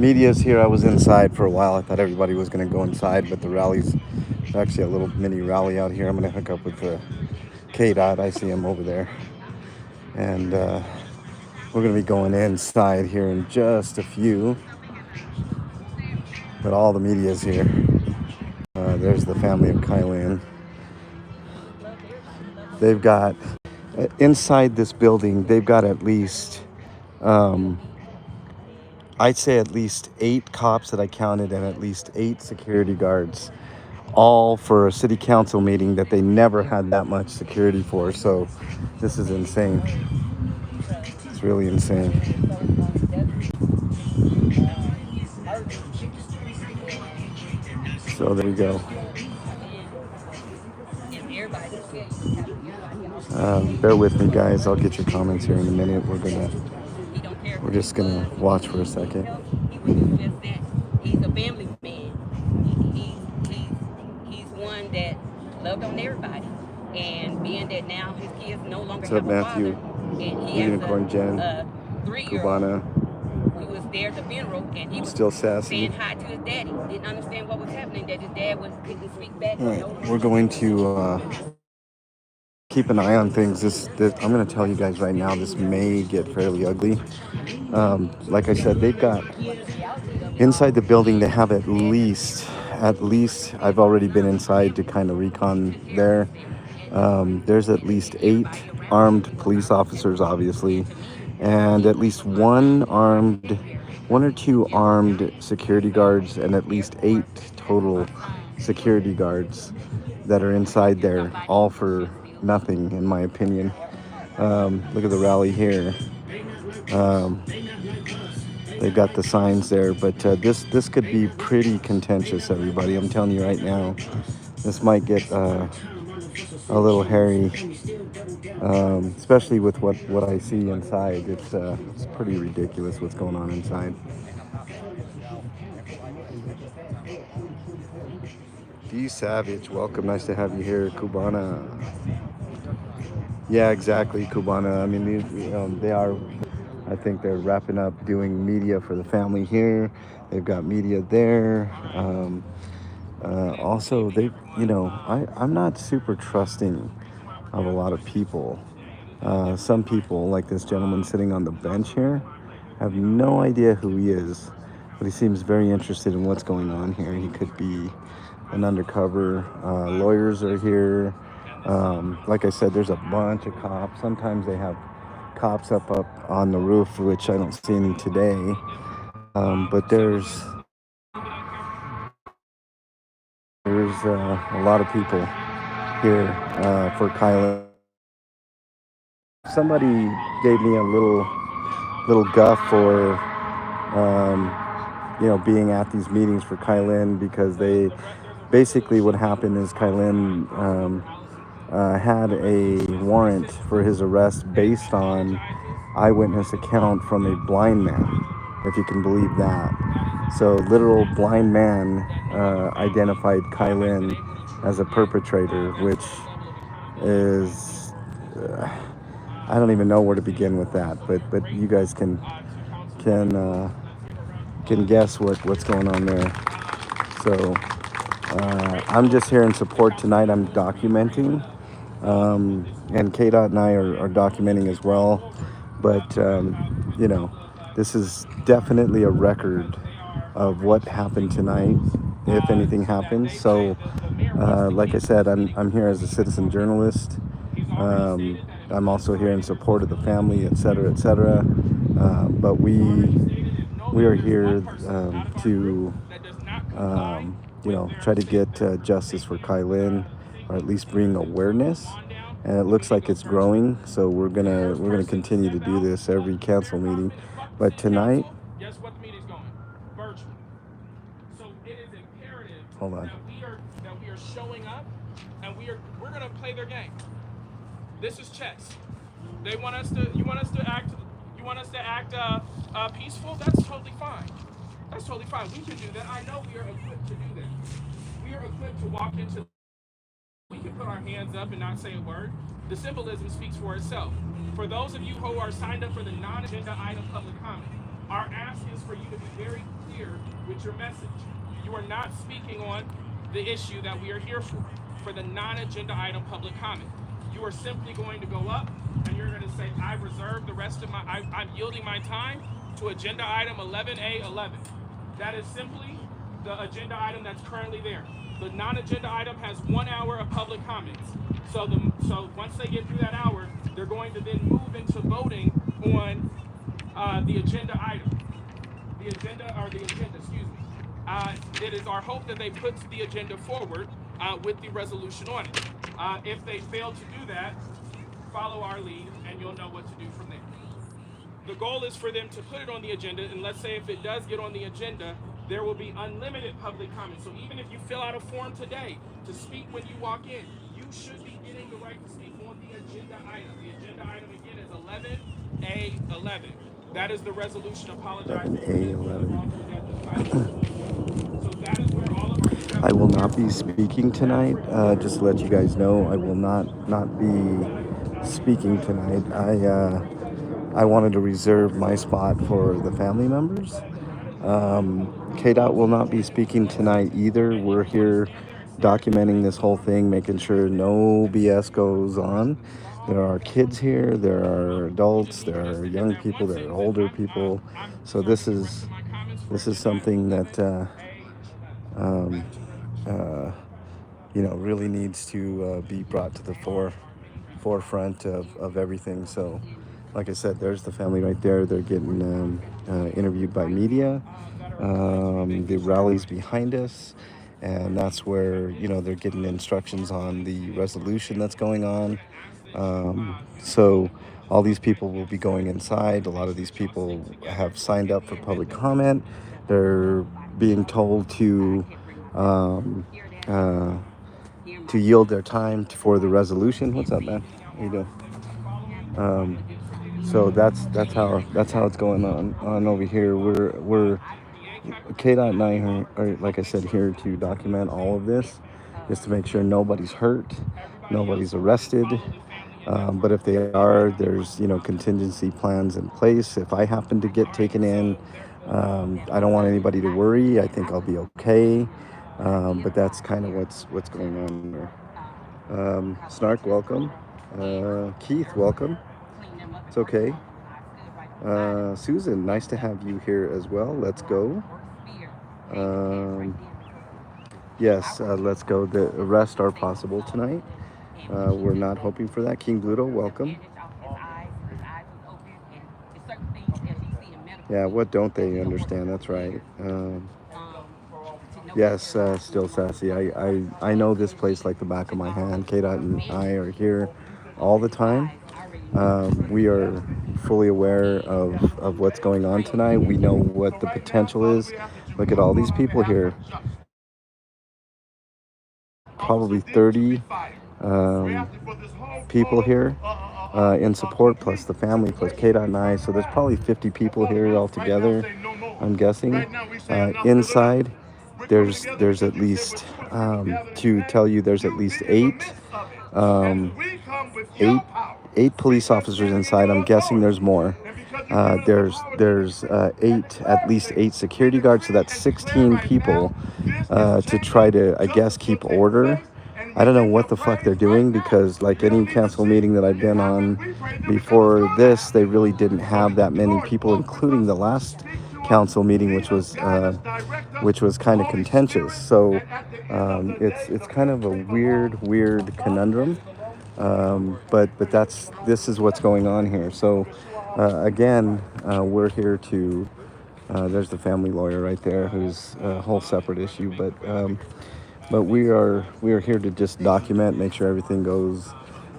Media's here. I was inside for a while. I thought everybody was going to go inside, but the rally's actually a little mini rally out here. I'm going to hook up with K-Dot. I see him over there. And we're going to be going inside here in just a few. But all the media's here. There's the family of Kylan. They've got, inside this building, they've got at least, I'd say at least 8 cops that I counted and at least 8 security guards, all for a city council meeting that they never had that much security for. So this is insane. It's really insane. So there we go. Bear with me, guys. I'll get your comments here in a minute. We're just gonna watch for a second. He's a family man. He's one that loved on everybody. And being that now his kids no longer have a father, and he has a 3-year-old Cubana. who was there at the funeral, and he was still sassy. saying hi to his daddy. Didn't understand what was happening. That his dad couldn't speak back. All right, we're going to keep an eye on things. This I'm going to tell you guys right now. This may get fairly ugly. Like I said, they've got inside the building. They have at least. I've already been inside to kind of recon there. There's at least 8 armed police officers, obviously, and at least one or two armed security guards, and at least 8 total security guards that are inside there, all for nothing, in my opinion. Look at the rally here. They've got the signs there, but this could be pretty contentious, everybody. I'm telling you right now, this might get a little hairy, especially with what I see inside. It's pretty ridiculous what's going on inside. D Savage, welcome. Nice to have you here, Cubana. Yeah, exactly, Cubana. I mean, they are. I think they're wrapping up doing media for the family here. They've got media there. Also, I'm not super trusting of a lot of people. Some people, like this gentleman sitting on the bench here, have no idea who he is, but he seems very interested in what's going on here. He could be an undercover. Lawyers are here. Like I said, there's a bunch of cops. Sometimes they have cops up on the roof, which I don't see any today. But there's a lot of people here for Kylan. Somebody gave me a little guff for being at these meetings for Kylan, because they basically, what happened is Kylan had a warrant for his arrest based on eyewitness account from a blind man, if you can believe that. So literal blind man identified Kylan as a perpetrator, which is I don't even know where to begin with that, but you guys can guess what's going on there. So I'm just here in support tonight. I'm documenting, and K-Dot and I are documenting as well. But this is definitely a record of what happened tonight, if anything happens. So, like I said, I'm here as a citizen journalist. I'm also here in support of the family, et cetera, et cetera. But we are here to try to get justice for Kylan, or at least bring awareness. And it looks like it's growing, so we're gonna continue to do this every council meeting. But tonight, guess what the meeting's going? Virtual. So it is imperative hold on. that we are showing up, and we're gonna play their game. This is chess. You want us to act peaceful? That's totally fine. That's totally fine. We can do that. I know we are equipped to do that. We are equipped to walk into. We can put our hands up and not say a word. The symbolism speaks for itself. For those of you who are signed up for the non-agenda item public comment, our ask is for you to be very clear with your message. You are not speaking on the issue that we are here for the non-agenda item public comment. You are simply going to go up and you're going to say, I reserve the rest of I'm yielding my time to agenda item 11A11. That is simply the agenda item that's currently there. The non-agenda item has 1 hour of public comments. So once they get through that hour, they're going to then move into voting on the agenda item. Excuse me. It is our hope that they put the agenda forward with the resolution on it. If they fail to do that, follow our lead and you'll know what to do from there. The goal is for them to put it on the agenda, and let's say if it does get on the agenda, there will be unlimited public comment. So even if you fill out a form today to speak when you walk in, you should be getting the right to speak on the agenda item. The agenda item again is 11A11. That is the resolution apologizing. A11. So that is where all of our I will not be speaking tonight. Just to let you guys know, I will not be speaking tonight. I wanted to reserve my spot for the family members. KDOT will not be speaking tonight either. We're here documenting this whole thing, making sure no BS goes on. There are kids here, there are adults, there are young people, there are older people. So this is something that really needs to be brought to the forefront of everything. So, like I said, there's the family right there. They're getting interviewed by media. The rally's behind us, and that's where they're getting instructions on the resolution that's going on. So all these people will be going inside. A lot of these people have signed up for public comment. They're being told to yield their time for the resolution. What's up, man? How you doing? So that's how it's going on over here. We're KDOT and I are, like I said, here to document all of this, just to make sure nobody's hurt, nobody's arrested. But if they are, there's contingency plans in place. If I happen to get taken in, I don't want anybody to worry. I think I'll be okay. But that's kind of what's going on there. Snark, welcome. Keith, welcome. It's okay. Susan, nice to have you here as well. Let's go. Yes, let's go. The arrests are possible tonight. We're not hoping for that. King Bluto, welcome. Yeah, what don't they understand? That's right. Yes, still sassy. I know this place like the back of my hand. KDOT and I are here all the time. We are fully aware of what's going on tonight. We know what the potential is. Look at all these people here. Probably 30 people here in support, plus the family, plus KDOT and I. So there's probably 50 people here altogether, I'm guessing. Inside, there's at least, to tell you, there's at least eight police officers inside. I'm guessing there's more. There's at least eight security guards, so that's 16 people to try to, I guess, keep order. I don't know what the fuck they're doing, because like any council meeting that I've been on before this, they really didn't have that many people, including the last council meeting, which was kind of contentious. So it's kind of a weird conundrum. But this is what's going on here. So again, we're here to. There's the family lawyer right there, who's a whole separate issue. But we are here to just document, make sure everything goes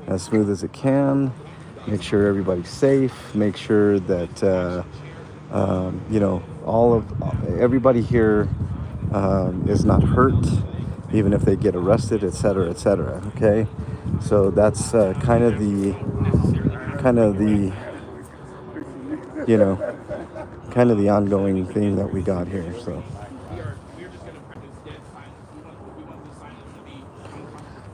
as smooth as it can, make sure everybody's safe, make sure that everybody here is not hurt, even if they get arrested, etc., etc. Okay, so that's kind of the ongoing thing that we got here. So. We're just going to practice dead silence. We want the silence to be uncomfortable.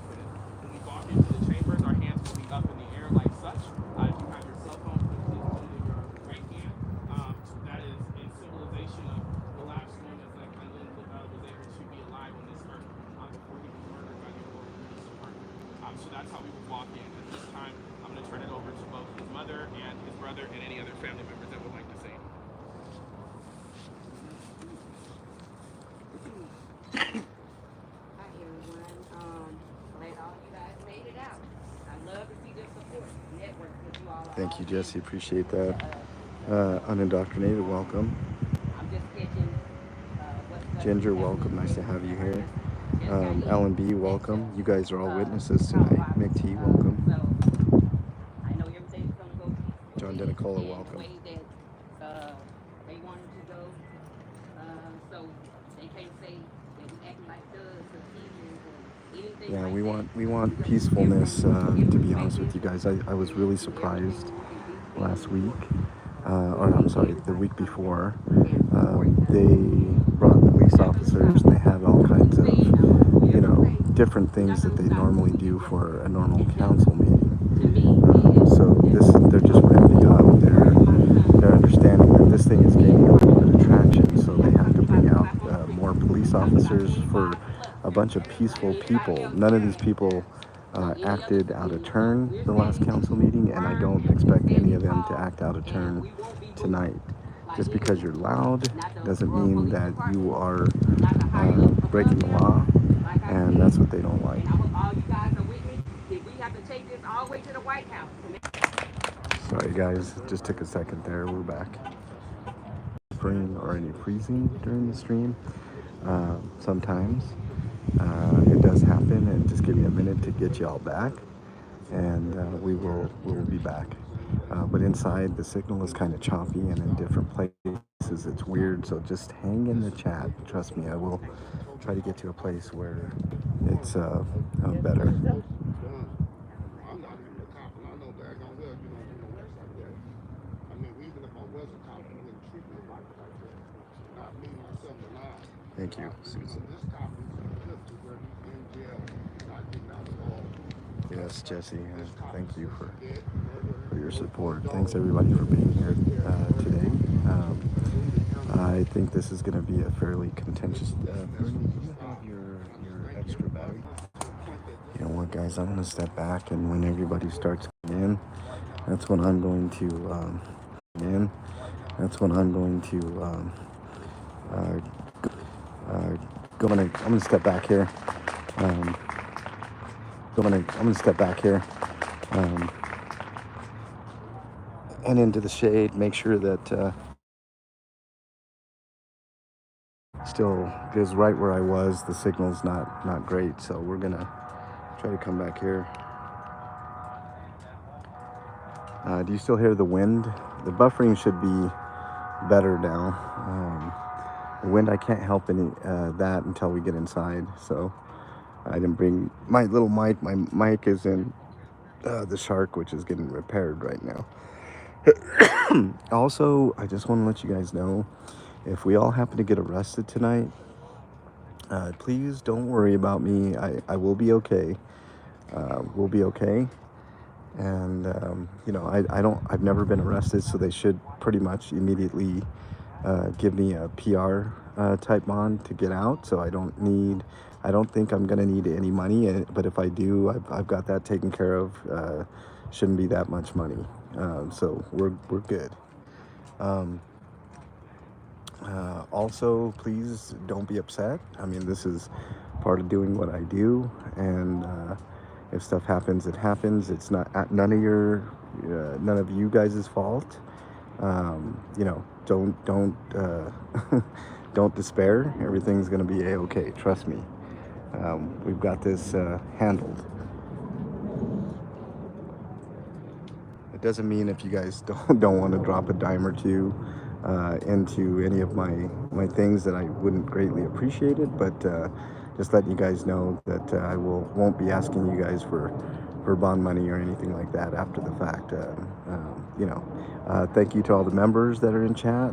When we walk into the chambers, our hands will be up in the air like such. If you have your cell phone, please hold it in your right hand. That is in symbolization So that's how we would walk in. At this time, I'm going to turn it over to both his mother and his brother and any other family members that would like to say anything. Hi everyone. Glad all you guys made it out. I love to see the support network that you all are. Thank you, Jesse. Appreciate that. Unindoctrinated, welcome. I'm just catching Ginger, welcome. Nice to have you here. Alan B, welcome. You guys are all witnesses tonight. Nick T, welcome. I know everything's gonna go. John Denicola, welcome. The way that they wanted to go, so they can't say that we act like thugs or thieves or anything. Yeah, like we want peacefulness. To be honest with you guys, I was really surprised last week, or I'm sorry, the week before. They brought police officers and they had all kinds of, different things that they normally do for a normal council meeting. So they're just ramping up. They're understanding that this thing is gaining a little bit of traction, so they have to bring out more police officers for a bunch of peaceful people. None of these people acted out of turn the last council meeting, and I don't expect any of them to act out of turn tonight. Just because you're loud doesn't mean that you are breaking the law, and that's what they don't like. Sorry guys, just took a second there. We're back. Spring or any freezing during the stream. Sometimes it does happen, and just give me a minute to get you all back, and we'll be back. But inside the signal is kind of choppy, and in different places it's weird, so just hang in the chat. Trust me, I will try to get to a place where it's better. Thank you, Susan. Yes, Jesse, thank you for your support. Thanks everybody for being here today. I think this is going to be a fairly contentious. Bernie, do you have your extra battery? You know what, guys? I'm going to step back, and when everybody starts coming in, that's when I'm going to I'm going to step back here. I'm going to step back here. And into the shade, make sure that still is right where I was. The signal's not great, so we're gonna try to come back here. Do you still hear the wind? The buffering should be better now. The wind, I can't help any that until we get inside, so I didn't bring my little mic. My mic is in the Shark, which is getting repaired right now. Also, I just want to let you guys know, if we all happen to get arrested tonight, please don't worry about me. I will be okay. We'll be okay. And I've never been arrested, so they should pretty much immediately give me a PR type bond to get out. So I don't think I'm gonna need any money. But if I do, I've got that taken care of. Shouldn't be that much money. So we're good. Also, please don't be upset. I mean, this is part of doing what I do, and if stuff happens, it happens. It's not none of you guys' fault. Don't don't despair. Everything's gonna be a-okay. Trust me. We've got this handled. It doesn't mean if you guys don't want to drop a dime or two into any of my things that I wouldn't greatly appreciate it, but just letting you guys know that I won't be asking you guys for bond money or anything like that after the fact. Thank you to all the members that are in chat.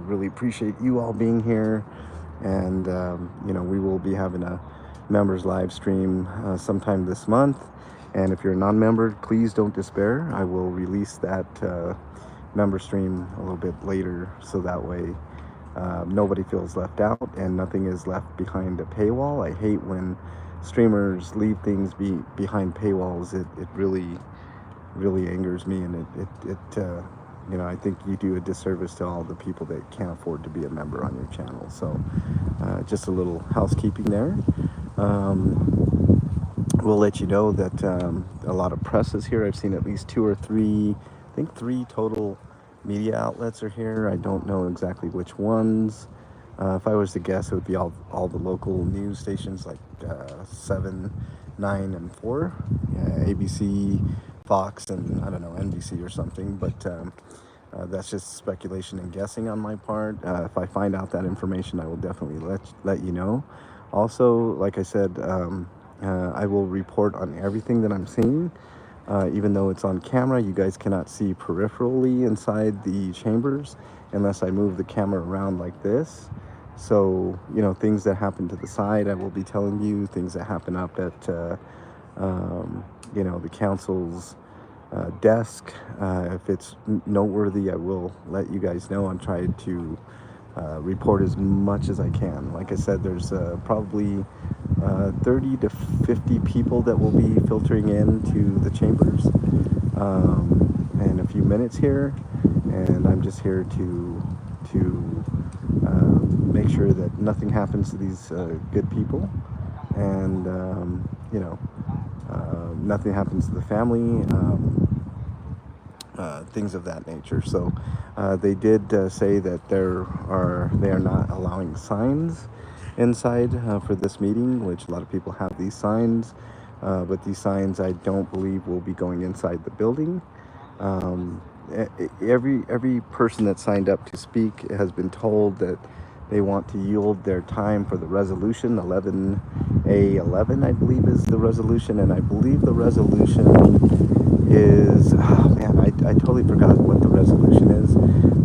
Really appreciate you all being here, and we will be having a members live stream sometime this month. And if you're a non-member, please don't despair. I will release that member stream a little bit later, so that way nobody feels left out and nothing is left behind a paywall. I hate when streamers leave things behind paywalls, it really angers me, and I think you do a disservice to all the people that can't afford to be a member on your channel. So just a little housekeeping there. We'll let you know that a lot of press is here. I've seen at least two or three, I think three total media outlets are here. I don't know exactly which ones. If I was to guess, it would be all the local news stations like 7, 9, and 4. ABC, Fox, and I don't know, NBC or something. But that's just speculation and guessing on my part. If I find out that information, I will definitely let you know. Also, like I said, I will report on everything that I'm seeing. Even though it's on camera, you guys cannot see peripherally inside the chambers unless I move the camera around like this. So, things that happen to the side, I will be telling you. Things that happen up at, the council's desk. If it's noteworthy, I will let you guys know and try to report as much as I can. Like I said, there's probably 30 to 50 people that will be filtering into the chambers in a few minutes here, and I'm just here to make sure that nothing happens to these good people, and nothing happens to the family. Things of that nature. So they did say that they are not allowing signs inside for this meeting, which a lot of people have these signs, but these signs I don't believe will be going inside the building. Every person that signed up to speak has been told that they want to yield their time for the resolution. 11A11, I believe, is the resolution, and I believe the resolution is, oh man, I totally forgot what the resolution is,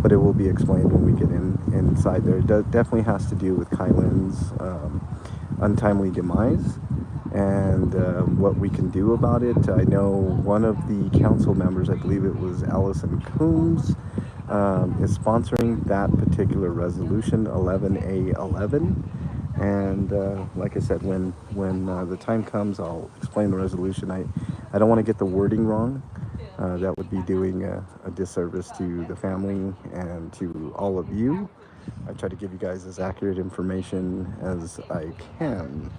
but it will be explained when we get inside there. It definitely has to do with Kylan's untimely demise and what we can do about it. I know one of the council members, I believe it was Allison Coombs, is sponsoring that particular resolution, 11A11. And like I said, when the time comes, I'll explain the resolution. I don't want to get the wording wrong. That would be doing a disservice to the family and to all of you. I try to give you guys as accurate information as I can.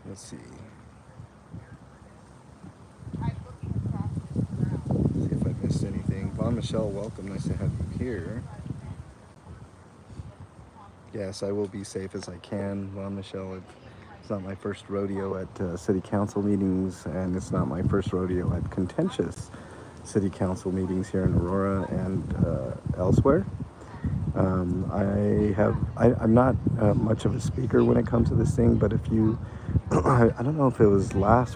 Let's see. See if I missed anything. Vaughn Michelle, welcome. Nice to have you here. Yes, I will be safe as I can, Vaughn Michelle. It's not my first rodeo at city council meetings, and it's not my first rodeo at contentious city council meetings here in Aurora and elsewhere. I'm not much of a speaker when it comes to this thing, but if you, I don't know if it was last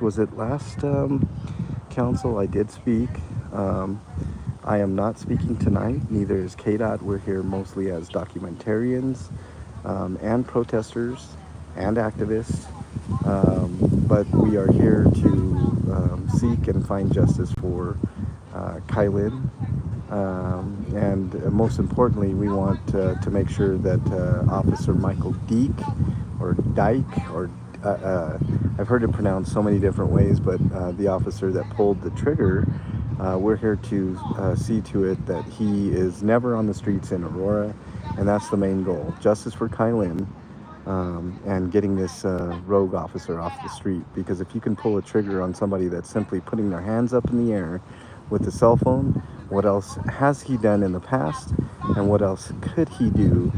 council I did speak. I am not speaking tonight, neither is KDOT. We're here mostly as documentarians and protesters and activists, but we are here to seek and find justice for Kylan. And most importantly, we want to make sure that Officer Michael Dyke, or I've heard it pronounced so many different ways, but the officer that pulled the trigger, we're here to see to it that he is never on the streets in Aurora, and that's the main goal. Justice for Kylan, and getting this rogue officer off the street, because if you can pull a trigger on somebody that's simply putting their hands up in the air with a cell phone, what else has he done in the past, and what else could he do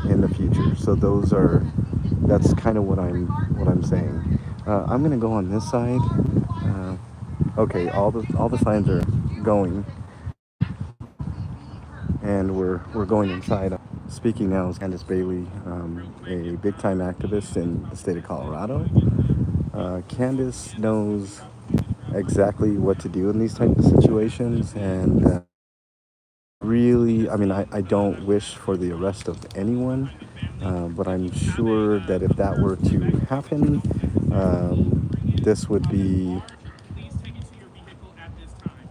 in the future? So that's kind of what I'm saying. I'm gonna go on this side. Okay, all the signs are going, and we're going inside. Speaking now is Candace Bailey, a big time activist in the state of Colorado. Candace knows exactly what to do in these type of situations, and really, I mean, I don't wish for the arrest of anyone, but I'm sure that if that were to happen, this would be Please take it to your vehicle at this time.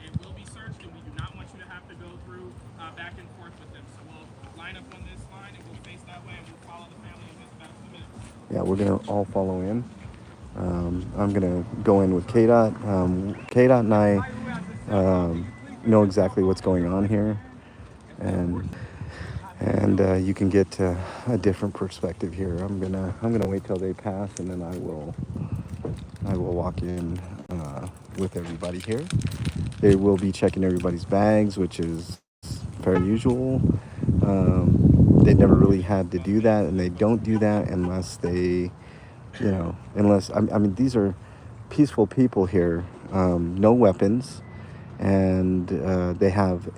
It will be searched, and we do not want you to have to go through back and forth with them. So we'll line up on this line and we'll face that way and we'll follow the family in just about 2 minutes. Yeah, we're gonna all follow in. I'm gonna go in with KDOT. KDOT and I know exactly what's going on here, and you can get a different perspective here. I'm gonna wait till they pass, and then I will walk in with everybody here. They will be checking everybody's bags, which is fairly unusual. They never really had to do that, and they don't do that unless they, unless I mean these are peaceful people here, no weapons, and they have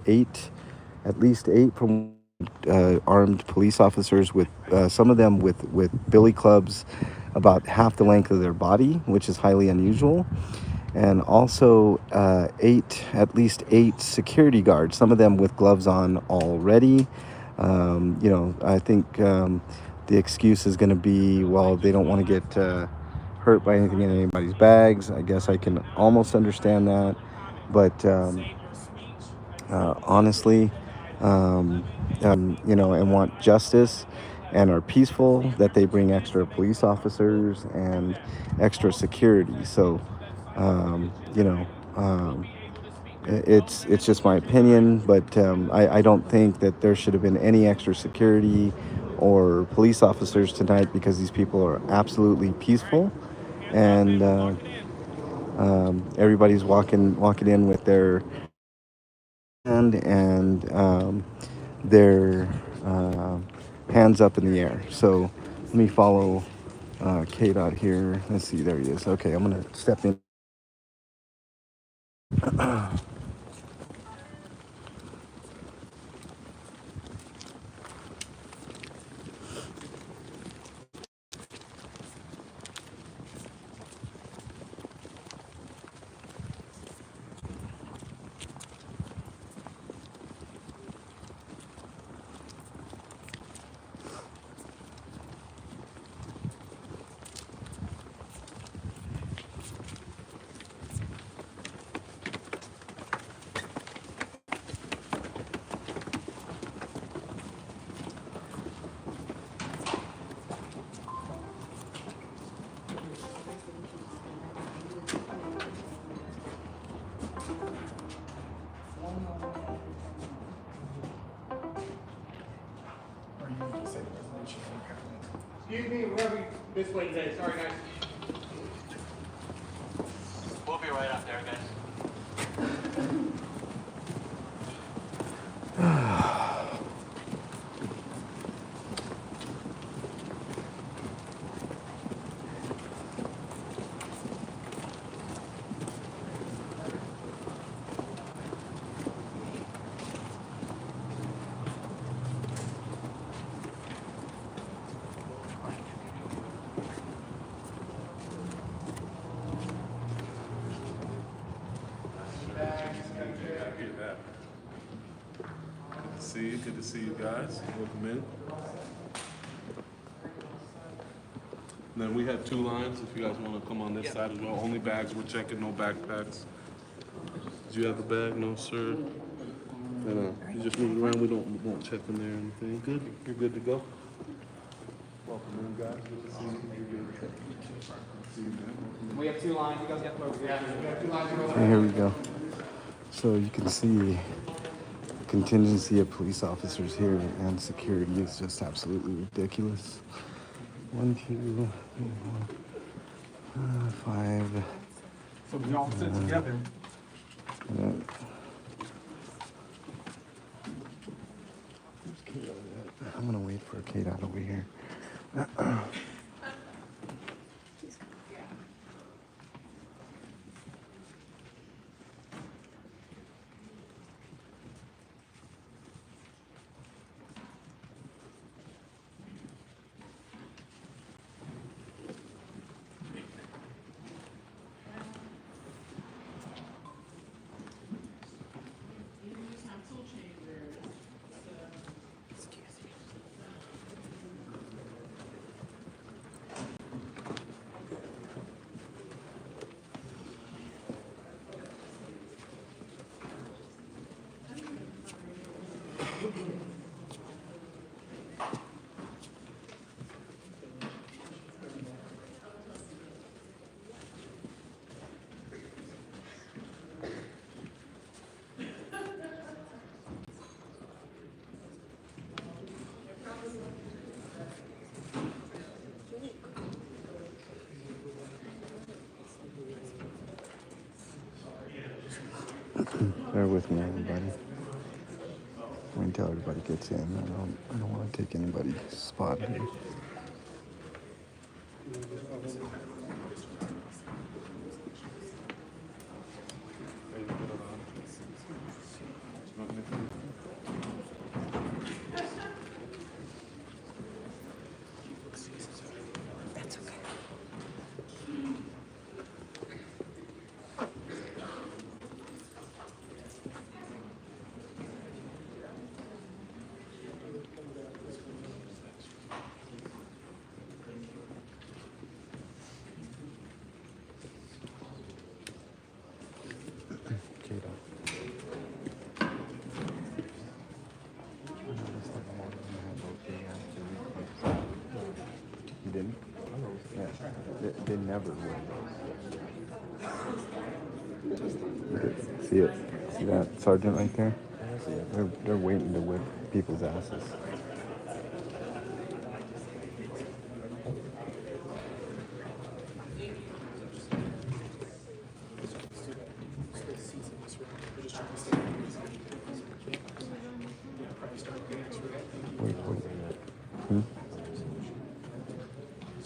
at least eight from armed police officers with some of them with billy clubs about half the length of their body, which is highly unusual, and also at least eight security guards, some of them with gloves on already. I think the excuse is going to be, well, they don't want to get hurt by anything in anybody's bags. I guess I can almost understand that, but honestly, and want justice and are peaceful, that they bring extra police officers and extra security. So, um, you know, um, it's just my opinion, but I don't think that there should have been any extra security or police officers tonight, because these people are absolutely peaceful, and everybody's walking in with their and their hands up in the air. So let me follow KDOT here. Let's see, there he is. Okay, I'm gonna step in. Excuse me, we're going this way today. Sorry, guys. We'll be right up there, guys. Good to see you guys. Welcome in. And then we had two lines if you guys want to come on this side as well. Only bags we're checking, no backpacks. Did you have a bag? No, sir. And you just move it around. We won't check in there or anything. Good. You're good to go. Welcome in, guys. Good to see you. You're good. See you, man. We have two lines. You guys got to over here. We have two lines. Okay, here we go. So you can see contingency of police officers here, and security is just absolutely ridiculous. 1, 2, 5. So we all sit together. I'm gonna wait for KDOT over here. Bear with me, everybody. Until everybody gets in. I don't want to take anybody's spot here. You didn't? Yeah. They never would. See it? See that sergeant right there? They're waiting to whip people's asses. Wait.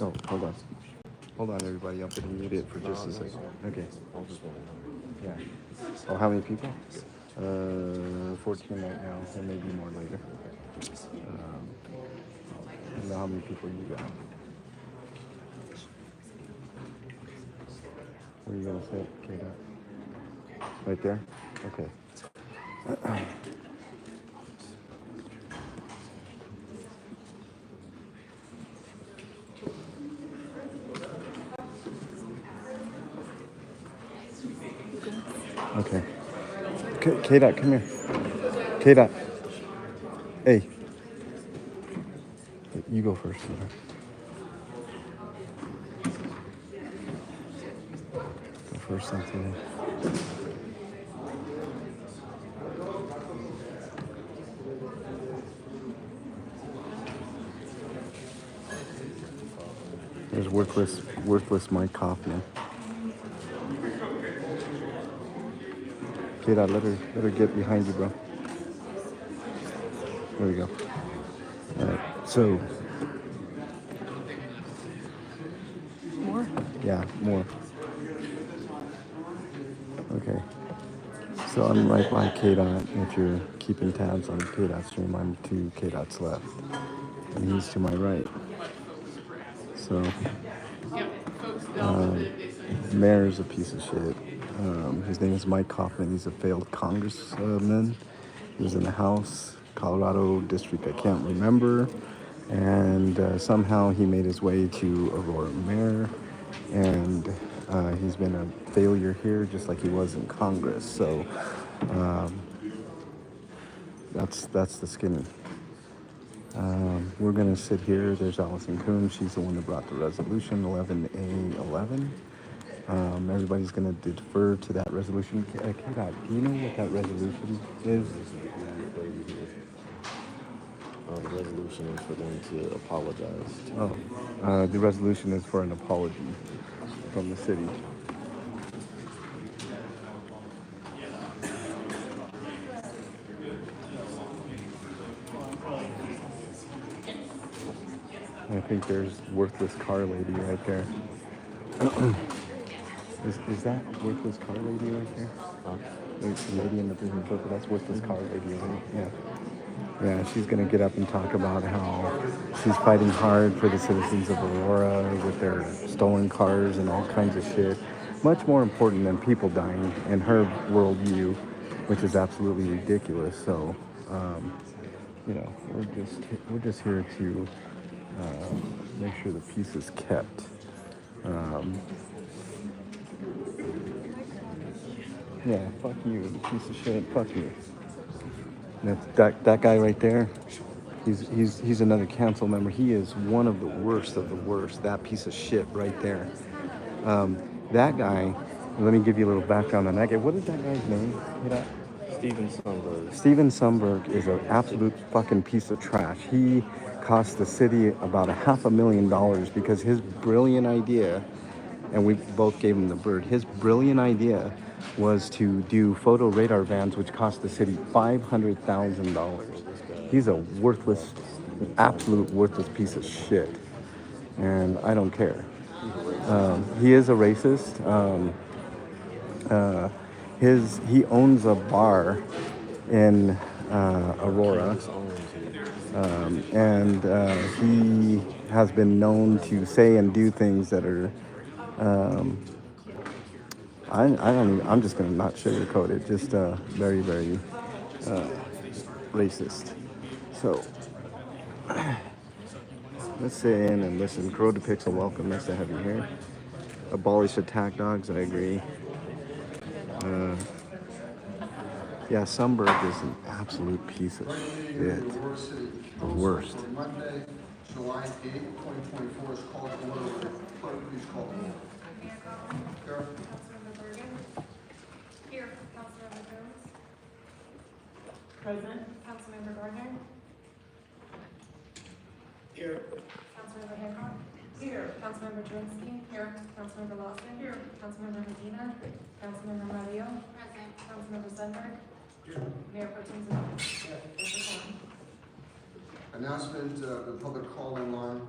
Oh, hold on. Hold on, everybody. I'm going to mute it for just a second. Okay. Yeah. Oh, how many people? 14 right now. There may be more later. I don't know how many people you got. What are you going to say, Kate? Right there? Okay. Okay. K-Dot, come here. K-Dot. Hey. You go first. Go first, Anthony. There's worthless Mike Kaufman. K-Dot, let her get behind you, bro. There we go. All right. So. More? Yeah, more. Okay. So I'm right by K-Dot. If you're keeping tabs on K-Dot's stream, I'm to K-Dot's left. And he's to my right. So, Mayor's a piece of shit. His name is Mike Kaufman. He's a failed congressman. He was in the House, Colorado district, I can't remember. And somehow he made his way to Aurora mayor. And he's been a failure here, just like he was in Congress. So that's the skinny. We're going to sit here. There's Allison Coon. She's the one that brought the resolution, 11A11. Everybody's going to defer to that resolution. K-Dot, do you know what that resolution is? The resolution is for them to apologize. The resolution is for an apology from the city. I think there's worthless car lady right there. Is that worthless car lady right there? The lady in the prison purple, that's worthless car lady, right? Yeah. Yeah, she's going to get up and talk about how she's fighting hard for the citizens of Aurora with their stolen cars and all kinds of shit. Much more important than people dying in her worldview, which is absolutely ridiculous. So, we're just here to make sure the peace is kept. Yeah, fuck you, piece of shit. Fuck you. That guy right there, he's another council member. He is one of the worst of the worst. That piece of shit right there. That guy. Let me give you a little background on that guy. What is that guy's name? Steven Sundberg. Steven Sundberg is an absolute fucking piece of trash. He cost the city about $500,000 because his brilliant idea, and we both gave him the bird. His brilliant idea was to do photo radar vans, which cost the city $500,000. He's a worthless, absolute worthless piece of shit, and I don't care. He is a racist. He owns a bar in Aurora, and he has been known to say and do things that are I don't even, I'm just gonna not sugarcoat it, just very, very racist. So let's sit in and listen. Crow depicts a welcome. Nice to have you here. Abolish attack dogs. I agree. Yeah, Sundberg is an absolute piece of shit. The worst. Monday, July 8th, 2024 is called to order. Clerk, please call the roll. Here. Councilmember Bergen. Here. Councilmember Jones. Present. Councilmember Gardner. Here. Councilmember Hancock. Here. Councilmember Drinsky. Here. Councilmember Lawson. Here. Councilmember Medina. Councilmember Mario. Present. Councilmember Sundberg. Here. Mayor Pro Tem Zimmerman. Announcement of the public call-in line.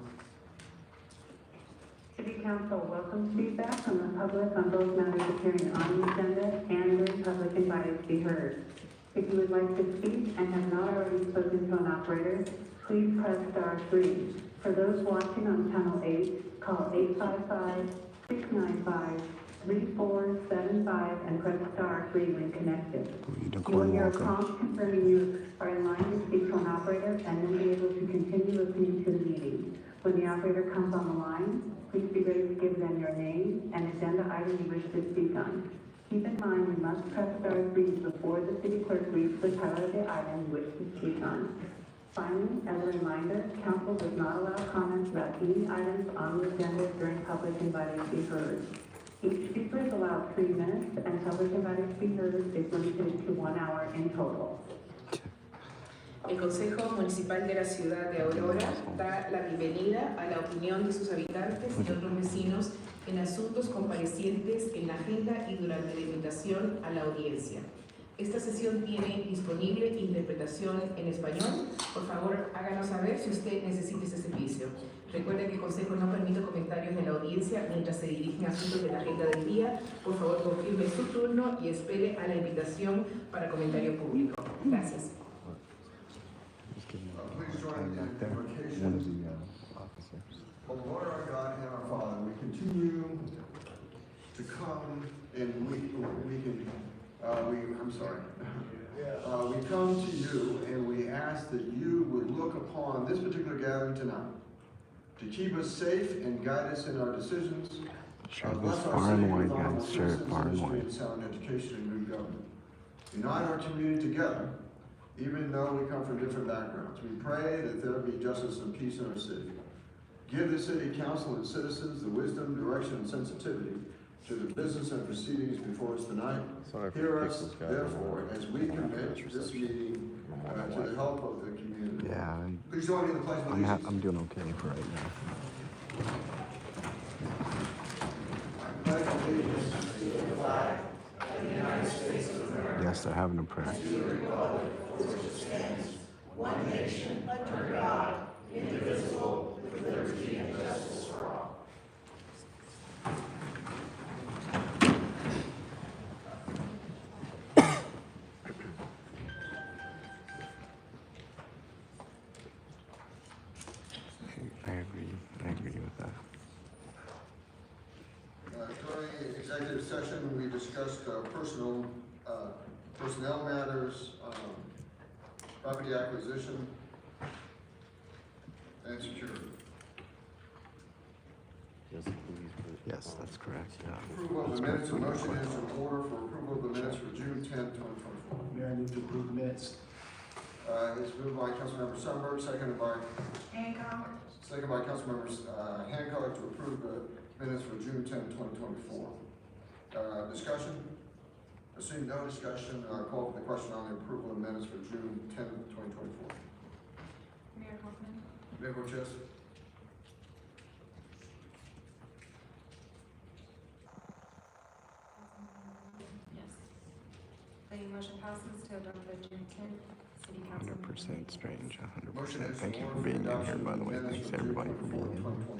City Council welcomes feedback from the public on both matters appearing on the agenda and where public invited to be heard. If you would like to speak and have not already spoken to an operator, please press *3. For those watching on Channel 8, call 855-695-3475 and press *3 when connected. You will hear a prompt confirming you are in line to speak to an operator and then be able to continue listening to the meeting. When the operator comes on the line, please be ready to give them your name and agenda item you wish to speak on. Keep in mind you must press *3 before the city clerk reads the title of the item you wish to speak on. Finally, as a reminder, council does not allow comments about any items on the agenda during public invited to be heard. Each speaker is allowed 3 minutes, and public invited to be heard is limited to 1 hour in total. El Consejo Municipal de la Ciudad de Aurora da la bienvenida a la opinión de sus habitantes y otros vecinos en asuntos comparecientes en la agenda y durante la invitación a la audiencia. Esta sesión tiene disponible interpretación en español. Por favor, háganos saber si usted necesita ese servicio. Recuerde que el Consejo no permite comentarios de la audiencia mientras se dirigen a asuntos de la agenda del día. Por favor, confirme su turno y espere a la invitación para comentario público. Gracias. Please join in the invocation. O Lord our God and our Father, we continue to come and we come to you and we ask that you would look upon this particular gathering tonight to keep us safe and guide us in our decisions. Share this far and wide, guys. Share it far and wide. Sound education and good government. Unite our community together, even though we come from different backgrounds. We pray that there be justice and peace in our city. Give the city council and citizens the wisdom, direction, and sensitivity to the business and proceedings before us tonight. Hear us, therefore, as we commit this meeting to the help of the community. Yeah, Please join me in the pledge of allegiance. I'm doing okay for right now. I pledge allegiance to the flag of the United States of America. Yes, they're having a prayer. One nation, under God, indivisible, with liberty and justice for all. I agree with that. During executive session, we discussed personnel matters, property acquisition, and security. Yes, please. Yes, that's correct. Yeah. Approval of the minutes, a motion is in order for approval of the minutes for June 10, 2024. Mayor, I move to approve minutes. It's moved by Councilmember Sundberg, seconded by Councilmember Hancock to approve the minutes for June 10, 2024. Discussion? Assuming no discussion, call for the question on the approval of minutes for June 10, 2024. Mayor Kaufman. Mayor Cortez? Yes. motion passes to adopt the June 10th city council. 100% strange, Motion 100%. is Thank you for for being in here, adoption by of the way. minutes Thanks from everybody for June being 24th, in here. 2024.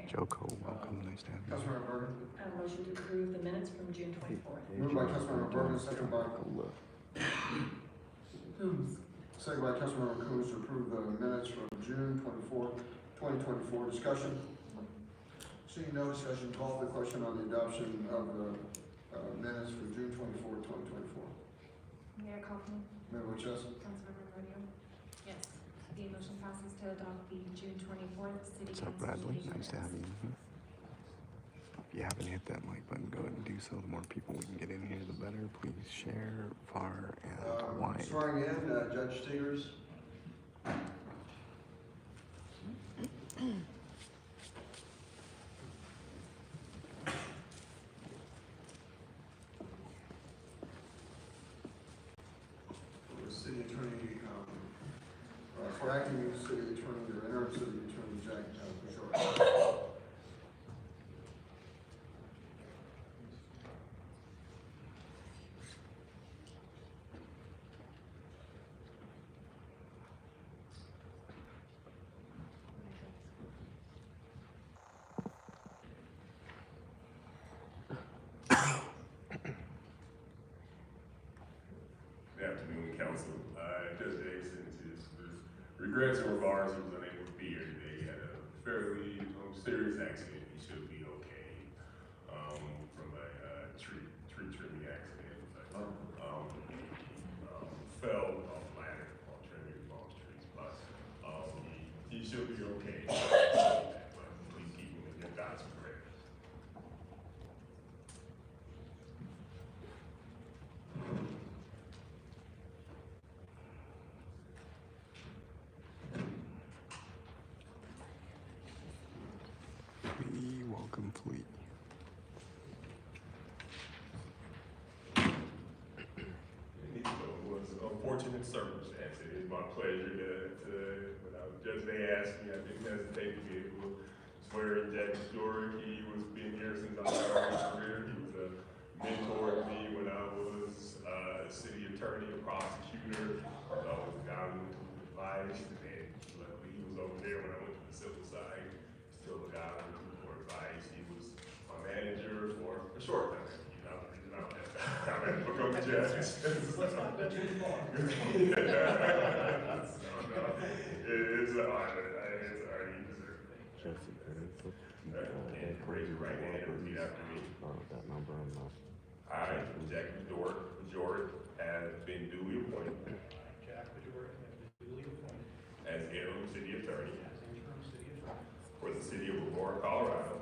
Joko, welcome. Nice to have you. Councilmember Bergen. Motion to approve the minutes from June 24th. Moved by Councilmember Bergen, second by Look. Second by Councilmember Coons to approve the minutes from June 24th, 2024. Discussion? Seeing no discussion, call the question on the adoption of the minutes for June 24th, 2024. Mayor Kaufman, Member Chess? Councilmember Romeo. Yes. The motion passes to adopt the June 24th city What's council. up, Bradley? meeting Nice to have minutes. you. If you haven't hit that like button, go ahead and do so. The more people we can get in here, the better. Please share far and wide. Swearing in, Judge Stigers. For City Attorney, for acting City Attorney or interim City Attorney Jack Bajor. Good afternoon, Council. Judge Davis sends his regrets in regards he was unable to be here today. He had a fairly serious accident. He should be okay from a tree trimming accident. Fell off a ladder while trimming false trees. But he should be okay. But please keep him in your God's prayers. Flea, welcome, Flea. It was unfortunate circumstance. It is my pleasure to when Judge Day asked me, I didn't hesitate to be able to swear in Jack Stewart. He was been here since I started my career. He was a mentor to me when I was a city attorney, a prosecutor. I was a guy who took advice, and luckily he was over there when I went to the civil side. Still a guy who took for advice. He was my manager for a short time. I'm going to become a judge. It's an honor. It's an honor. You deserve it. Jesse, can you put And raise your right hand and repeat after me. that number on the I, Jack Bajor, have been duly appointed as interim city attorney for the city of Aurora, Colorado.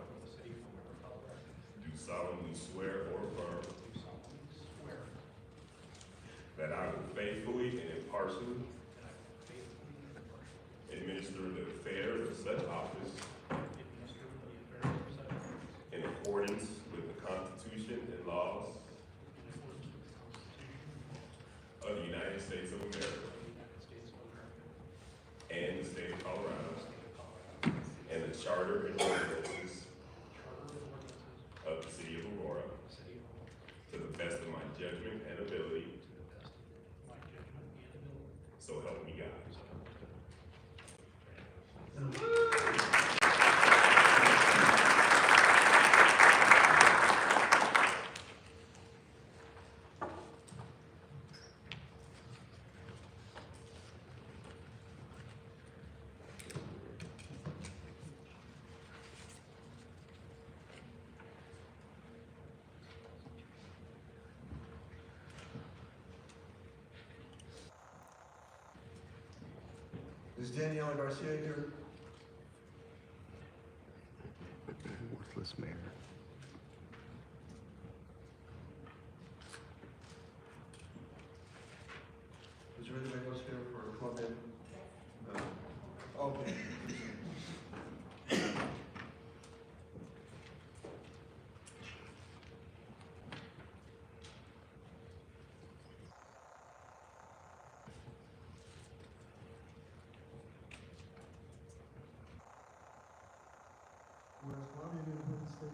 Do solemnly swear or affirm that I will faithfully and impartially administer the affairs of such office in accordance with the Constitution and laws of the United States of America and the state of Colorado and the charter and ordinances of the city of Aurora to the best of my judgment and ability. So help me God. Is Daniela Garcia here? Worthless mayor. Is there anybody else here for Columbia? Okay.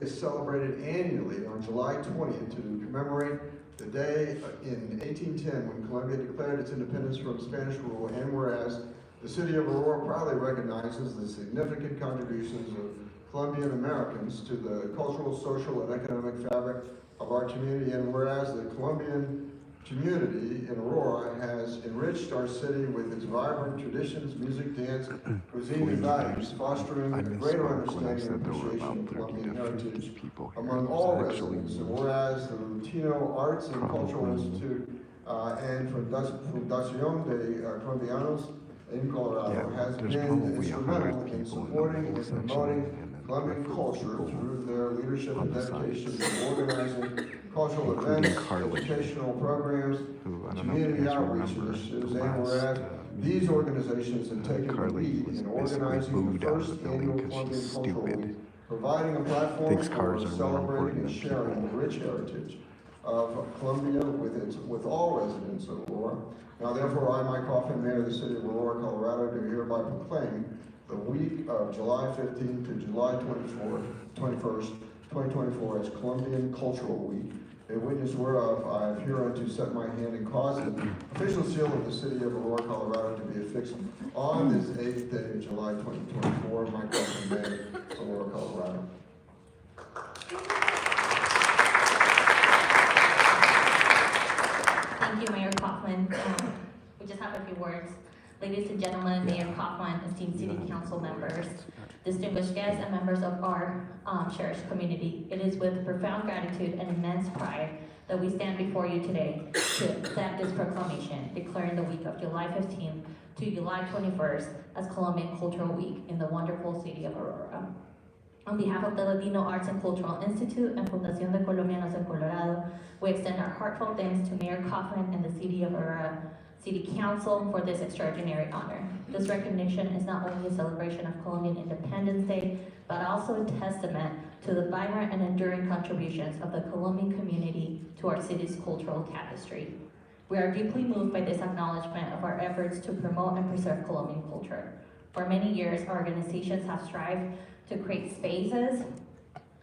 Is celebrated annually on July 20th to commemorate The day in 1810 when Colombia declared its independence from Spanish rule, and whereas the city of Aurora proudly recognizes the significant contributions of Colombian Americans to the cultural, social, and economic fabric of our community, and whereas the Colombian community in Aurora has enriched our city with its vibrant traditions, music, dance, cuisine, and values, fostering a greater understanding and appreciation of Colombian heritage among all residents. And whereas the Latino Arts and Cultural Institute and Fundación de Colombianos in Colorado has been instrumental in supporting and promoting Colombian culture through their leadership and dedication to organizing cultural events, educational programs, community outreach initiatives, and whereas these organizations have taken the lead in organizing the first annual Colombian Cultural Week, providing a platform for celebrating and sharing the rich heritage of Colombia with all residents of Aurora. Now therefore, I, Mike Hoffman, Mayor of the City of Aurora, Colorado, do hereby proclaim the week of July 15th to July 21st, 2024 as Colombian Cultural Week. A witness whereof I have hereunto set my hand and caused the official seal of the City of Aurora, Colorado to be affixed on this 8th day of July 2024. Mike Hoffman, Mayor of Aurora, Colorado. Thank you, Mayor Kaufman. We just have a few words. Ladies and gentlemen, Mayor Kaufman, esteemed City Council members, distinguished guests, and members of our cherished community, it is with profound gratitude and immense pride that we stand before you today to accept this proclamation, declaring the week of July 15th to July 21st as Colombian Cultural Week in the wonderful city of Aurora. On behalf of the Latino Arts and Cultural Institute and Fundación de Colombianos en Colorado, we extend our heartfelt thanks to Mayor Kaufman and the City of Aurora City Council for this extraordinary honor. This recognition is not only a celebration of Colombian Independence Day, but also a testament to the vibrant and enduring contributions of the Colombian community to our city's cultural tapestry. We are deeply moved by this acknowledgement of our efforts to promote and preserve Colombian culture. For many years, our organizations have strived to create spaces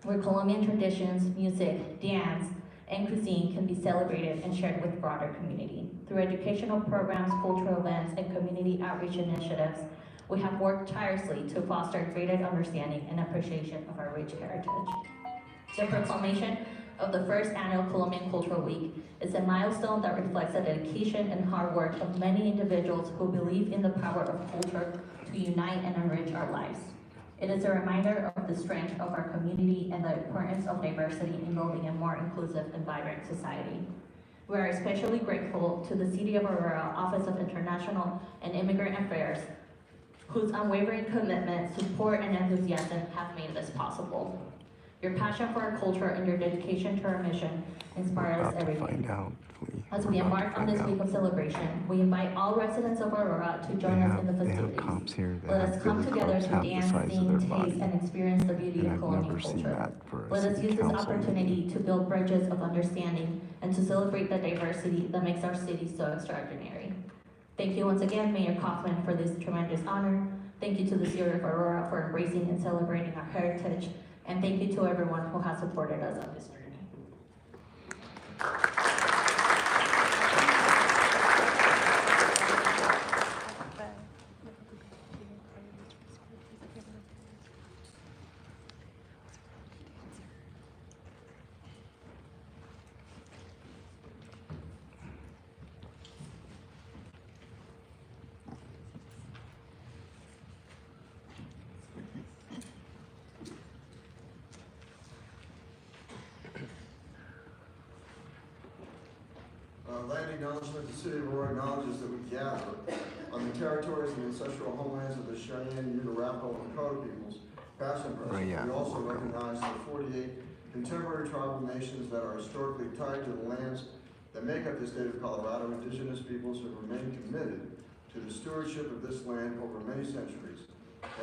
where Colombian traditions, music, dance, and cuisine can be celebrated and shared with the broader community. Through educational programs, cultural events, and community outreach initiatives, we have worked tirelessly to foster greater understanding and appreciation of our rich heritage. The proclamation of the first annual Colombian Cultural Week is a milestone that reflects the dedication and hard work of many individuals who believe in the power of culture to unite and enrich our lives. It is a reminder of the strength of our community and the importance of diversity in building a more inclusive and vibrant society. We are especially grateful to the City of Aurora Office of International and Immigrant Affairs, whose unwavering commitment, support, and enthusiasm have made this possible. Your passion for our culture and your dedication to our mission inspire us every day. As we embark on this week of celebration, we invite all residents of Aurora to join us in the festivities. Let us come together to dance, sing, taste, and experience the beauty of Colombian culture. Let us use this opportunity to build bridges of understanding and to celebrate the diversity that makes our city so extraordinary. Thank you once again, Mayor Kaufman, for this tremendous honor. Thank you to the City of Aurora for embracing and celebrating our heritage. And thank you to everyone who has supported us on this journey. Land acknowledgement, the City of Aurora acknowledges that we gather on the territories and ancestral homelands of the Cheyenne, Ute, Arapaho, and Lakota peoples, past and present. We also recognize the 48 contemporary tribal nations that are historically tied to the lands that make up the state of Colorado. Indigenous peoples have remained committed to the stewardship of this land over many centuries.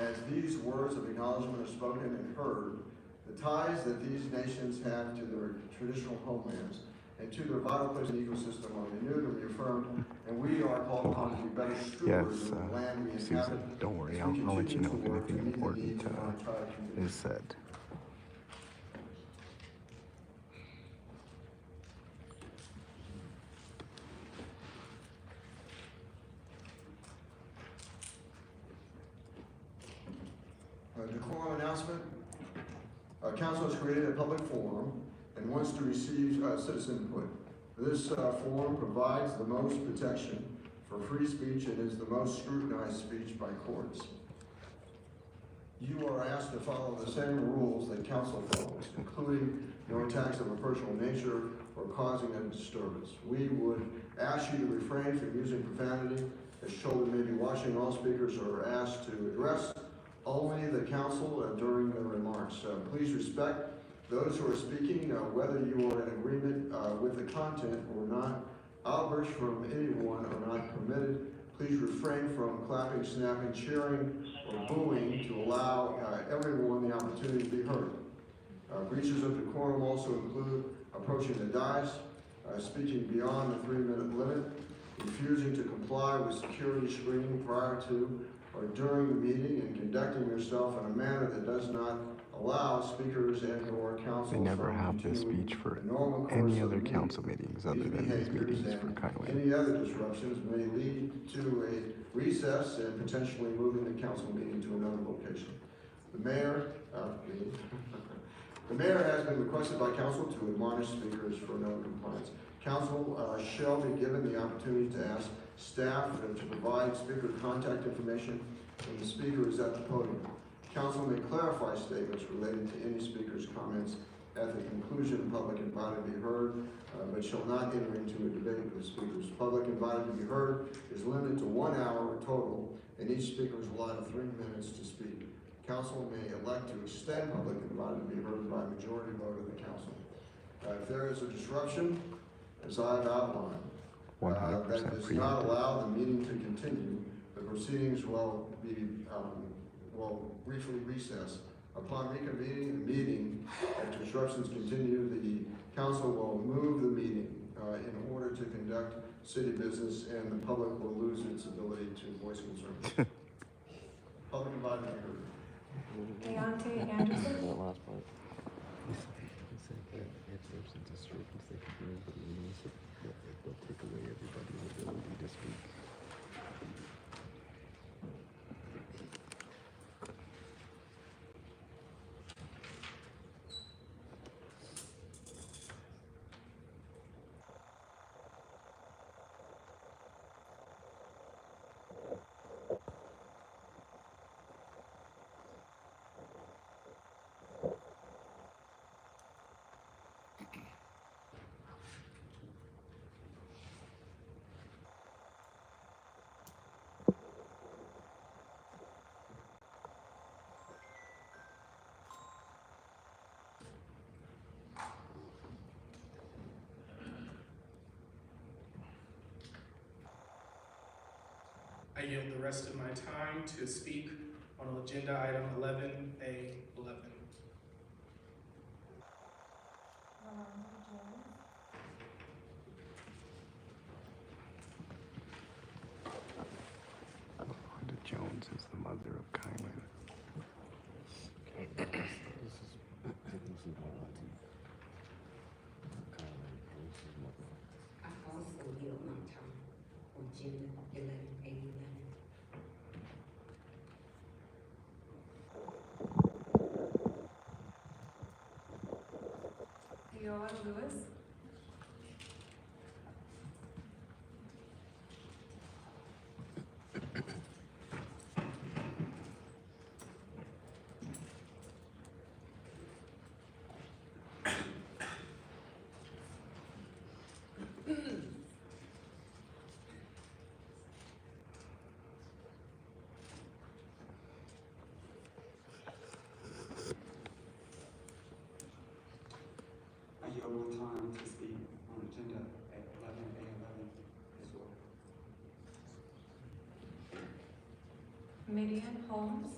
As these words of acknowledgement are spoken and heard, the ties that these nations have to their traditional homelands and to their vital place in the ecosystem are renewed and reaffirmed, and we are called upon to be better stewards of the land we inhabit. Susan, don't worry, I'll let you know if anything important is said. Decorum announcement. Council has created a public forum and wants to receive citizen input. This forum provides the most protection for free speech and is the most scrutinized speech by courts. You are asked to follow the same rules that council follows, including no attacks of a personal nature or causing a disturbance. We would ask you to refrain from using profanity, as children may be watching. All speakers are asked to address only the council during their remarks. Please respect those who are speaking, whether you are in agreement with the content or not. Outbursts from anyone are not permitted. Please refrain from clapping, snapping, cheering, or booing to allow everyone the opportunity to be heard. Breaches of decorum also include approaching the dais, speaking beyond the 3-minute limit, refusing to comply with security screening prior to or during the meeting, and conducting yourself in a manner that does not allow speakers and or council. They never have this speech for any other council meetings other than these meetings for Kylie. Any other disruptions may lead to a recess and potentially moving the council meeting to another location. The mayor, the mayor has been requested by council to admonish speakers for non-compliance. Council shall be given the opportunity to ask staff to provide speaker contact information when the speaker is at the podium. Council may clarify statements related to any speaker's comments at the conclusion of public invited to be heard, but shall not enter into a debate with speakers. Public invited to be heard is limited to 1 hour total, and each speaker is allotted 3 minutes to speak. Council may elect to extend public invited to be heard by majority vote of the council. If there is a disruption, as I've outlined, that does not allow the meeting to continue, the proceedings will briefly recess. Upon reconvening the meeting, if disruptions continue, the council will move the meeting in order to conduct city business, and the public will lose its ability to voice concerns. Public invited to be heard. Deontay Anderson. That last part. He said that if there's a disturbance, they can move the meeting, so they'll take away everybody's ability to speak. I yield the rest of my time to speak on agenda item 11A11. Wanda Jones is the mother of Kylie. This is technically my auntie. Kylie, this is my mother. I also yield my time on agenda 11A11. Leora Lewis. I yield my time to speak on agenda at 11A11 as well. Midian Holmes.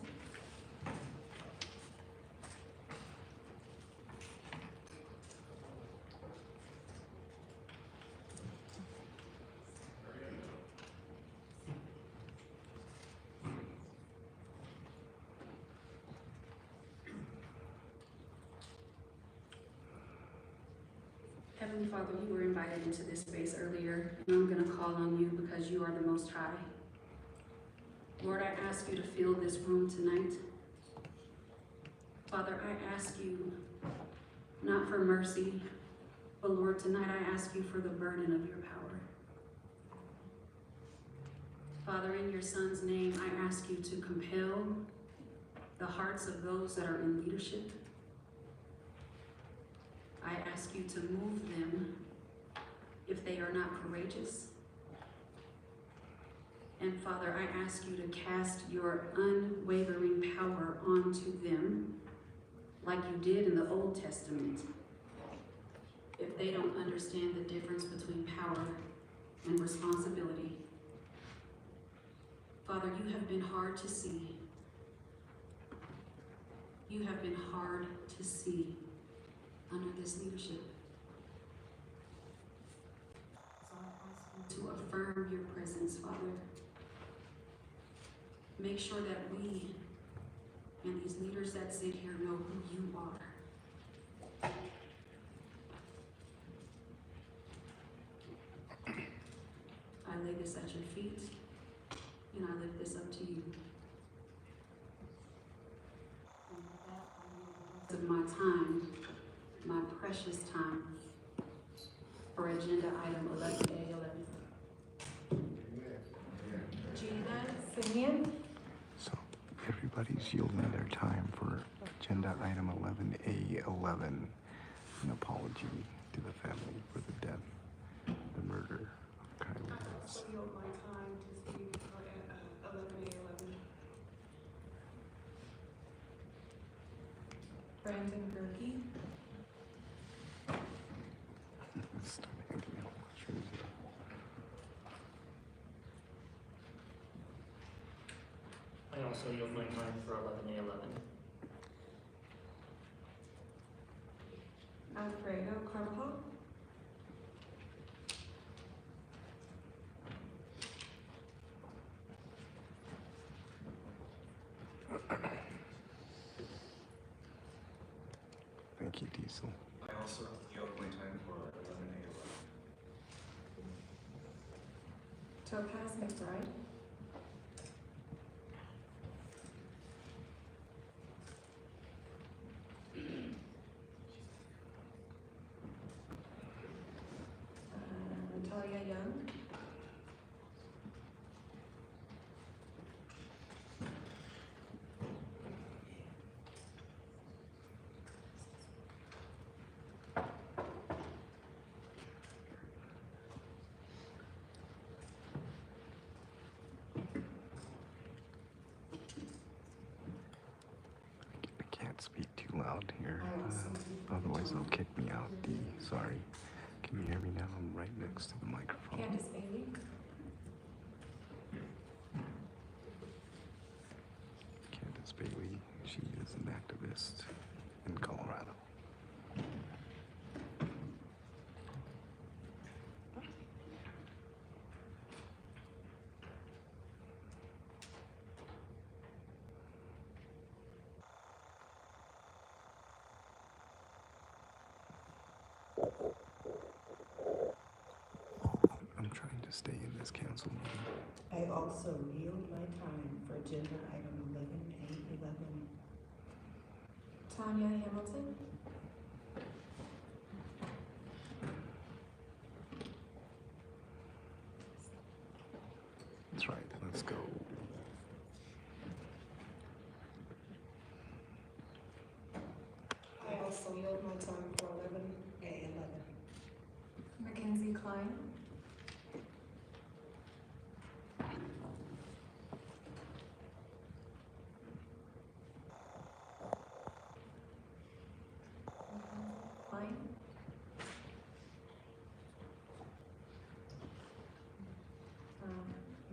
Heavenly Father, you were invited into this space earlier, and I'm going to call on you because you are the Most High. Lord, I ask you to fill this room tonight. Father, I ask you not for mercy, but Lord, tonight I ask you for the burden of your power. Father, in your Son's name, I ask you to compel the hearts of those that are in leadership. I ask you to move them if they are not courageous. And Father, I ask you to cast your unwavering power onto them like you did in the Old Testament. If they don't understand the difference between power and responsibility. Father, you have been hard to see. You have been hard to see under this leadership. So I ask you to affirm your presence, Father. Make sure that we and these leaders that sit here know who you are. I lay this at your feet, and I lift this up to you. And with that, I leave the rest of my time, my precious time, for agenda item 11A11. Gina Simeon. So everybody's yielding their time for agenda item 11A11, an apology to the family for the death, the murder of Kylie. I also yield my time to speak for 11A11. Brandon Gerke. Start handing out mushrooms here. I also yield my time for 11A11. Alfredo Campo. Thank you, Diesel. I also yield my time for 11A11. Topaz McBride. Natalia Young. I can't speak too loud here, otherwise they'll kick me out. Sorry. Can you hear me now? I'm right next to the microphone. Candace Bailey. Candace Bailey, she is an activist in Colorado. I'm trying to stay in this council meeting. I also yield my time for agenda item 11A11. Tanya Hamilton. That's right, let's go. I also yield my time for 11A11. Mackenzie Klein. Klein.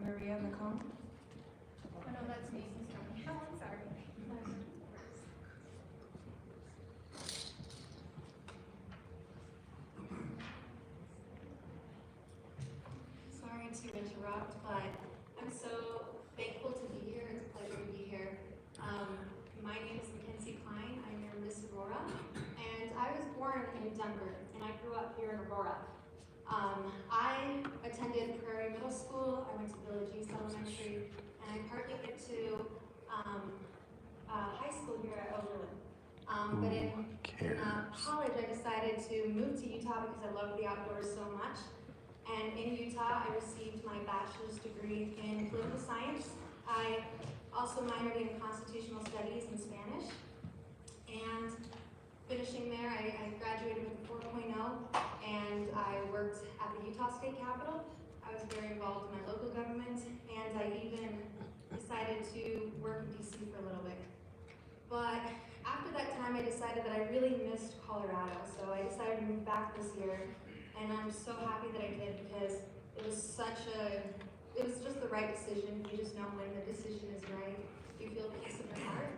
Maria McComb. Oh, no, that's me. Oh, I'm sorry. Sorry to interrupt, but I'm so thankful to be here. It's a pleasure to be here. My name is Mackenzie Klein. I'm your Miss Aurora, and I was born in Denver, and I grew up here in Aurora. I attended Prairie Middle School. I went to Village East Elementary, and I partly went to high school here at Oberlin. But in college, I decided to move to Utah because I love the outdoors so much. And in Utah, I received my bachelor's degree in political science. I also minored in constitutional studies and Spanish. And finishing there, I graduated with a 4.0, and I worked at the Utah State Capitol. I was very involved in my local government, and I even decided to work in DC for a little bit. But after that time, I decided that I really missed Colorado, so I decided to move back this year, and I'm so happy that I did because it was just the right decision. You just know when the decision is right. You feel peace in your heart.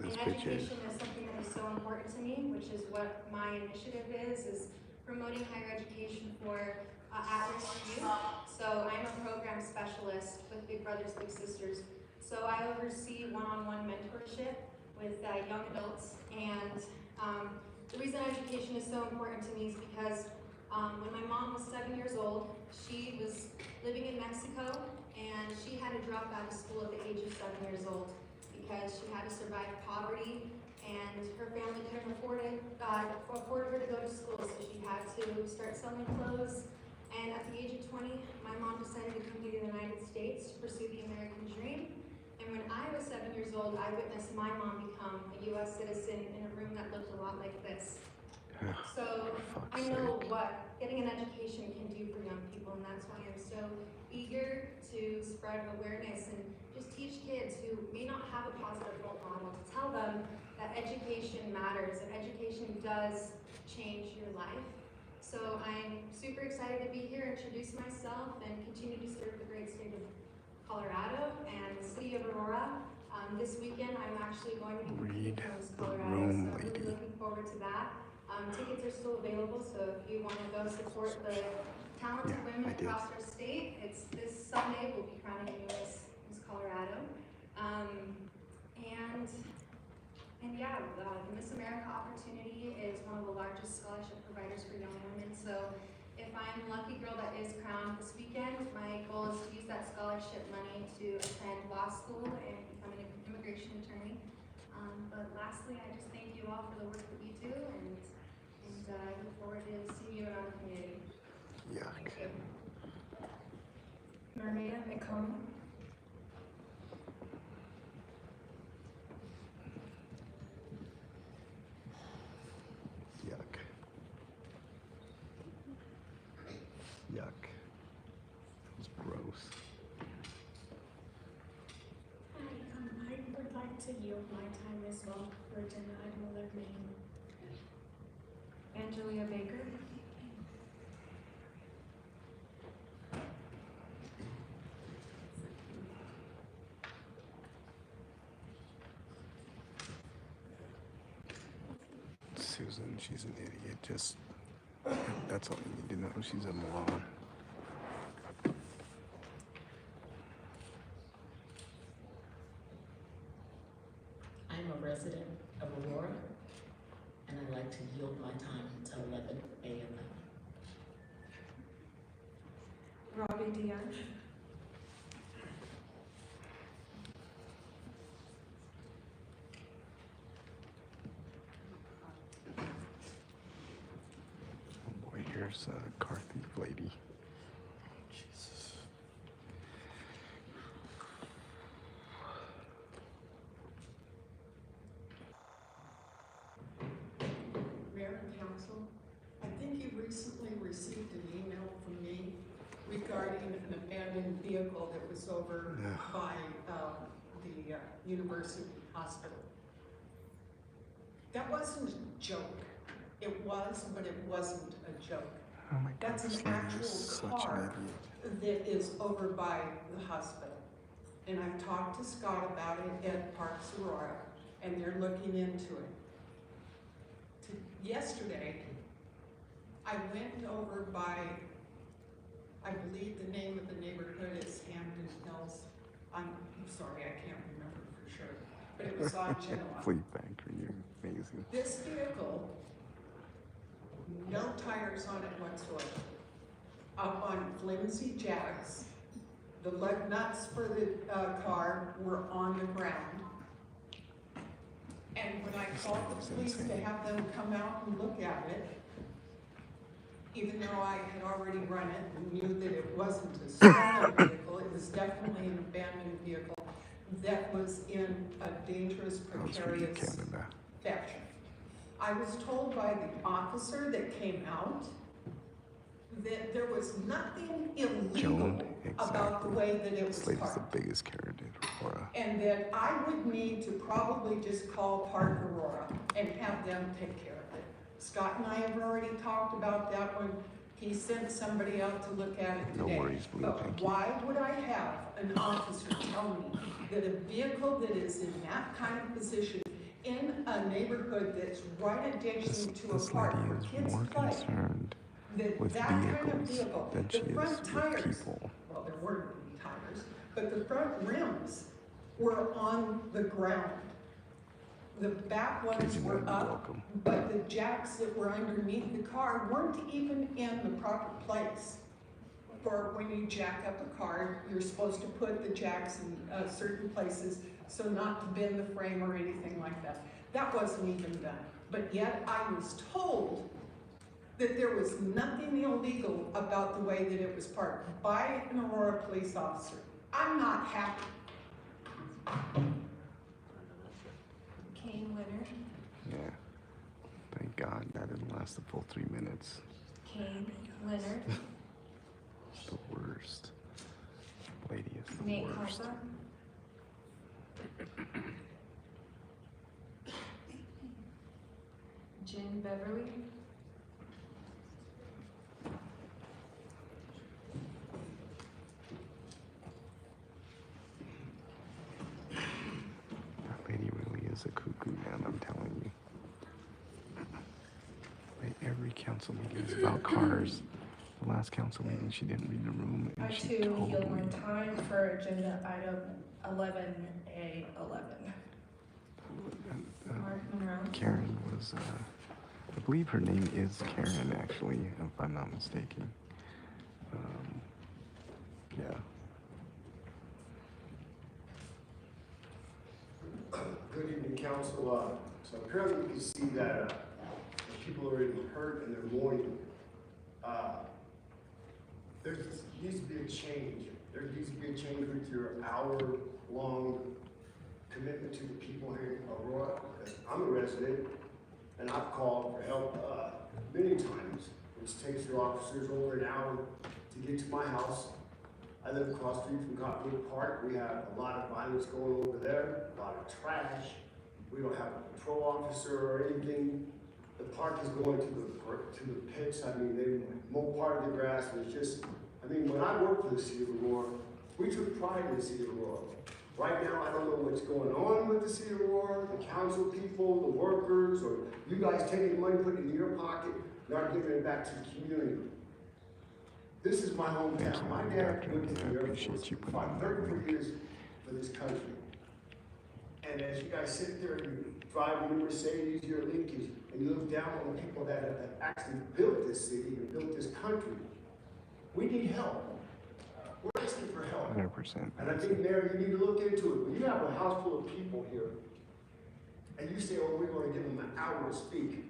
And education is something that is so important to me, which is what my initiative is promoting higher education for at-risk youth. So I'm a program specialist with Big Brothers Big Sisters. So I oversee one-on-one mentorship with young adults, and the reason education is so important to me is because when my mom was 7 years old, she was living in Mexico, and she had to drop out of school at the age of 7 years old because she had to survive poverty, and her family couldn't afford her to go to school, so she had to start selling clothes. And at the age of 20, my mom decided to come to the United States to pursue the American dream. And when I was 7 years old, I witnessed my mom become a U.S. citizen in a room that looked a lot like this. So I know what getting an education can do for young people, and that's why I'm so eager to spread awareness and just teach kids who may not have a positive role model to tell them that education matters and education does change your life. So I'm super excited to be here, introduce myself, and continue to serve the great state of Colorado and the city of Aurora. This weekend, I'm actually going to be competing for Miss Colorado, so I'm really looking forward to that. Tickets are still available, so if you want to go support the talented women across our state, it's this Sunday. We'll be crowning you Miss Colorado. And yeah, the Miss America opportunity is one of the largest scholarship providers for young women. So if I'm lucky girl that is crowned this weekend, my goal is to use that scholarship money to attend law school and become an immigration attorney. But lastly, I just thank you all for the work that you do, and I look forward to seeing you in our community. Yuck. Thank you. Maria Mikono. Yuck. Yuck. That was gross. Hi, I would like to yield my time as well for agenda item 11A. Angelia Baker. Susan, she's an idiot. Just, that's all you need to know. She's a moron. I'm a resident of Aurora, and I'd like to yield my time to 11 a.m. Robbie Dion. Oh boy, here's a car thief lady. Jesus. Mayor and Council, I think you recently received an email from me regarding an abandoned vehicle that was over by the University Hospital. That wasn't a joke. It was, but it wasn't a joke. Oh my God, That's this an lady actual is such car an that is over by the hospital. And I've talked to Scott about it at Parks Aurora, and they're looking into it. Yesterday, I went over by, I believe the name of the neighborhood is Hampton Hills. I'm sorry, I can't remember for sure, but it was on Genoa. Fleet Banker, you're amazing. This vehicle, no tires on it whatsoever. Up on flimsy jacks. The lug nuts for the car were on the ground. And when I called the police to have them come out and look at it, even though I had already run it and knew that it wasn't a stolen vehicle, it was definitely an abandoned vehicle that was in a dangerous, precarious fashion. I was told by the officer that came out that there was nothing illegal about the way that it was parked. The biggest carrot in Aurora. And that I would need to probably just call Park Aurora and have them take care of it. Scott and I have already talked about that one. He sent somebody out to look at it today. No worries, Blue. But why would I have an officer tell me that a vehicle that is in that kind of position in a neighborhood that's right adjacent to a park where kids play, with that kind of vehicles vehicle, than she the is front with tires, people. well, there weren't any tires, but the front rims were on the ground. The back ones were up, but the jacks that were underneath the car weren't even in the proper place. For when you jack up a car, you're supposed to put the jacks in certain places so not to bend the frame or anything like that. That wasn't even done. But yet I was told that there was nothing illegal about the way that it was parked by an Aurora police officer. I'm not happy. Kane Leonard. Yeah. Thank God that didn't last the full 3 minutes. Kane Leonard. The worst. Lady is the Nate worst. Copper. Jen Beverly. That lady really is a cuckoo, man, I'm telling you. Every council meeting is about cars. The last council meeting, she didn't read the room, and she yield my totally... time for agenda item 11A11. Mark Monroe. Karen was, I believe her name is Karen, actually, if I'm not mistaken. Yeah. Good evening, council. So apparently you can see that people are already hurt and they're mourning. There needs to be a change. There needs to be a change with your hour-long commitment to the people here in Aurora. I'm a resident, and I've called for help many times, which takes the officers over an hour to get to my house. I live across the street from Cottonwood Park. We have a lot of violence going over there, a lot of trash. We don't have a patrol officer or anything. The park is going to the pits. I mean, they mow part of the grass, and it's just, I mean, when I worked for the city of Aurora, we took pride in the city of Aurora. Right now, I don't know what's going on with the city of Aurora, the council people, the workers, or you guys taking money, putting it in your pocket, not giving it back to the community. This is my hometown. My dad went to the Air Force, fought 34 years for this country. And as you guys sit there and you drive in your Mercedes, your Lincoln, and you look down on the people that have actually built this city and built this country, we need help. We're asking for help. 100%. And I think, Mayor, you need to look into it. When you have a house full of people here, and you say, oh, we're going to give them an hour to speak.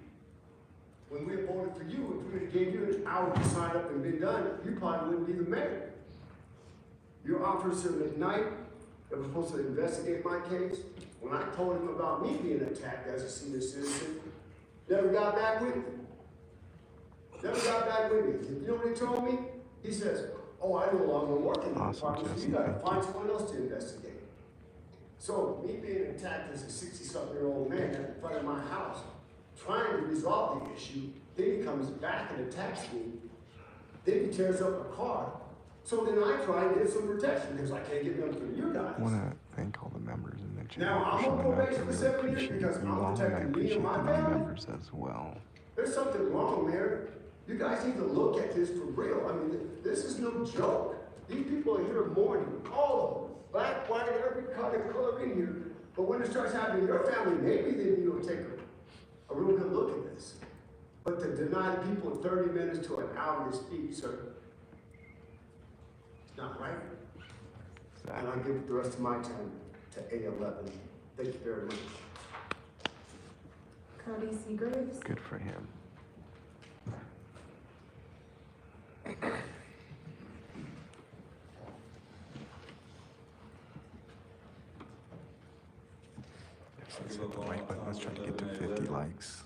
When we voted for you, if we would have gave you an hour to sign up and been done, you probably wouldn't be the mayor. Your officer at night that was supposed to investigate my case, when I told him about me being attacked as a senior citizen, never got back with me. Never got back with me. You know what he told me? He says, oh, I no longer work in the department, so you gotta find someone else to investigate. So, me being attacked as a 60-something-year-old man in front of my house, trying to resolve the issue, then he comes back and attacks me, then he tears up a car. So then I try and get some protection because I can't get them from you guys. I want to thank all the members in the channel. Now, I'm on probation for 7 years because I'm and I protecting me appreciate and the my family. members as well. There's something wrong, Mayor. You guys need to look at this for real. I mean, this is no joke. These people are here mourning, all of them. Black, white, every color in here. But when it starts happening in your family, maybe then you'll take a real good look at this. But to deny people 30 minutes to an hour to speak, sir, it's not right. And I'll give the rest of my time to A11. Thank you very much. Cody Seagraves. Good for him. Yes, let's hit the like button. Let's try to get to 50 likes.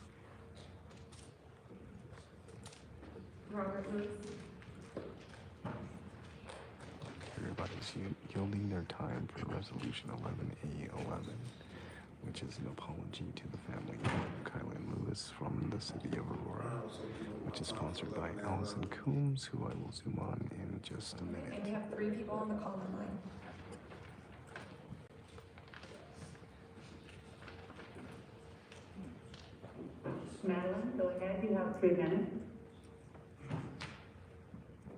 Robert Lewis. Everybody's yielding their time for Resolution 11A11, which is an apology to the family of Kylan Lewis from the city of Aurora, which is sponsored by Allison Coombs, who I will zoom on in just a minute. And we have 3 people on the call-in line. Madeline, go ahead, you have 3 minutes.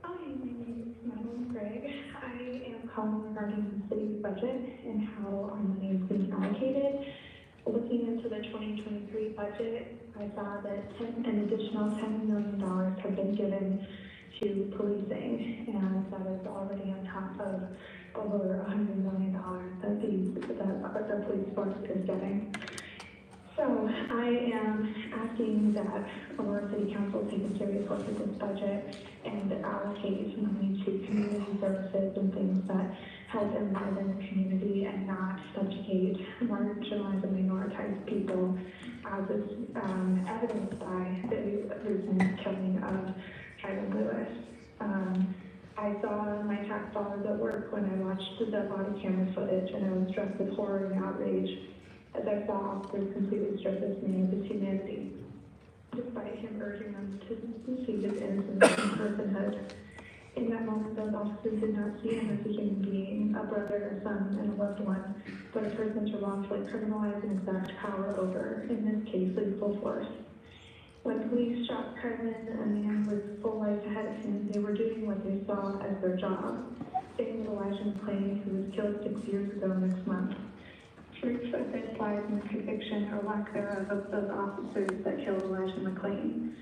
Hi, my name is Madeline Gregg. I am calling regarding the city's budget and how our money is being allocated. Looking into the 2023 budget, I saw that an additional $10 million have been given to policing, and that is already on top of over $100 million that the police force is getting. So I am asking that Aurora City Council take a serious look at this budget and allocate money to community services and things that help enliven the community and not subjugate marginalized and minoritized people, as is evidenced by the recent killing of Kylan Lewis. I saw my tax dollars at work when I watched the body camera footage, and I was struck with horror and outrage as I saw officers completely strip this man of his humanity, despite him urging them to see his innocence and personhood. In that moment, those officers did not see him as a human being, a brother, a son, and a loved one, but a person to wrongfully criminalize and exact power over, in this case, lethal force. When police shot Kylan, a man with full life ahead of him, they were doing what they saw as their job, staying with Elijah McClain, who was killed 6 years ago next month. Proof of this lies in the conviction or lack thereof of those officers that killed Elijah McClain.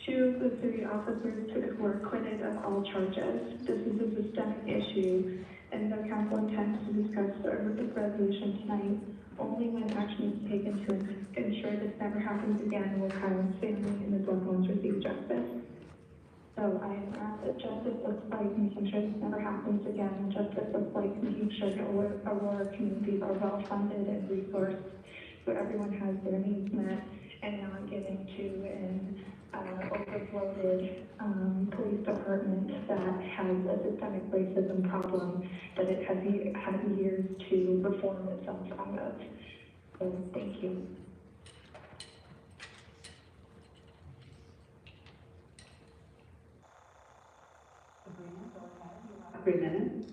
2 of the 3 officers were acquitted of all charges. This is a systemic issue, and the council intends to discuss the resolution tonight only when action is taken to ensure this never happens again will Kylan's family and his loved ones receive justice. So I ask that justice looks like making sure this never happens again. Justice looks like making sure that Aurora communities are well funded and resourced so everyone has their needs met and not getting to an overloaded police department that has a systemic racism problem that it has had years to reform itself out of. So thank you. 3 minutes.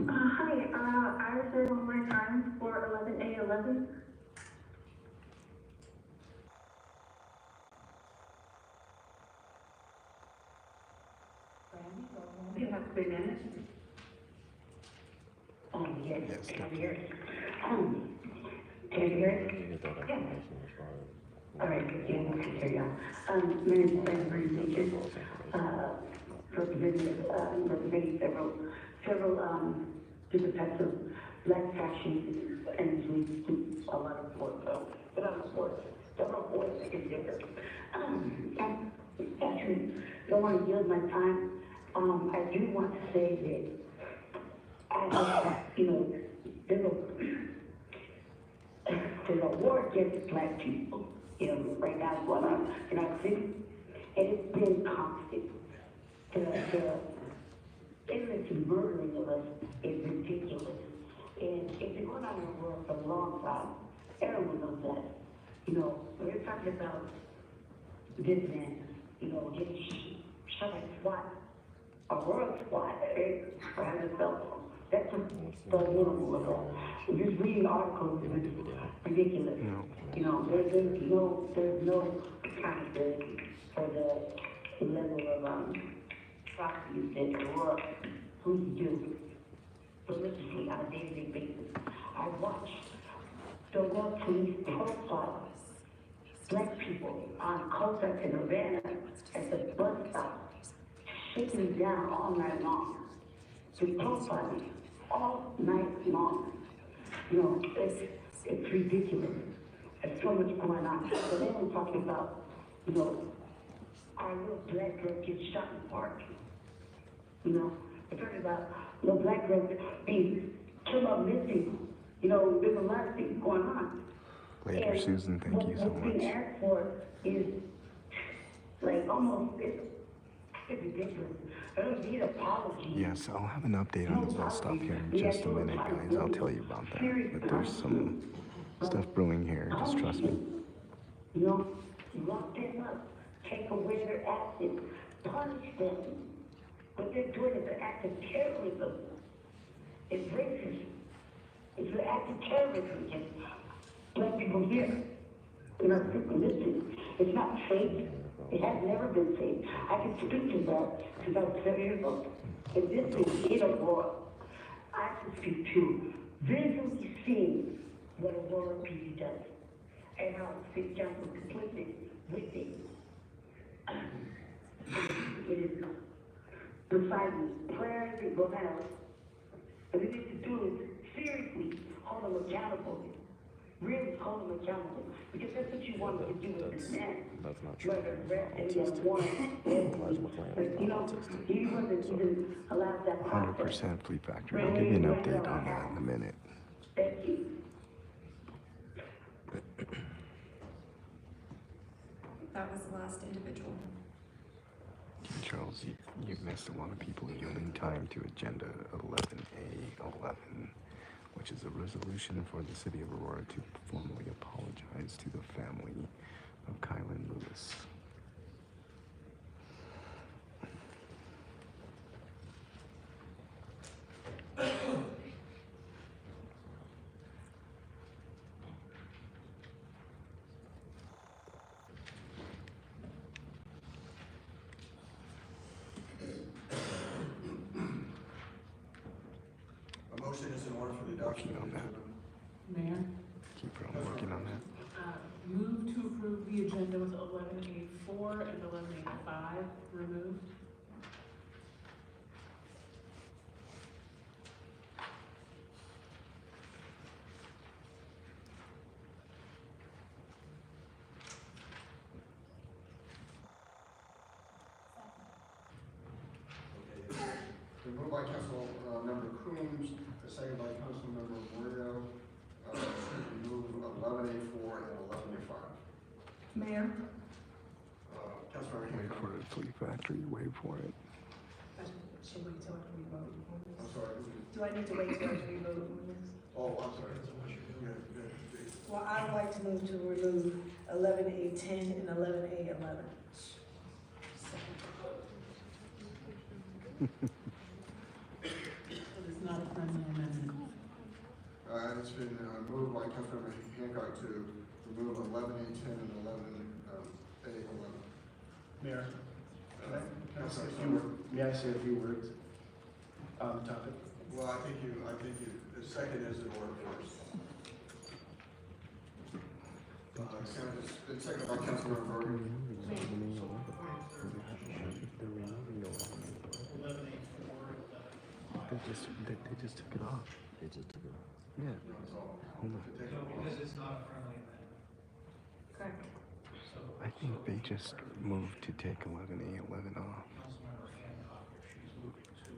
Hi, I reserve one more time for 11A11. You have 3 minutes. Yes, can you hear it? Can you hear it? Yeah. All right, yeah, I can hear you. My name is Benjamin Nathan, representing several different types of black factions, and we do a lot of work, but I'm several boards that can differ. Actually, don't want to yield my time. I do want to say that, there's a war against black people, right now going on in our city, and it's been constant. The endless murdering of us is ridiculous, and it's been going on in the world for a long time. Everyone knows that. We're talking about this man, getting shot like SWAT, Aurora SWAT, for having a cell phone. That's the minimum of that. Just reading articles is ridiculous. There's no accountability for the level of properties that Aurora police do religiously on a day-to-day basis. I watch the Aurora police profile black people on Colfax and Urbana at the bus stop, shaking me down all night long. They profile me all night long. You know, it's ridiculous. There's so much going on. But then we're talking about, you know, our little black girl gets shot in the park. You know, we're talking about little black girls being killed or missing. You know, there's a lot of things going on. Later, Susan, thank you so What's being much. asked for is like almost, it's ridiculous. I don't need an apology. Yes, I'll have an update on the bus stop here in just a minute, guys. I'll tell you about that. But there's some stuff brewing here, just trust me. You know, lock them up, take away their assets, punish them. What they're doing is an act of terrorism. It's racist. It's an act of terrorism against black people here. In our system, it's not safe. It has never been safe. I can speak to that since I was 7 years old. And this is in Aurora. I can speak to visually seeing what Aurora PD does and how City Council is complicit with it. It is precisely prayers that go out. And we need to do is seriously hold them accountable. Really hold them accountable. Because that's what you wanted to do with this man. That's not true. You know, he wasn't even allowed that process. 100% Fleet Factory. I'll give you an update on that in a minute. Thank you. That was the last individual. Charles, you've missed a lot of people yielding time to Agenda 11A11, which is a resolution for the City of Aurora to formally apologize to the family of Kylan Lewis. A motion is in order for the adoption Working of on the that. agenda. Mayor, Keep working on that. move to approve the agenda with 11A4 and 11A5 removed. Been moved by Council Member Coombs, second by Council Member Murillo, to remove 11A4 and 11A5. Mayor? Councilmember Wait Hancock. for it, Fleet Factory, wait for it. Should wait till after we vote on this? I'm sorry. Do I need to wait till after we vote on this? Oh, I'm sorry. Yeah. Well, I'd like to move to remove 11A10 and 11A11. It's not a friendly amendment. It's been moved by Councilmember Hancock to remove 11A10 and 11A11. Mayor, may I say a few words on the topic? Well, I think the second is in order first. It's been seconded by Councilmember Bergen. They just took it off. They just took it off. Yeah. Hold on. Because it's not a friendly amendment. Correct. I think they just moved to take 11A11 off. Councilmember Hancock, if she's moving to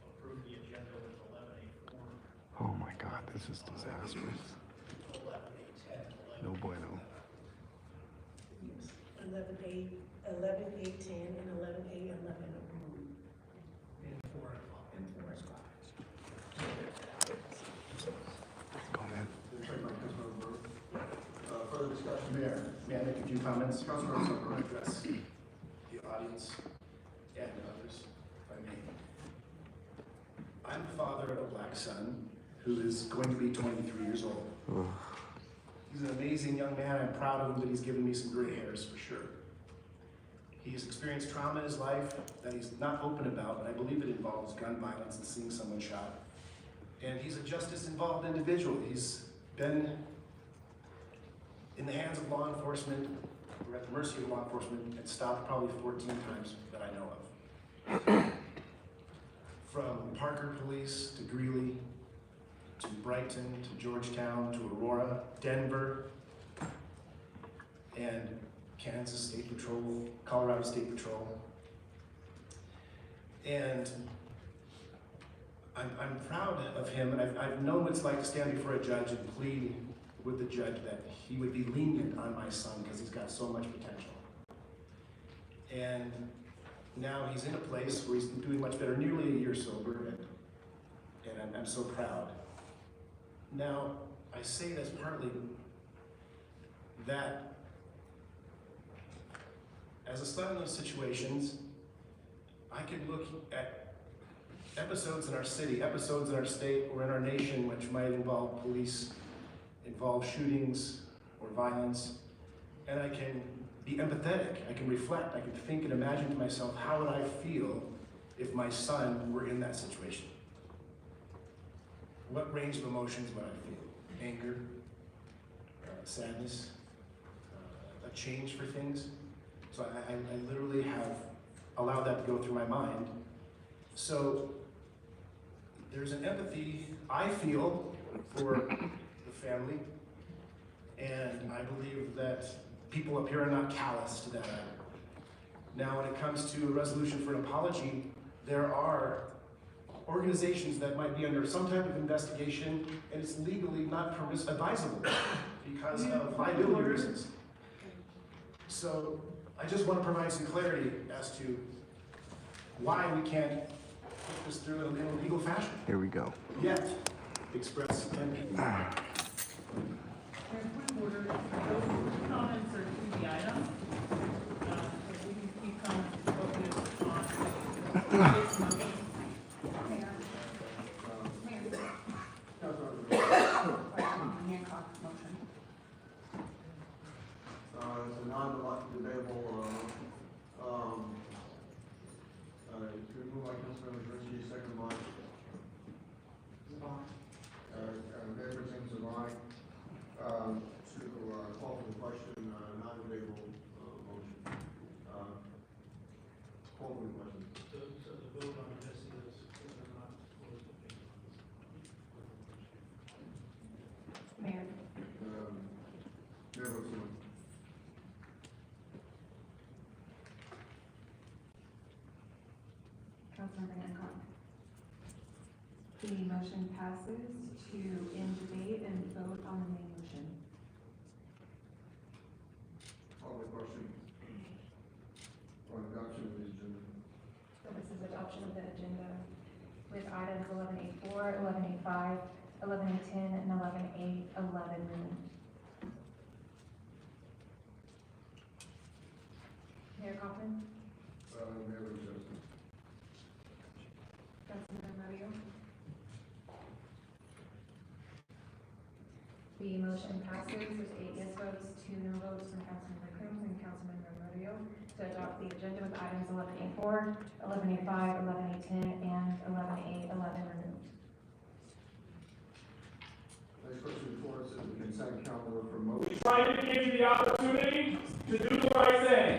approve the agenda with 11A4, Oh my God, this is disastrous. 11A10, No bueno. 11A10 and 11A11 removed. and 4 and 5. And 4 is gone. Go ahead. Second by Councilmember Bergen. Further discussion? Mayor, may I make a few comments? Councilmember Zucker. Address the audience and others, if I may. I'm the father of a black son who is going to be 23 years old. He's an amazing young man. I'm proud of him, but he's given me some gray hairs for sure. He's experienced trauma in his life that he's not open about, but I believe it involves gun violence and seeing someone shot. And he's a justice-involved individual. He's been in the hands of law enforcement, or at the mercy of law enforcement, and stopped probably 14 times that I know of. From Parker Police to Greeley, to Brighton, to Georgetown, to Aurora, Denver, and Kansas State Patrol, Colorado State Patrol. And I'm proud of him, and I've known what it's like to stand before a judge and plead with the judge that he would be lenient on my son because he's got so much potential. And now he's in a place where he's doing much better, nearly a year sober, and I'm so proud. Now, I say this partly that as a son in those situations, I could look at episodes in our city, episodes in our state, or in our nation which might involve police, involve shootings or violence, and I can be empathetic, I can reflect, I can think and imagine to myself, how would I feel if my son were in that situation? What range of emotions would I feel? Anger, sadness, a change for things? So I literally have allowed that to go through my mind. So there's an empathy I feel for the family, and I believe that people up here are not callous to that either. Now, when it comes to a resolution for an apology, there are organizations that might be under some type of investigation, and it's legally not advisable because of liability reasons. So I just want to provide some clarity as to why we can't put this through in a legal fashion. Here we go. Yet, express empathy. Order, those comments are to the item. So we can keep comments focused on this motion. It's a non-debatable, moved by Councilmember Drinsky, second by Davidson, Savant, to call for the question, non-debatable motion. Call for the question. So the vote on this is whether or not to close the meeting. Mayor. Mayor Wilson. Councilmember Hancock. The motion passes to end debate and vote on the main motion. Call the question on adoption of the agenda. So this is adoption of the agenda with items 11A4, 11A5, 11A10, and 11A11 removed. Mayor Kaufman. Mayor Wilson. Councilmember Mario. The motion passes with 8 yes votes, 2 no votes from Councilmember Crooms and Councilmember Murillo to adopt the agenda with items 11A4, 11A5, 11A10, and 11A11 removed. Next question before us is the consent calendar for motion. Trying to give you the opportunity to do the right thing.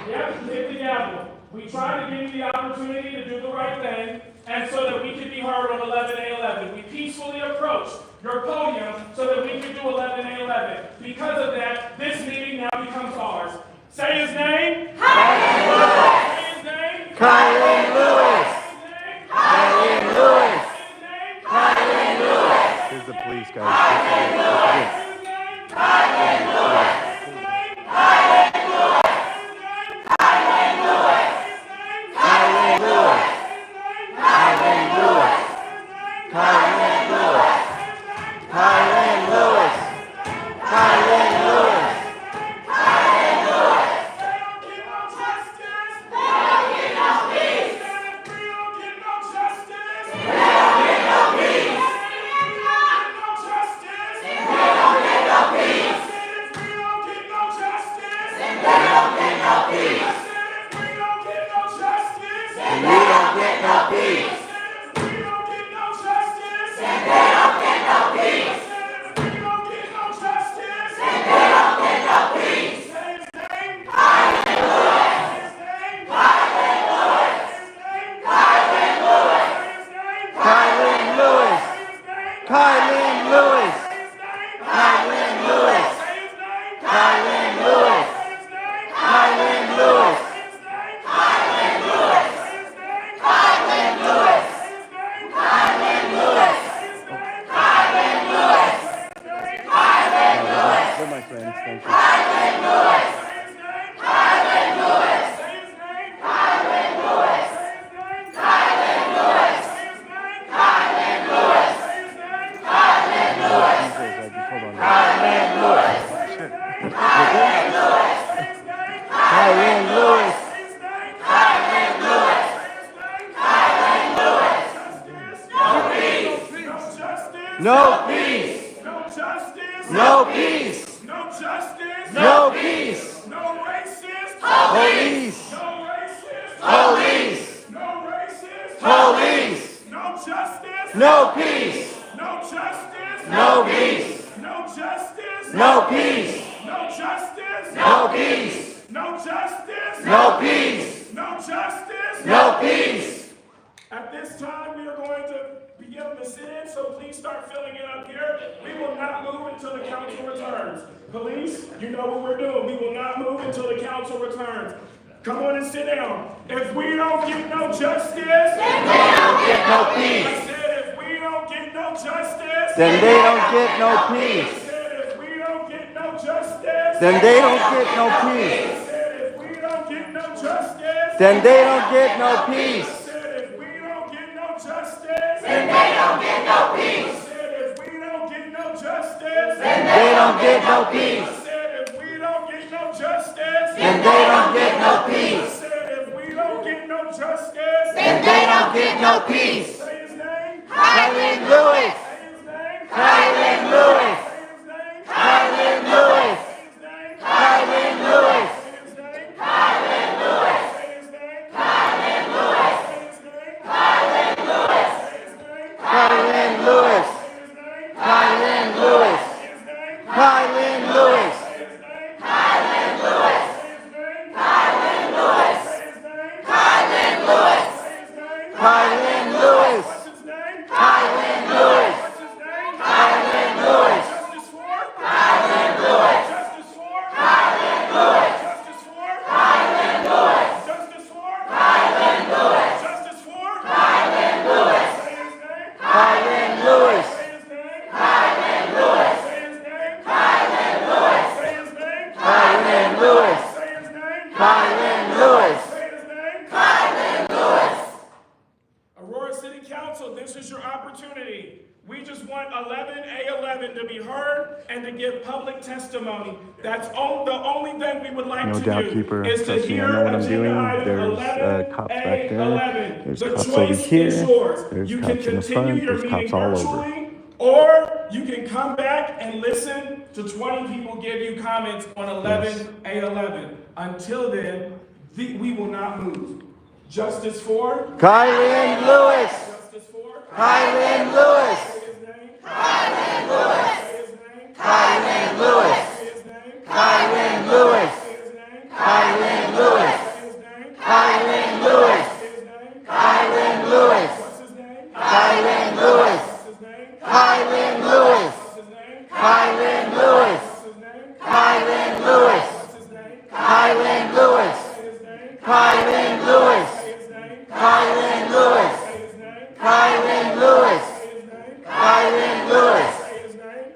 Yep, hit the gavel. We tried to give you the opportunity to do the right thing, and so that we could be heard on 11A11. We peacefully approached your podium so that we could do 11A11. Because of that, this meeting now becomes ours. Say his name. Kyle Lewis. Say his name. Kyle Lewis. Kyle Lewis. Kyle Lewis. Here's the police, guys. No peace. No justice. No peace. No justice. No peace. No racist. Police. No racist. Police. No racist. Police. No justice. No peace. No justice. No peace. No justice. No peace. No justice. No peace. No justice. No peace. No justice. No peace. At this time, we are going to begin the sit-in, so please start filling in up here. We will not move until the council returns. Police, you know what we're doing. We will not move until the council returns. Come on and sit down. If we don't get no justice, then they don't get no peace. I said if we don't get no justice, Then they don't get no peace. I said if we don't get no justice, Then they don't get no peace. I said if we don't get no justice, Then they don't get no peace. I said if we don't get no justice, Then they don't get no peace. I said if we don't get no justice, Then they don't get no peace. I said if we don't get no justice, Then they don't get no I peace. said if we don't get no justice, Then they don't get no peace. Say his name. Kylan Lewis. Say his name. Kylan Lewis. Say his name. Kylan Lewis. Say his name. Kylan Lewis. Say his name. Kylan Lewis. Say his name. Kylan Lewis. Say his name. Kylan Lewis. Say his name. Kylan Lewis. Say his name. Kylan Lewis. Say his name. Kylan Lewis. Say his name. Kylan Lewis. Say his name. Kylan Lewis. Say his name. Kylan Lewis. Say his name. Kylan Lewis. What's his name? Kylan Lewis. What's his name? Kylan Lewis. Justice for? Kylan Lewis. Justice for? Kylan Lewis. Justice for? Kylan Lewis. Justice for? Kylan Lewis. Justice for? Kylan Lewis. Say his name. Kylan Lewis. Say his name. Kylan Lewis. Say his name. Kylan Lewis. Say his name. Kylan Lewis. Say his name. Kylan Lewis. Say his name. Kylan Lewis. Aurora City Council, this is your opportunity. We just want 11A11 to be heard and to give public testimony. That's the only thing we would like No to doubt do keeper. is to Trust me, I hear know what I'm agenda doing. item There's cops back there. 11A11. There's The cops over choice here. is yours. There's You cops can in the continue front. your There's meeting cops all over. virtually, or you can come back and listen to 20 people give you comments on 11A11. Until then, we will not move. Justice for? Kylan Lewis. Justice for? Kylan Lewis. Say his name. Kylan Lewis. Say his name. Kylan Lewis. Say his name. Kylan Lewis. Say his name. Kylan Lewis. Say his name. Kylan Lewis. Say his name. Kylan Lewis. What's his name? Kylan Lewis. What's his name? Kylan Lewis. What's his name? Kylan Lewis. What's his name? Kylan Lewis. What's his name? Kylan Lewis. Say his name. Kylan Lewis. Say his name. Kylan Lewis. Say his name. Kylan Lewis. Say his name. Kylan Lewis. Say his name.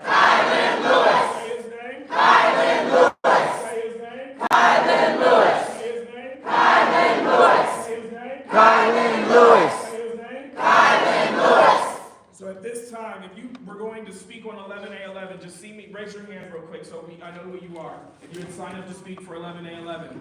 Kylan Lewis. Say his name. Kylan Lewis. Say his name. Kylan Lewis. Say his name. Kylan Lewis. Say his name. Kylan Lewis. Say his name. Kylan Lewis. So at this time, if you were going to speak on 11A11, just see me, raise your hand real quick so I know who you are. If you had signed up to speak for 11A11.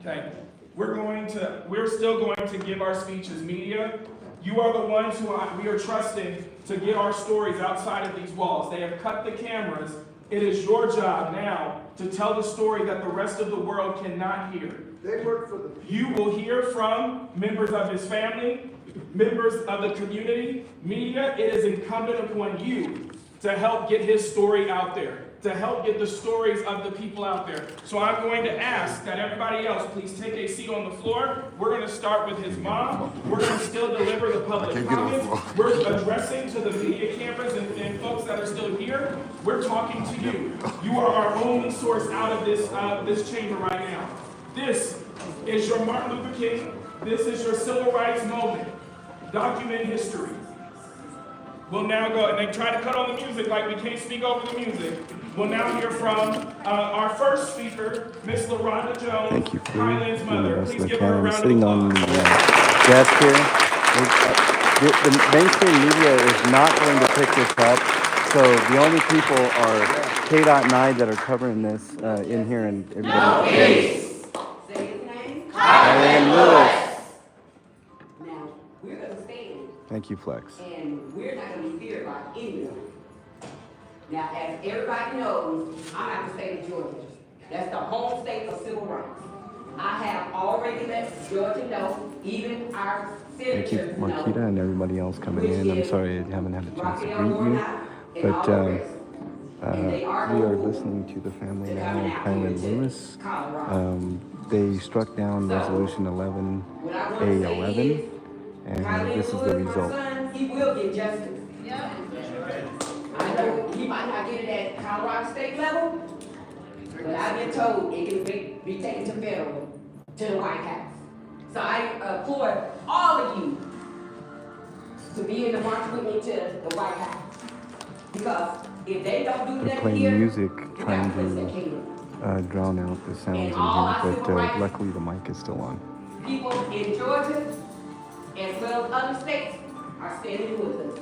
Okay. We're still going to give our speeches. Media, you are the ones who we are trusting to get our stories outside of these walls. They have cut the cameras. It is your job now to tell the story that the rest of the world cannot hear. They work for the You will hear from members of his family, members of the community, media. It is incumbent upon you to help get his story out there, to help get the stories of the people out there. So I'm going to ask that everybody else please take a seat on the floor. We're going to start with his mom. We're going to still deliver the public comments. We're addressing to the media cameras and folks that are still here. We're talking to you. You are our only source out of this chamber right now. This is your Martin Luther King. This is your civil rights moment. Document history. We'll now go, and they try to cut on the music like we can't speak over the music. We'll now hear from our first speaker, Miss LaRonda Jones, Thank you, Kylan's mother. rest of Please the give her a camera. round of Sitting on applause. the desk here. The mainstream media is not going to pick this up. So the only people are KDOT and I that are covering this in here, and everybody. Say his name. Kylan Lewis. Now, we're going to stand. Thank you, Flex. And we're not gonna be feared by anyone. Now, as everybody knows, I'm out the state of Georgia. That's the home state of civil rights. I have already let Georgia know, even our Thank you, senators Marquita, know, and everybody else coming in. I'm sorry I haven't had a chance to greet you, but we are listening to the family now of Kylan Lewis. They struck down Resolution 11A11, and this is the result. He will get justice. I know he might not get it at Colorado state level, but I've been told it can be taken to federal, to the White House. So I implore all of you to be in the march with me to the White House. Because if they don't do They're that playing here, music, trying to drown out the sounds in here, but luckily the mic is still on. people in Georgia, as well as other states, are standing with us.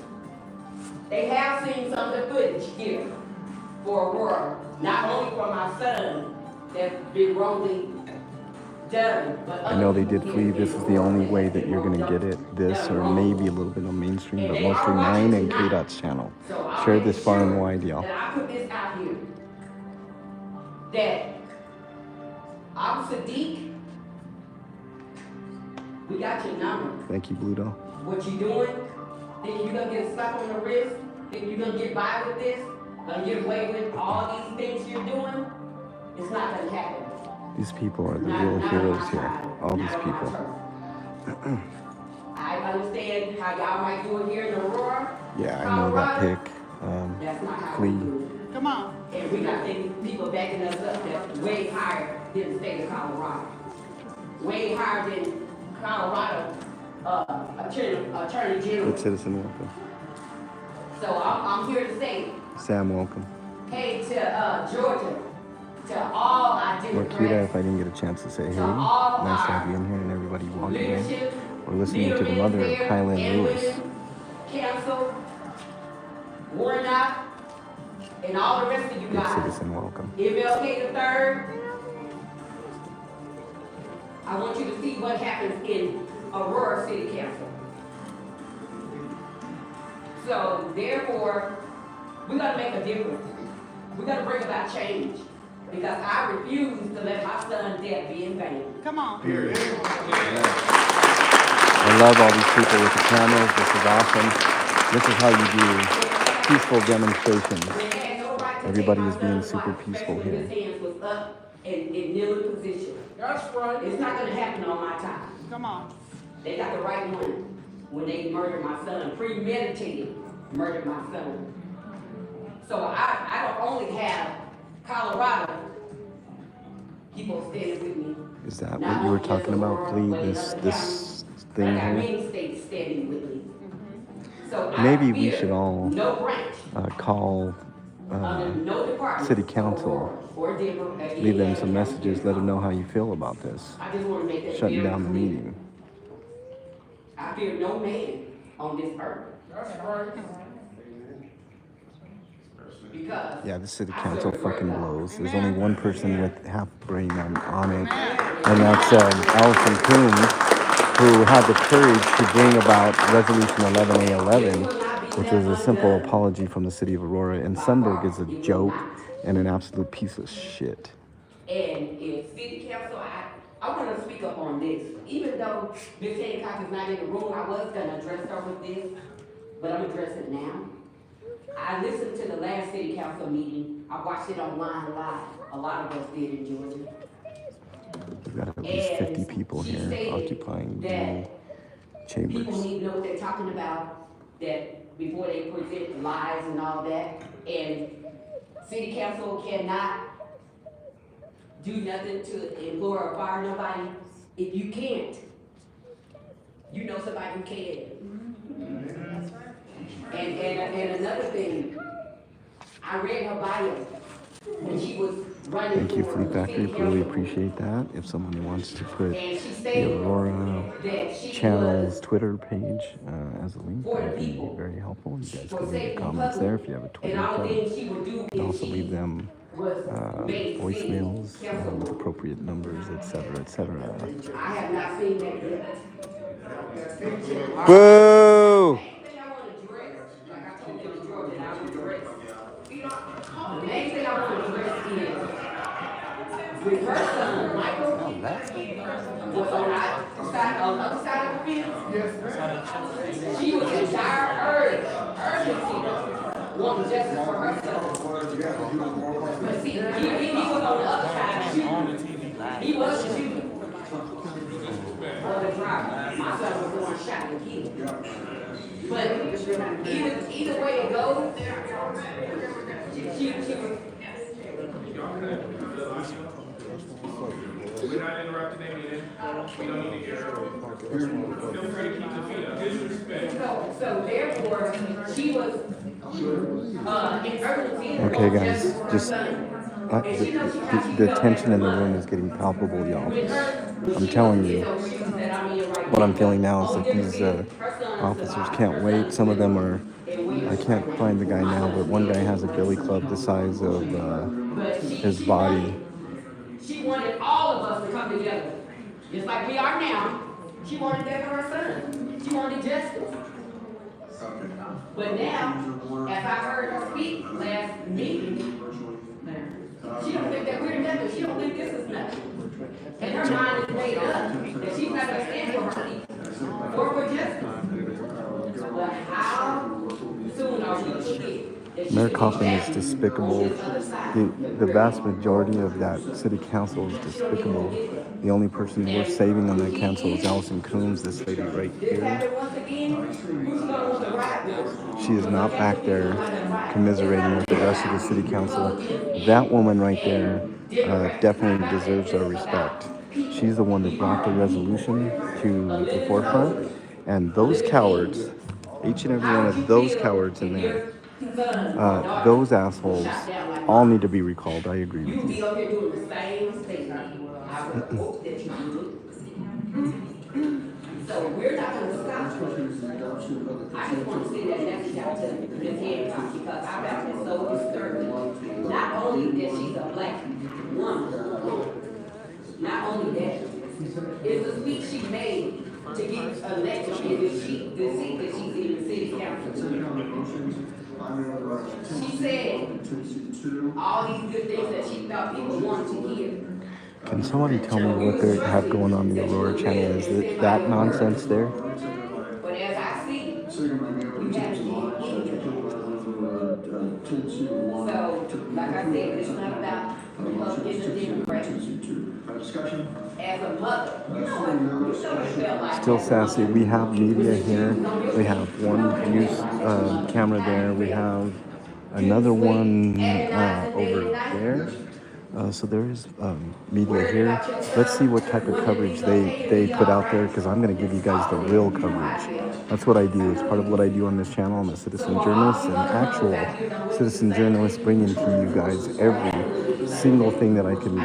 They have seen some of the footage here for Aurora, not only for my son that's been wrongly done, but I know they did flee. This is the only way that you're going to get it. This, or maybe a little bit on mainstream, but mostly mine and KDOT's channel. Share this far and wide, y'all. That I put this out here. That Officer Deke, we got your number. Thank you, Bluto. What you doing? Think you're gonna get a slap on the wrist? Think you're gonna get by with this? Gonna get away with all these things you're doing? It's not gonna happen. These people are the real heroes here. All these people. I understand how y'all might do it here in Aurora. Yeah, I know that pick. That's not how Flee. we do it. Come on. And we got people backing us up that's way higher than the state of Colorado. Way higher than Colorado Attorney General. Good citizen, welcome. So I'm here to say, Sam, welcome. hey, to Georgia, to all our Democrats, Marquita, if I didn't get a chance to say hey, nice to have you in here and everybody walking in. We're listening to the mother of Kylan Lewis. Council, Warnock, and all the rest of you Good guys. citizen, welcome. MLK the third. I want you to see what happens in Aurora City Council. So therefore, we gotta make a difference. We gotta bring about change. Because I refuse to let my son's death be in vain. Come on. I love all these people with the cameras. This is awesome. This is how you do peaceful demonstrations. Everybody is being super peaceful here. His hands was up in kneeling position. That's right. It's not gonna happen on my time. Come on. They got the right one when they murdered my son, premeditated murdered my son. So I don't only have Colorado people standing with me. Is that what you were talking about, Flee? This thing here? Many states standing with me. So Maybe we should all call city council, leave them some messages, let them know how you feel about this. Shutting down the meeting. I fear no man on this earth. Because yeah, the city council fucking blows. There's only one person with half brain on it, and that's Allison Coombs, who had the courage to bring about Resolution 11A11, which is a simple apology from the city of Aurora. And Sundberg is a joke and an absolute piece of shit. And in city council, I want to speak up on this. Even though Ms. Hancock is not in the room, I was going to address her with this, but I'm addressing it now. I listened to the last city council meeting. I watched it online live. A lot of us did in Georgia. We've got at least 50 people here occupying the chambers. People need to know what they're talking about, that before they present lies and all that. And city council cannot do nothing to implore or fire nobody. If you can't, you know somebody who can. That's right. And another thing, I read her bio when she was running. Thank you, Fleet Factory. Really appreciate that. If someone wants to put the Aurora channel's Twitter page as a link, that would be very helpful. You guys can leave the comments there if you have a Twitter account. You can also leave them voicemails with appropriate numbers, etc., etc. I have not seen that yet. Boo! on the other side of the fence. She was in dire urgency, wanting justice for her son. But see, he was on the other side. He was shooting. Or the driver. My son was the one shot and killed. But either way it goes, she was. We're not interrupting their meeting. We don't need to hear it. Feel free to keep the feet up. Disrespect. So therefore, she was in urgency. Okay, guys, just the tension in the room is getting palpable, y'all. I'm telling you, what I'm feeling now is that these officers can't wait. Some of them are, I can't find the guy now, but one guy has a billy club the size of his body. She wanted all of us to come together, just like we are now. She wanted that for her son. She wanted justice. But now, as I heard her speak last meeting, she don't think that we're nothing. She don't think this is nothing. And her mind is made up that she's not going to stand for her people or for justice. But how soon are we to forget? Mayor Coffin is despicable. The vast majority of that city council is despicable. The only person we're saving on that council is Allison Coombs, this lady right here. She is not back there commiserating with the rest of the city council. That woman right there definitely deserves our respect. She's the one that brought the resolution to the forefront. And those cowards, each and every one of those cowards in there, those assholes all need to be recalled. I agree with you. Be up here doing the same thing. I would hope that you do. So we're not going to stop. I just want to send that message out to Ms. Hancock because I found it so disturbing. Not only that she's a black woman, not only that, it's the speech she made to get elected in the seat that she's in the city council. She said all these good things that she thought people wanted to hear. Can somebody tell me what they have going on the Aurora channel? Is it that nonsense there? But as I see, we have to So, like I said, it's not about Republicans or Democrats. As a mother, you know what it felt like. Still sassy. We have media here. We have one news camera there. We have another one over there. So there is media here. Let's see what type of coverage they put out there, because I'm going to give you guys the real coverage. That's what I do. It's part of what I do on this channel. I'm a citizen journalist, an actual citizen journalist, bringing to you guys every single thing that I can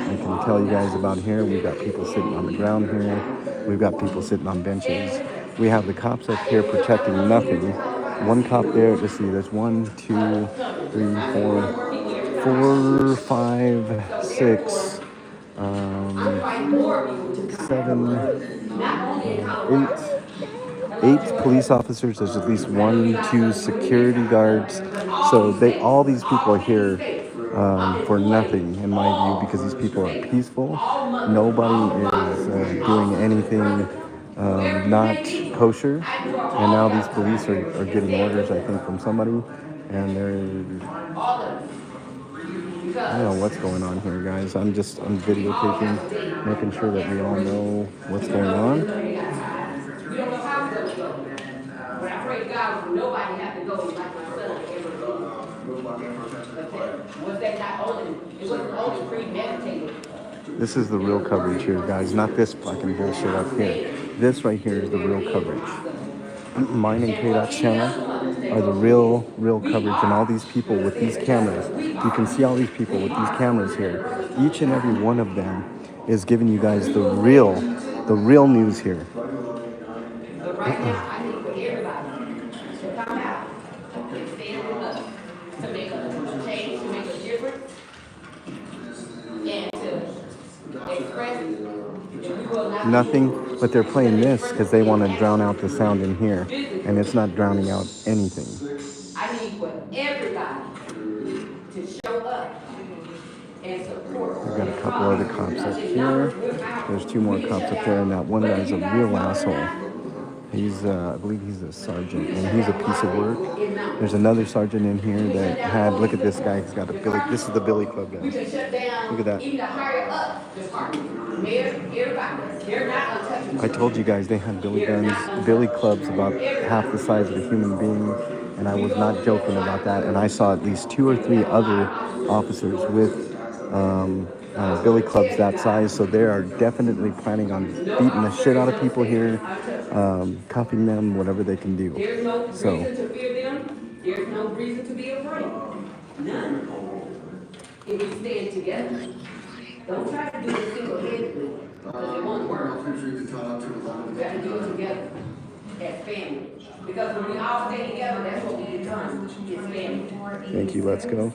tell you guys about here. We've got people sitting on the ground here. We've got people sitting on benches. We have the cops up here protecting nothing. One cop there. Let's see. There's 1, 2, 3, 4, 5, 6, 7, 8 police officers. There's at least 1, 2 security guards. So all these people are here for nothing, in my view, because these people are peaceful. Nobody is doing anything not kosher. And now these police are getting orders, I think, from somebody, and I don't know what's going on here, guys. I'm videotaping, making sure that we all know what's going on. We don't know how it's going to go. But I pray to God nobody has to go like my son ever did. Was that not only, it wasn't only premeditated. This is the real coverage here, guys. Not this fucking bullshit up here. This right here is the real coverage. Mine and K-Dot's channel are the real coverage, and all these people with these cameras. You can see all these people with these cameras here. Each and every one of them is giving you guys the real news here. But right now, I need for everybody to come out and stand with us to make a change, to make a difference, and to express that we will not. Nothing, but they're playing this because they want to drown out the sound in here, and it's not drowning out anything. I need for everybody to show up and support. We've got a couple other cops up here. There's 2 more cops up there, and that one guy's a real asshole. He's, I believe he's a sergeant, and he's a piece of work. There's another sergeant in here that had, look at this guy, he's got a Billy, this is the Billy Club guy. We can shut down Look at that. even the higher up department. Mayor, everybody, they're not untouchable. I told you guys they had Billy guns, Billy clubs about half the size of a human being, and I was not joking about that. And I saw at least 2 or 3 other officers with Billy clubs that size, so they are definitely planning on beating the shit out of people here, cuffing them, whatever they can do. There's no So reason to fear them. There's no reason to be afraid. None. If we stand together. Don't try to do it single-handedly, because it won't work. We got to do it together, as family. Because when we all stay together, that's what we become, is family. thank you, let's go.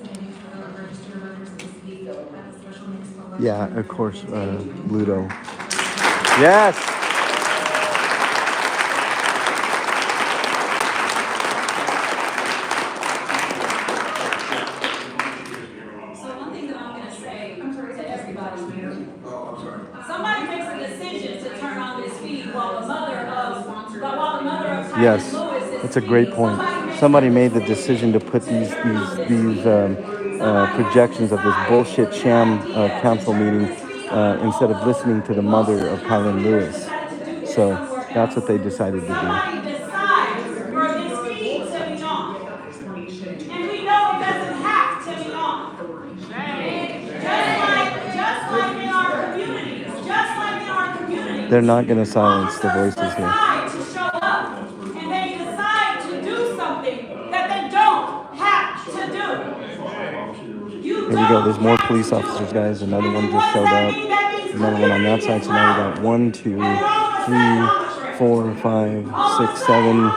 Yeah, of course, Ludo. Yes! So one thing that I'm gonna say to everybody here, somebody makes a decision to turn on this feed while the mother of Tyler Yes, Lewis is that's a great point. Somebody made the decision to put these projections of this bullshit sham council meeting instead of listening to the mother of Kylan Lewis. So that's what they decided to do. somebody decides for this feed to be on. And we know it doesn't have to be on. Just like in our communities, They're not going to silence the voices here. decide to show up, and they decide to do something that they don't have to do. Here we go. There's more police officers, guys. Another one just showed up. Another one on that side. So now we got 1, 2, 3, 4, 5, 6, 7,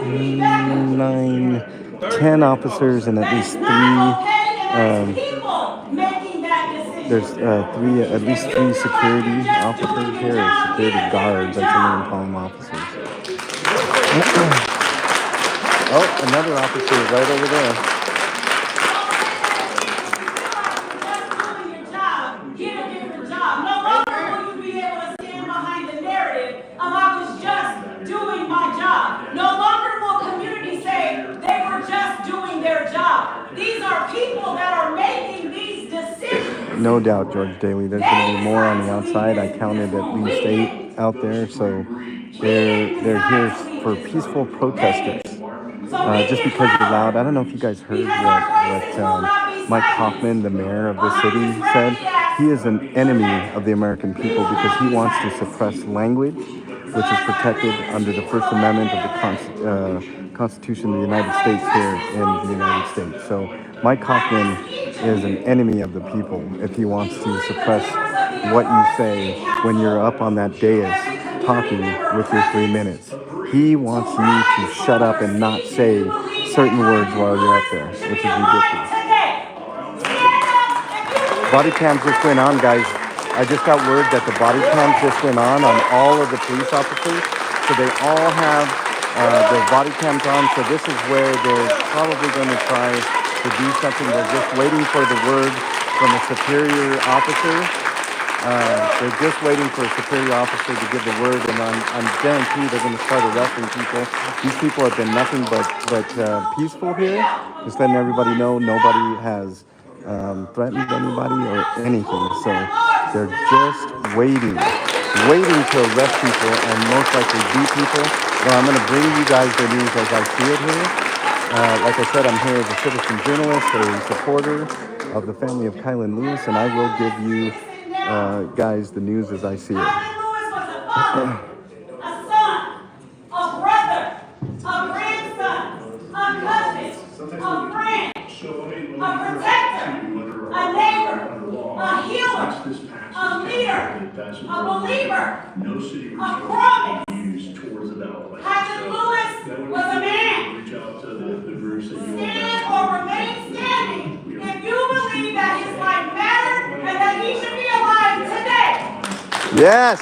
8, 9, 10 officers and at least 3. There's at least 3 security officers here, or security guards. I shouldn't even call them officers. Oh, another officer is right over there. These are people that are making these decisions. No doubt, George Daly. There's going to be more on the outside. I counted at least 8 out there. So they're here for peaceful protesters. Just because you're loud. I don't know if you guys heard what Mike Hoffman, the mayor of the city, said. He is an enemy of the American people because he wants to suppress language, which is protected under the First Amendment of the Constitution of the United States here in the United States. So Mike Hoffman is an enemy of the people if he wants to suppress what you say when you're up on that dais talking with your 3 minutes. He wants you to shut up and not say certain words while you're up there, which is ridiculous. Body cams just went on, guys. I just got word that the body cams just went on all of the police officers. So they all have their body cams on. So this is where they're probably going to try to do something. They're just waiting for the word from a superior officer. They're just waiting for a superior officer to give the word, and I'm guaranteed they're going to start arresting people. These people have been nothing but peaceful here, just letting everybody know nobody has threatened anybody or anything. So they're just waiting to arrest people and most likely beat people. Well, I'm going to bring you guys the news as I see it here. Like I said, I'm here as a citizen journalist, a supporter of the family of Kylan Lewis, and I will give you guys the news as I see it. A son, a brother, a grandson, a cousin, a friend, a protector, a neighbor, a healer, a leader, a believer, a promise. Kylan Lewis was a man. Stand or remain standing if you believe that his life mattered and that he should be alive today. Yes.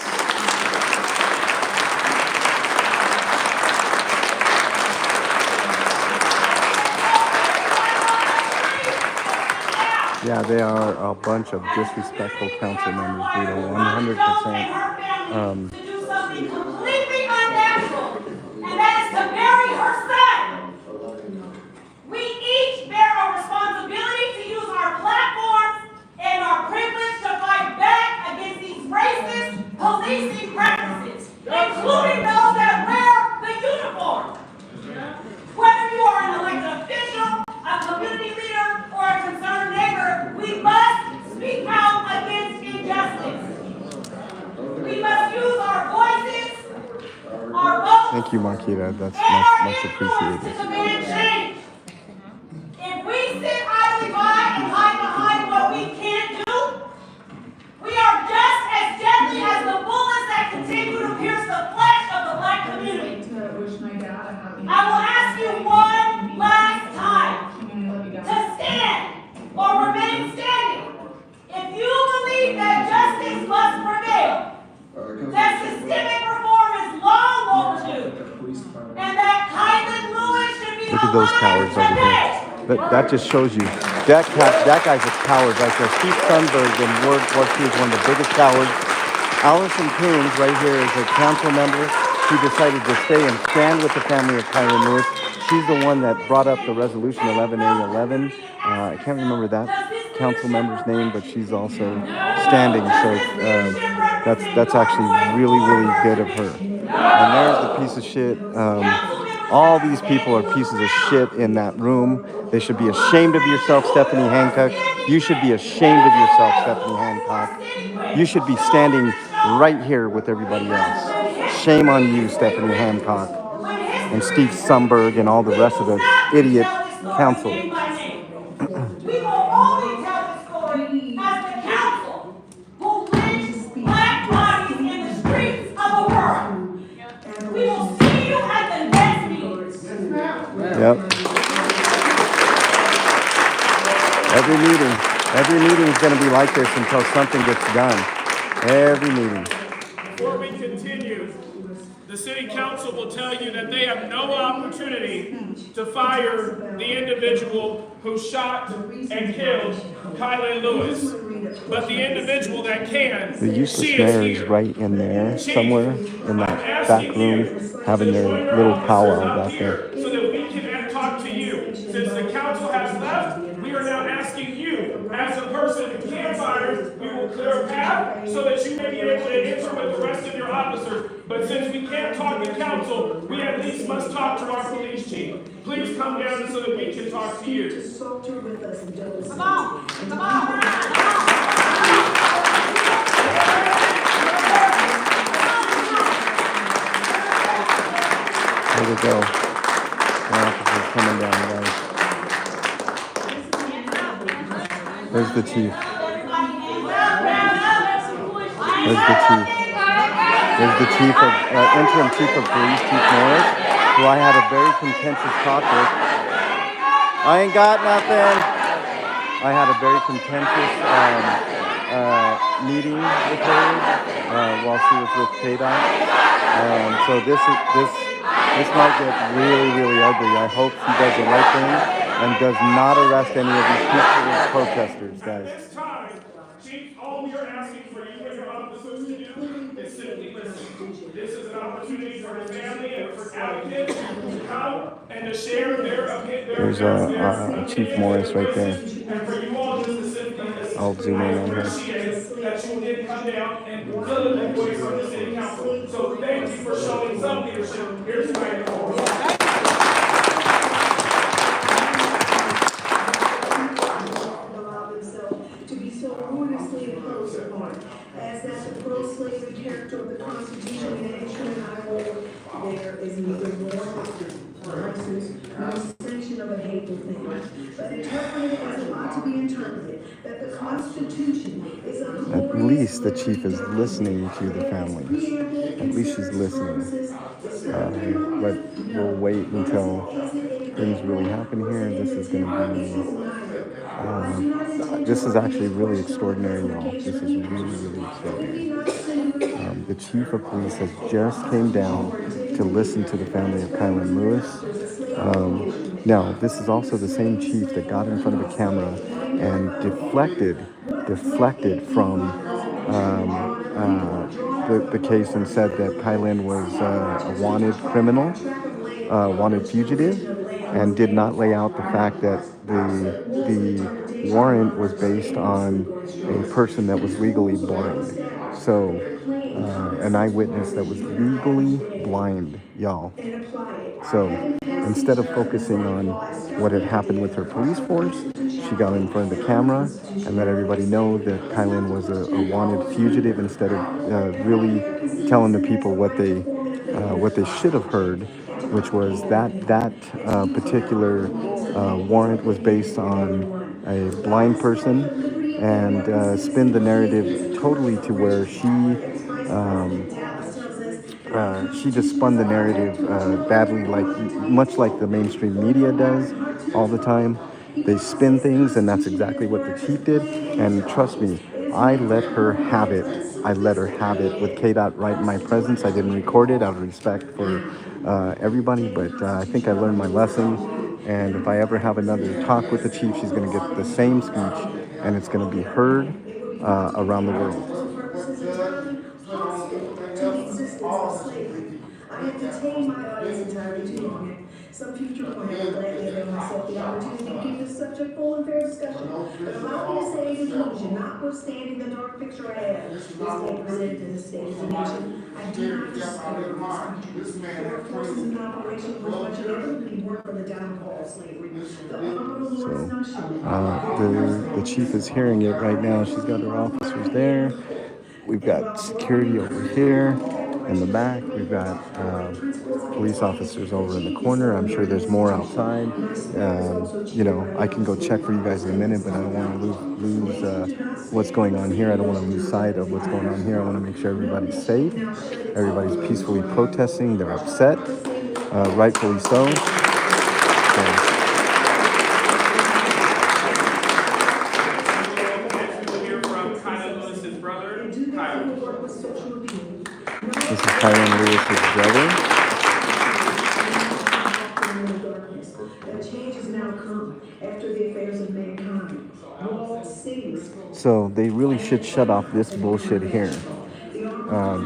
Yeah, they are a bunch of disrespectful council members, dude. 100%. To do something completely unnatural, and that is to bury her son. We each bear a responsibility to use our platforms and our privilege to fight back against these racist policing practices, including those that wear the uniform. Whether you are an elected official, a community leader, or a concerned neighbor, we must speak out against injustice. We must use our voices, our votes, Thank you, Marquita. That's and our much influence to appreciated. demand change. If we sit idly by and hide behind what we can't do, we are just as deadly as the bullets that continue to pierce the flesh of the Black community. I will ask you one last time to stand or remain standing. If you believe that justice must prevail, that systemic reform is long overdue, and that Kylan Lewis should be Look at those cowards over here. That just shows you that guy's a coward right there. Steve Sundberg in World War II is one of the biggest cowards. Allison Coons right here is a council member. She decided to stay and stand with the family of Kylan Lewis. She's the one that brought up the resolution 11A11. I can't remember that council member's name, but she's also standing. So that's actually really, really good of her. And there's the piece of shit. All these people are pieces of shit in that room. They should be ashamed of yourself, Stephanie Hancock. You should be ashamed of yourself, Stephanie Hancock. You should be standing right here with everybody else. Shame on you, Stephanie Hancock, and Steve Sundberg, and all the rest of the idiot council. We will only tell the story as the council who lynched Black bodies in the streets of Aurora. We will see you at the next meeting. Yep. Every meeting is going to be like this until something gets done. Every meeting. Before we continue, the city council will tell you that they have no opportunity to fire the individual who shot and killed Kylan Lewis. But the individual that can, The useless she mayor is is here. right in there somewhere in that back room having their little powwow back there. So that we can talk to you. Since the council has left, we are now asking you, as a person who can fire, we will clear a path so that you may be able to answer with the rest of your officers. But since we can't talk to council, we at least must talk to our police chief. Please come down so that we can talk to you. Come on, come on. There we go. The officer's coming down, guys. There's the chief. There's the chief. There's the chief of interim chief of police, Chief Morris, who I had a very contentious talk with. I ain't got nothing. I had a very contentious meeting with her while she was with KDOT. So this might get really, really ugly. I hope she does the right thing and does not arrest any of these peaceful protesters, guys. This time, Chief, all we are asking for you and your officers to do is simply listen. This is an opportunity for the family and for advocates to come and to share their There's Chief Morris right there. And for you all just to simply listen. I'll zoom in on her. Appreciate that you did come down and fill the voice of the city council. So thank you for showing some leadership. Here's my to be so earnestly opposed upon, as that the pro-slavery character of the Constitution and ensuring I will, there is neither moral license nor sanction of a hateful thing, but interpreted as it ought to be interpreted, that the Constitution is a At least the chief is listening to the family. At least she's listening. But we'll wait until things really happen here. This is going to be... this is actually really extraordinary, y'all. This is really, really extraordinary. The chief of police has just came down to listen to the family of Kylan Lewis. Now, this is also the same chief that got in front of a camera and deflected from the case and said that Kylan was a wanted criminal, wanted fugitive, and did not lay out the fact that the warrant was based on a person that was legally blind. So, an eyewitness that was legally blind, y'all. So, instead of focusing on what had happened with her police force, she got in front of the camera and let everybody know that Kylan was a wanted fugitive instead of really telling the people what they should have heard, which was that particular warrant was based on a blind person, and spin the narrative totally to where she just spun the narrative badly, like much like the mainstream media does all the time. They spin things, and that's exactly what the chief did. And trust me, I let her have it. I let her have it with KDOT right in my presence. I didn't record it out of respect for everybody, but I think I learned my lesson. And if I ever have another talk with the chief, she's going to get the same speech, and it's going to be heard around the world. To the existence of slavery. I have detained my audience entirely too long. At some future point, I will gladly avail myself the opportunity to give this subject full and fair discussion. But allow me to say in conclusion, notwithstanding the dark picture I have this day presented in the state of the nation, I do not despair of this country. There are forces in operation which much inevitably work for the downfall of slavery. The arm of the Lord is not short. The chief is hearing it right now. She's got her officers there. We've got security over here in the back. We've got police officers over in the corner. I'm sure there's more outside. I can go check for you guys in a minute, but I don't want to lose what's going on here. I don't want to lose sight of what's going on here. I want to make sure everybody's safe. Everybody's peacefully protesting. They're upset, rightfully so. This is Kylan Lewis's brother. So they really should shut off this bullshit here,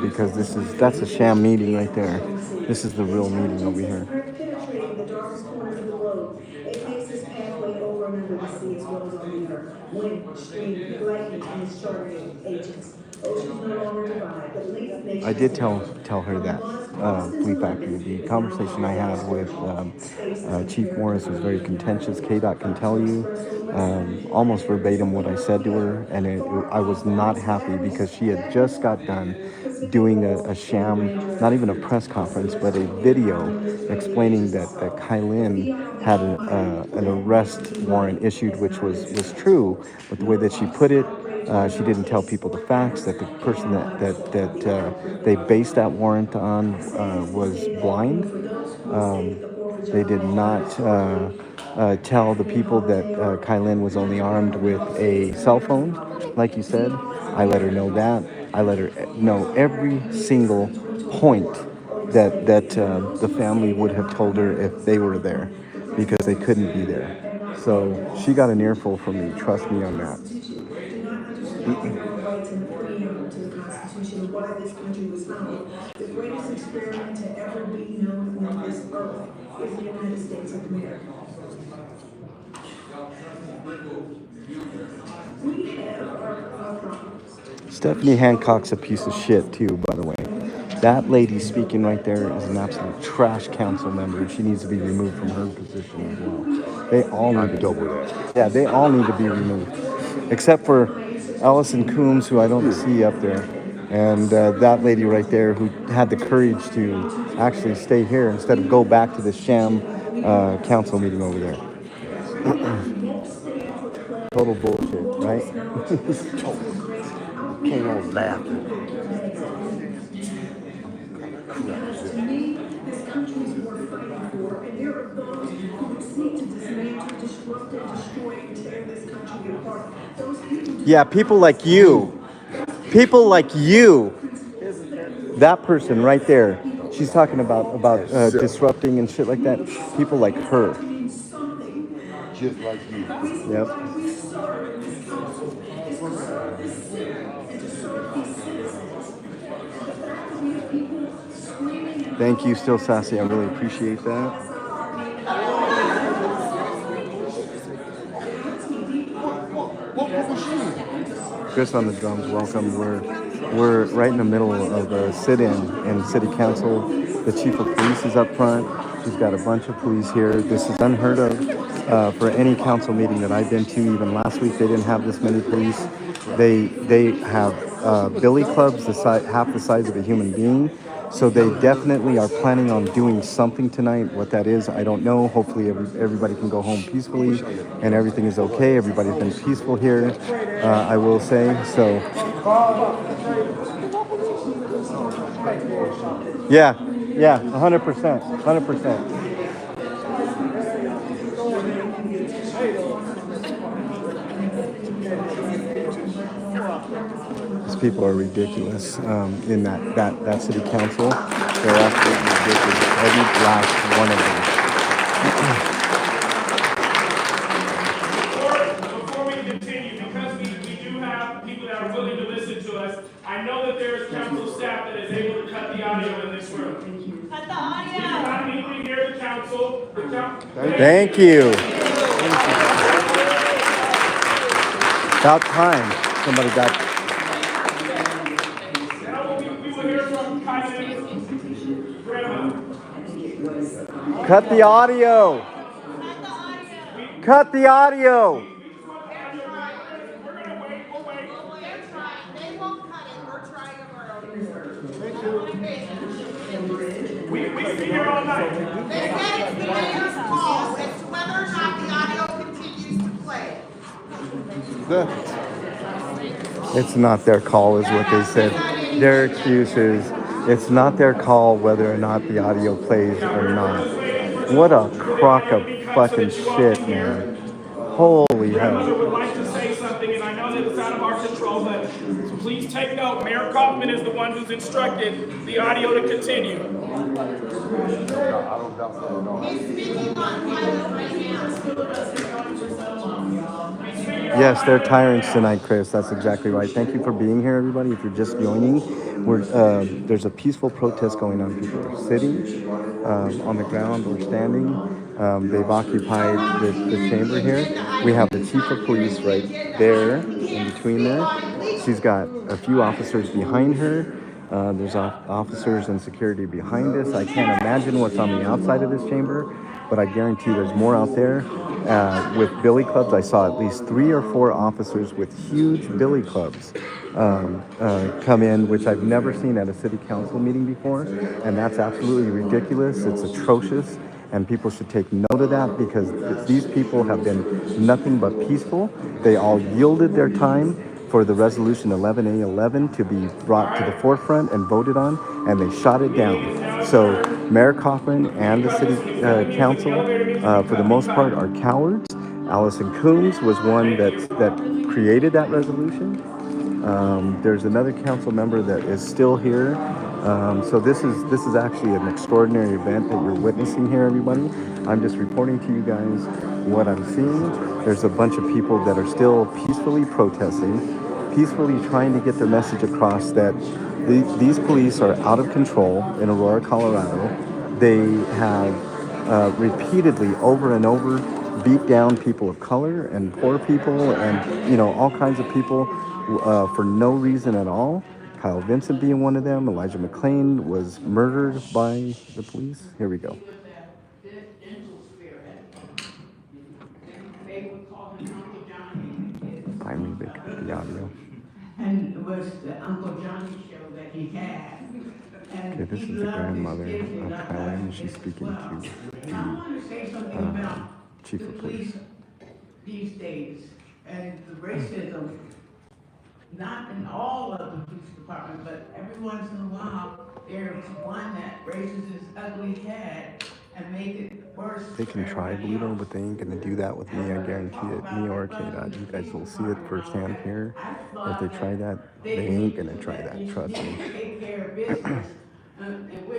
because that's a sham meeting right there. This is the real meeting over here. The darkest corners of the globe. It makes this pathway over and under the sea as well as on the earth. Wind, stream, lightning, and its charging agents. Oceans no longer divide, but link nations. I did tell her that, Flea Factory. The conversation I had with Chief Morris was very contentious. KDOT can tell you almost verbatim what I said to her, and I was not happy because she had just got done doing a sham, not even a press conference, but a video explaining that Kylan had an arrest warrant issued, which was true, but the way that she put it, she didn't tell people the facts, that the person that they based that warrant on was blind. They did not tell the people that Kylan was only armed with a cell phone, like you said. I let her know that. I let her know every single point that the family would have told her if they were there, because they couldn't be there. So she got an earful from me. Trust me on that. To the Constitution of why this country was founded. The greatest experiment to ever be known on this earth is the United States of America. We have our problems. Stephanie Hancock's a piece of shit too, by the way. That lady speaking right there is an absolute trash council member. She needs to be removed from her position as well. They all need to be. Yeah, they all need to be removed, except for Allison Coombs, who I don't see up there, and that lady right there who had the courage to actually stay here instead of go back to the sham council meeting over there. Total bullshit, right? Came on laughing. Because to me, this country is worth fighting for, and there are those who would seek to dismantle, disrupt, and destroy and tear this country apart. Those people. Yeah, people like you. People like you. That person right there. She's talking about disrupting and shit like that. People like her. Just like you. Yep. Thank you, Still Sassy. I really appreciate that. Chris on the drums, welcome. We're right in the middle of a sit-in in City Council. The Chief of Police is up front. She's got a bunch of police here. This is unheard of for any council meeting that I've been to. Even last week, they didn't have this many police. They have billy clubs half the size of a human being. So they definitely are planning on doing something tonight. What that is, I don't know. Hopefully everybody can go home peacefully and everything is okay. Everybody's been peaceful here, I will say. So, yeah, 100%, 100%. These people are ridiculous in that city council. They're absolutely ridiculous. Every last one of them. Before we continue, because we do have people that are willing to listen to us, I know that there is council staff that is able to cut the audio in this room. Cut the audio! We do not need to hear the council. Thank you. About time somebody got. Cut the audio. Cut the audio. We can be here all night. They said it's the mayor's call as to whether or not the audio continues to play. It's not their call, is what they said. Their excuse is it's not their call whether or not the audio plays or not. What a crock of fucking shit, man. Holy hell. Grandmother would like to say something, and I know that it's out of our control, but please take note. Mayor Kaufman is the one who's instructed the audio to continue. He's speaking on pilot right now. Yes, they're tyrants tonight, Chris. That's exactly right. Thank you for being here, everybody. If you're just joining, there's a peaceful protest going on. People are sitting on the ground or standing. They've occupied the chamber here. We have the chief of police right there, in between there. She's got a few officers behind her. There's officers and security behind us. I can't imagine what's on the outside of this chamber, but I guarantee there's more out there. With billy clubs, I saw at least 3 or 4 officers with huge billy clubs come in, which I've never seen at a city council meeting before, and that's absolutely ridiculous. It's atrocious, and people should take note of that because these people have been nothing but peaceful. They all yielded their time for the resolution 11A11 to be brought to the forefront and voted on, and they shot it down. So Mayor Kaufman and the city council, for the most part, are cowards. Allison Coombs was one that created that resolution. There's another council member that is still here. So this is actually an extraordinary event that you're witnessing here, everybody. I'm just reporting to you guys what I'm seeing. There's a bunch of people that are still peacefully protesting, peacefully trying to get their message across that these police are out of control in Aurora, Colorado. They have repeatedly, over and over, beat down people of color and poor people and, all kinds of people for no reason at all. Kyle Vincent being one of them. Elijah McClain was murdered by the police. Here we go. Finally, they cut the audio. And it was the Uncle Johnny show that he had. Okay, this is the grandmother of Kyle, and she's speaking to Now, I want to say something about Chief the of Police. these days and the racism, not in all of the police departments, but every once in a while, there's one that raises his ugly head and make it worse. They can try, Bluto, but they ain't gonna do that with me. I guarantee it. Me or K-Dot. You guys will see it firsthand here. If they try that, they ain't gonna try that. Trust me.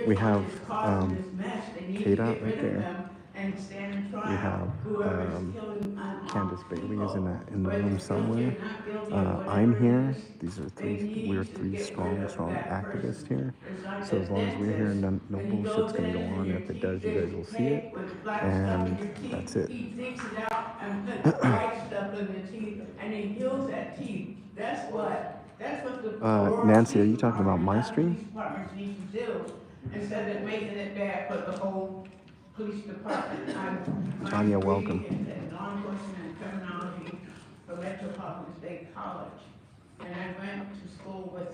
We have K-Dot right there. and stand We trial. have Whoever's killing Candace Bailey is in the whether room you're somewhere. guilty or not guilty or I'm whatever it here. is, These are they we're need to three get rid strong of that activists person. here. It's like So the as long as we're here, dentist, no when he bullshit's goes gonna in go and on. your If it teeth does, you is guys will see it, decayed with black stuff and in your teeth, that's it. he digs it out and puts white stuff in the teeth and he heals that teeth. That's what the Aurora Nancy, are you Police talking about Department my and other stream? police departments need to do instead of making it bad for the whole police department. My Tanya, degree welcome. is in law enforcement and criminology from Metropolitan State College. And I went to school with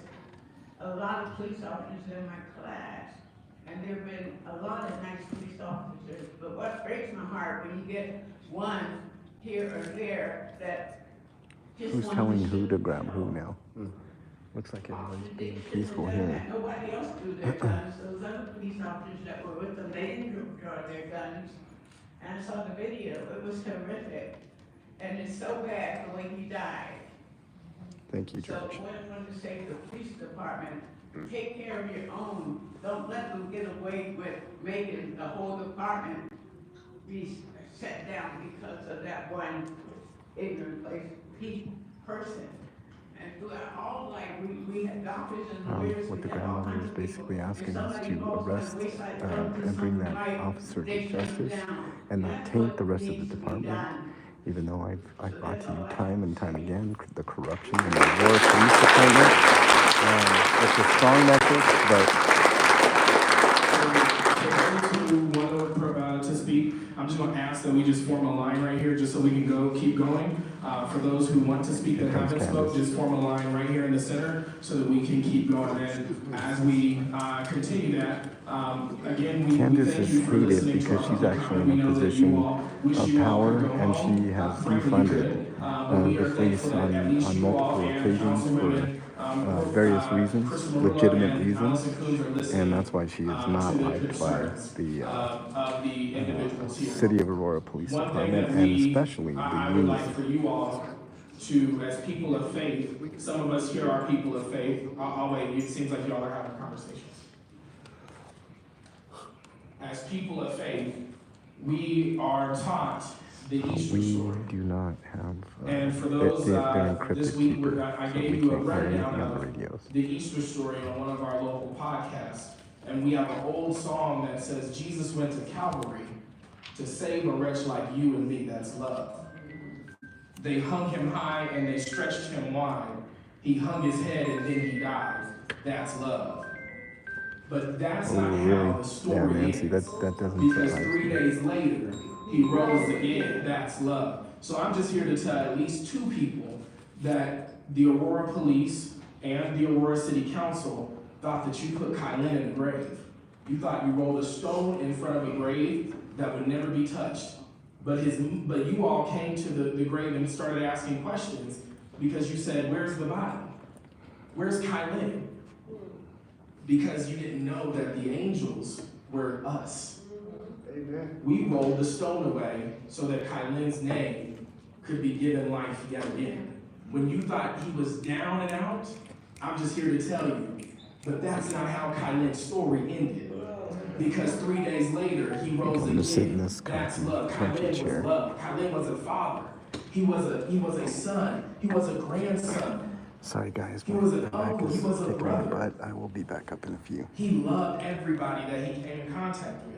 a lot of police officers in my class. And there have been a lot of nice police officers. But what breaks my heart when you get one here or there that just Who's wants telling to who shoot to and grab kill. who now? Looks like everybody's being Contradictions peaceful and here. that nobody else drew their guns. Those other police officers that were with them, they didn't draw their guns. And I saw the video. It was horrific. And it's so bad the way he died. Thank you, So George. what I wanted to say to the police department, take care of your own. Don't let them get away with making the whole department be set down because of that one ignorant person. And throughout all life, we had doctors and lawyers. What the we had all grandmother kinds is of people. basically If asking us somebody to falls by the arrest wayside, and bring that right, officer they to shut them justice down. and not That's taint what the rest of the needs to be department. done. Even though I've brought to you time and time again the corruption in the Aurora Police Department. It's a strong message, but For those who want to speak, I'm just going to ask that we just form a line right here just so we can keep going. For those who want to speak that haven't spoke, just form a line right here in the center so that we can keep going. And as we continue that, again, we Candace thank is you for hated listening to because our she's public actually comment. We in a know that position you all wish of you all power, could go and home. she has Frankly, you defunded could. But we the are police thankful that at least on you all multiple and occasions Councilwomen, for various reasons, Chris Marillo legitimate and reasons, Allison Coons are listening, and that's why she is not to the liked by concerns the of the individuals here. City of Aurora Police One thing Department, that and especially I the would youth. like for you all to, as people of faith, some of us here are people of faith. I'll wait, it seems like y'all are having conversations. As people of faith, we are taught the Easter story. We do not have. And for those, they're this encrypted week, keeper, I so gave we you a can't hear anything rundown on the of radios. the Easter story on one of our local podcasts. And we have an old song that says, Jesus went to Calvary to save a wretch like you and me. That's love. They hung him high and they stretched him wide. He hung his head and then he died. That's love. But that's not how the story Yeah, Nancy, ends. that doesn't Because surprise 3 me. days later, he rose again. That's love. So I'm just here to tell at least two people that the Aurora Police and the Aurora City Council thought that you put Kylan in the grave. You thought you rolled a stone in front of a grave that would never be touched. But you all came to the grave and started asking questions because you said, where's the body? Where's Kylan? Because you didn't know that the angels were us. Amen. We rolled the stone away so that Kylan's name could be given life yet again. When you thought he was down and out, I'm just here to tell you, but that's not how Kylan's story ended. Because 3 days later, he rose I'm gonna sit in again. this That's love. comfy Kylan chair. was love. Kylan was a father. He was a son. He was a grandson. Sorry guys, He my was an back uncle. is He was a kicking my brother. butt. I will be back up in a few. He loved everybody that he came in contact with.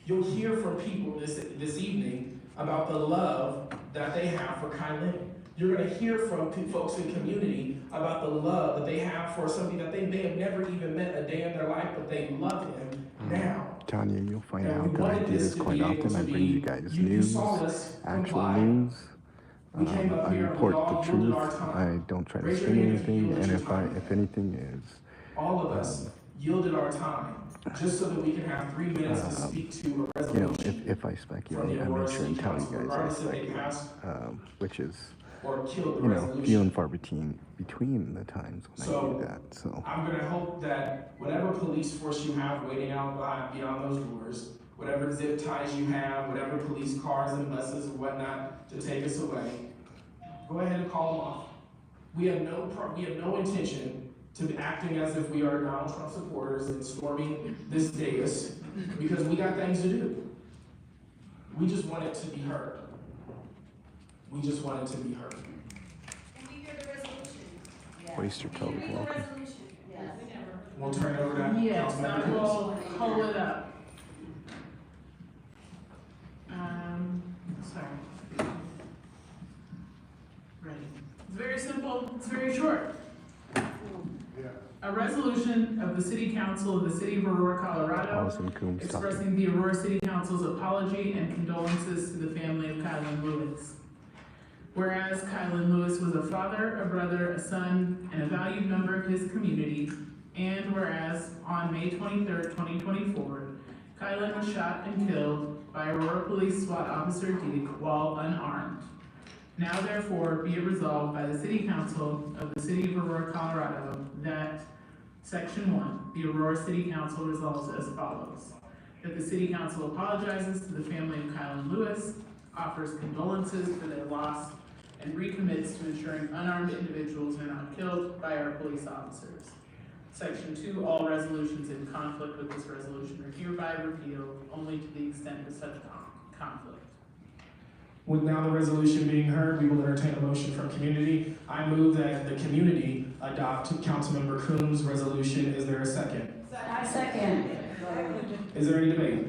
You'll hear from people this evening about the love that they have for Kylan. You're going to hear from folks in community about the love that they have for somebody that they may have never even met a day in their life, but they love him now. Tanya, you'll find And we out that I wanted do this this to quite be able often. to I bring you guys you news, saw us actual comply. news. We came up I here and we report all the yielded truth. our time. I don't try to Raise your spin hand if you anything, yielded and your time. if anything is, All of us yielded our time just so that we can have 3 minutes to speak to a you know, resolution. if I from speculate, the I Aurora make sure and City tell you Council, guys I regardless if they speculate, passed which is, or killed the you know, resolution. few and far between the times when I do So that. So I'm going to hope that whatever police force you have waiting out beyond those doors, whatever zip ties you have, whatever police cars and buses and whatnot to take us away, go ahead and call them off. We have no intention to be acting as if we are Donald Trump supporters and storming this dais because we got things to do. We just want it to be heard. We just want it to be heard. Can we hear the resolution? Waste your color. Read the resolution. Yes. We'll turn it over to Yes, Councilmember I Cruz. will pull it up. Sorry. Ready. It's very simple, it's very short. A resolution of the City Council of the City of Aurora, Colorado, Allison Coombs expressing the Aurora City Council's apology and condolences to the family of Kylan Lewis. Whereas Kylan Lewis was a father, a brother, a son, and a valued member of his community, and whereas on May 23rd, 2024, Kylan was shot and killed by Aurora Police SWAT Officer Deke while unarmed. Now therefore be it resolved by the City Council of the City of Aurora, Colorado, that Section 1, the Aurora City Council resolves as follows. That the City Council apologizes to the family of Kylan Lewis, offers condolences for their loss, and recommits to ensuring unarmed individuals are not killed by our police officers. Section 2, all resolutions in conflict with this resolution are hereby repealed only to the extent of such conflict. With now the resolution being heard, we will entertain a motion from community. I move that the community adopt Councilmember Coombs' resolution. Is there a second? I second. Is there any debate?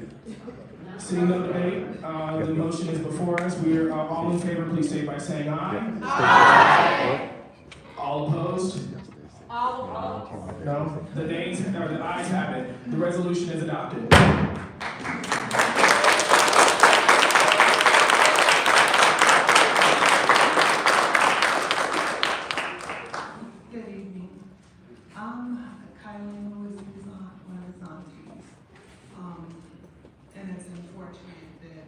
Seeing no debate, the motion is before us. We are all in favor, please say by saying aye. Aye. All opposed? All opposed. No? The nays, or the ayes have it. The resolution is adopted. Good evening. Kylan Lewis is one of his aunties. And it's unfortunate that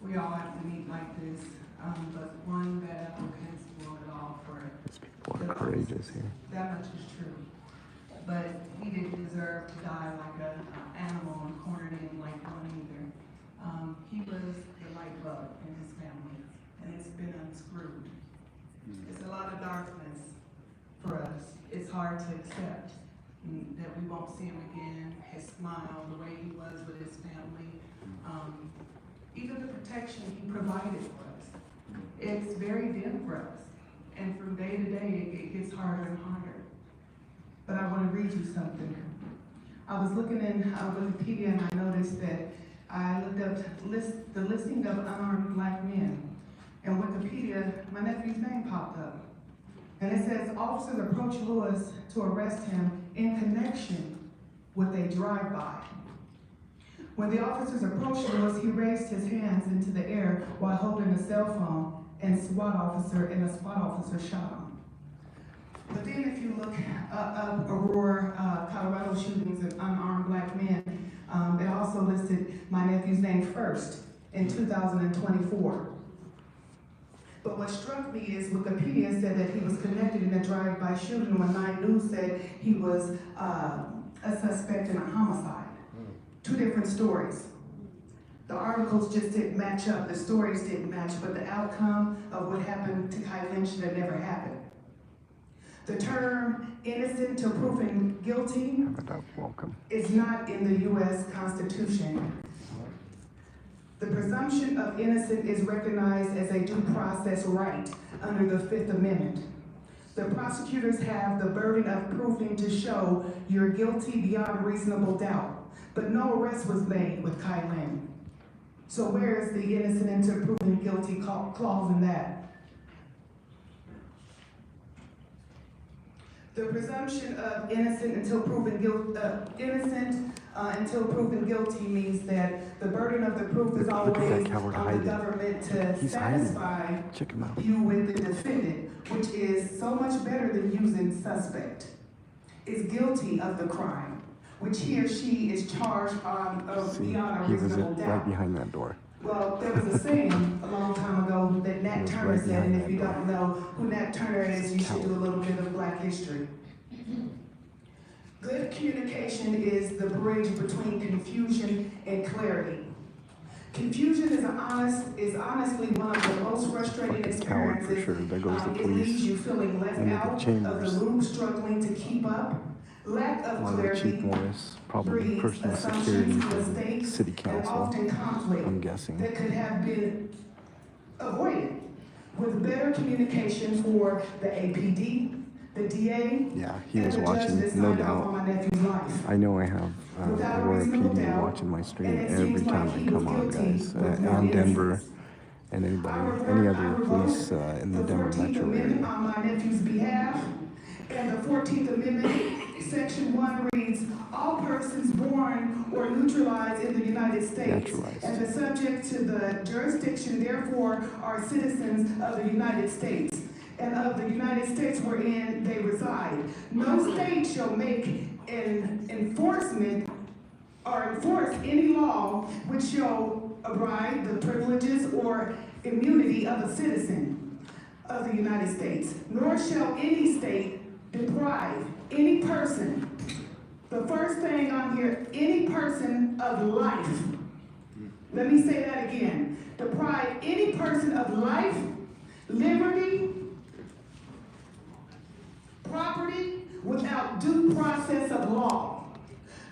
we all have to meet like this. But one bad apple can spoil it all for These people are courageous here. that much is true. But he didn't deserve to die like an animal and cornered in like one either. He was the lifeblood in his family, and it's been unscrewed. It's a lot of darkness for us. It's hard to accept that we won't see him again, his smile, the way he was with his family, even the protection he provided for us. It's very dim for us, and from day to day, it gets harder and harder. But I want to read you something. I was looking in Wikipedia and I noticed that I looked up the listing of unarmed black men. In Wikipedia, my nephew's name popped up. And it says, officers approached Lewis to arrest him in connection with a drive-by. When the officers approached Lewis, he raised his hands into the air while holding a cell phone, and a SWAT officer shot him. But then if you look up Aurora, Colorado shootings of unarmed black men, it also listed my nephew's name first in 2024. But what struck me is Wikipedia said that he was connected in a drive-by shooting when 9 News said he was a suspect in a homicide. Two different stories. The articles just didn't match up, the stories didn't match, but the outcome of what happened to Kylan should have never happened. The term innocent to proven guilty is not in the U.S. Constitution. The presumption of innocence is recognized as a due process right under the Fifth Amendment. The prosecutors have the burden of proving to show you're guilty beyond reasonable doubt, but no arrest was made with Kylan. So where is the innocent until proven guilty clause in that? The presumption of innocent until proven guilty means that the burden of the proof is always on the government to satisfy you with the defendant, which is so much better than using suspect, is guilty of the crime, which he or she is charged beyond a reasonable doubt. Right behind that door. Well, there was a saying a long time ago that Nat Turner said, and if you don't know who Nat Turner is, you should do a little bit of Black history. Good communication is the bridge between confusion and clarity. Confusion is honestly one of the most frustrating experiences. There goes the It police leaves you feeling left out of the loop, struggling to keep up. Lack of Along with Chief clarity Morris, probably breeds personal security assumptions, from mistakes, City and Council, often conflict I'm guessing. that could have been avoided with better communication for the APD, the DA, Yeah, he and was the judge watching, that no signed off doubt. on my nephew's life. I know I have Without a Aurora reasonable PD doubt, watching my stream and it every seems time like I he come was on, guilty guys. with no And Denver, innocence. and anybody, I any revoke other police in the Denver 14th metro Amendment area. on my nephew's behalf, and the 14th Amendment, Section 1 reads, all persons born or neutralized in the United States and the subject to the jurisdiction therefore are citizens of the United States and of the United States wherein they reside. No state shall make an enforcement or enforce any law which shall abide the privileges or immunity of a citizen of the United States, nor shall any state deprive any person, the first thing on here, any person of life. Let me say that again. Deprive any person of life, liberty, property without due process of law,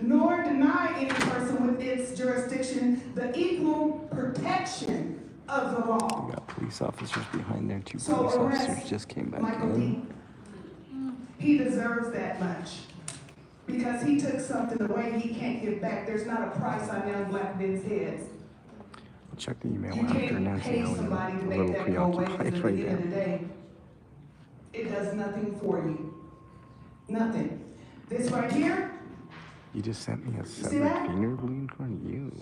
nor deny any person with its jurisdiction the equal protection of the law. We got police officers behind there. Two So police arrest officers just came back Michael in. D. He deserves that much because he took something away he can't give back. There's not a price on young black men's heads. I'll check the email You after can't Nancy pay Allen. somebody to A make little that go away preoccupied because at right the end of the there. day, it does nothing for you. Nothing. This right here, You just sent me a see severed that? finger bleeding from you.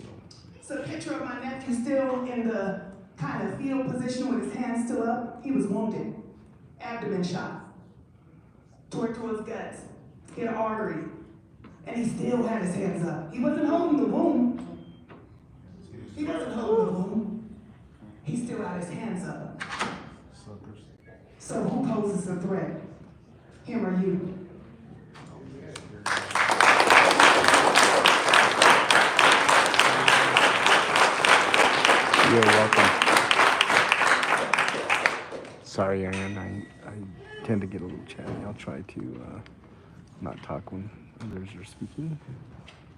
it's a picture of my nephew still in the kind of fetal position with his hands still up. He was wounded, abdomen shot, tore to his guts, hit an artery, and he still had his hands up. He wasn't holding the wound. He wasn't holding the wound. He still had his hands up. So who poses a threat? Him or you? You're welcome. Sorry, Aaron. I tend to get a little chatty. I'll try to not talk when others are speaking.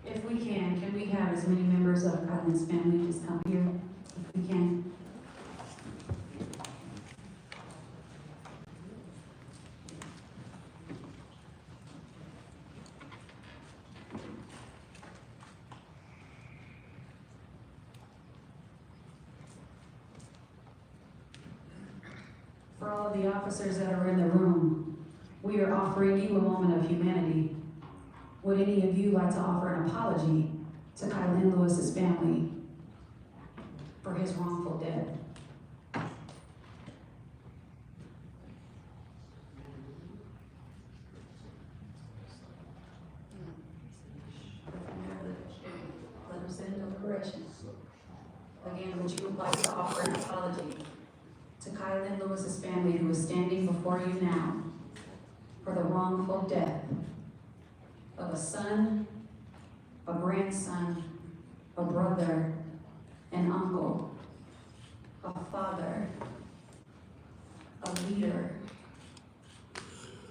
If we can we have as many members of Kylan's family just come here, if we can? For all of the officers that are in the room, we are offering you a moment of humanity. Would any of you like to offer an apology to Kylan Lewis's family for his wrongful death? Let him send no corrections. Again, would you like to offer an apology to Kylan Lewis's family who is standing before you now for the wrongful death of a son, a grandson, a brother, an uncle, a father, a leader,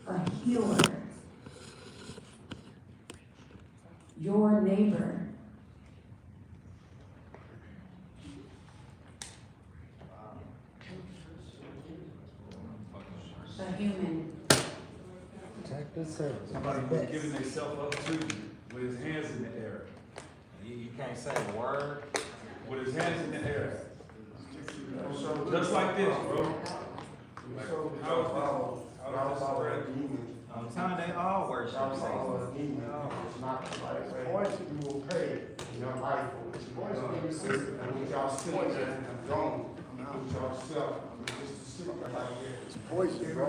a healer, your neighbor, a human. Somebody who's giving themselves up to you with his hands in the air. You can't say a word with his hands in the air. Just like this, bro. I'm telling you, they all worship Satan. Poison you will pay in your life. Poison in your system. And with y'all sitting there and gone, with y'all self, just sitting there like that. It's poison, bro.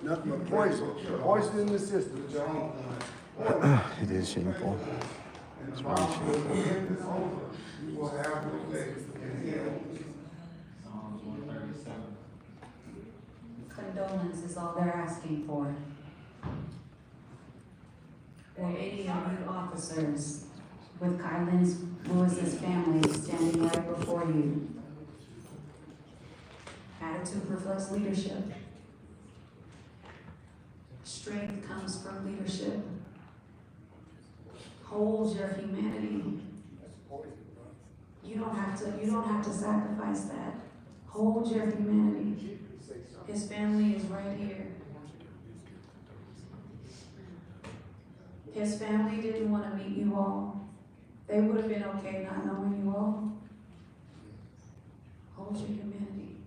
Nothing but poison. Poison in the system. With your own. It is shameful. It's really shameful. You will have your day in him. Psalms 137. Condolence is all they're asking for. Will any of you officers with Kylan Lewis's family standing right before you? Attitude reflects leadership. Strength comes from leadership. Hold your humanity. You don't have to sacrifice that. Hold your humanity. His family is right here. His family didn't want to meet you all. They would have been okay not knowing you all. Hold your humanity.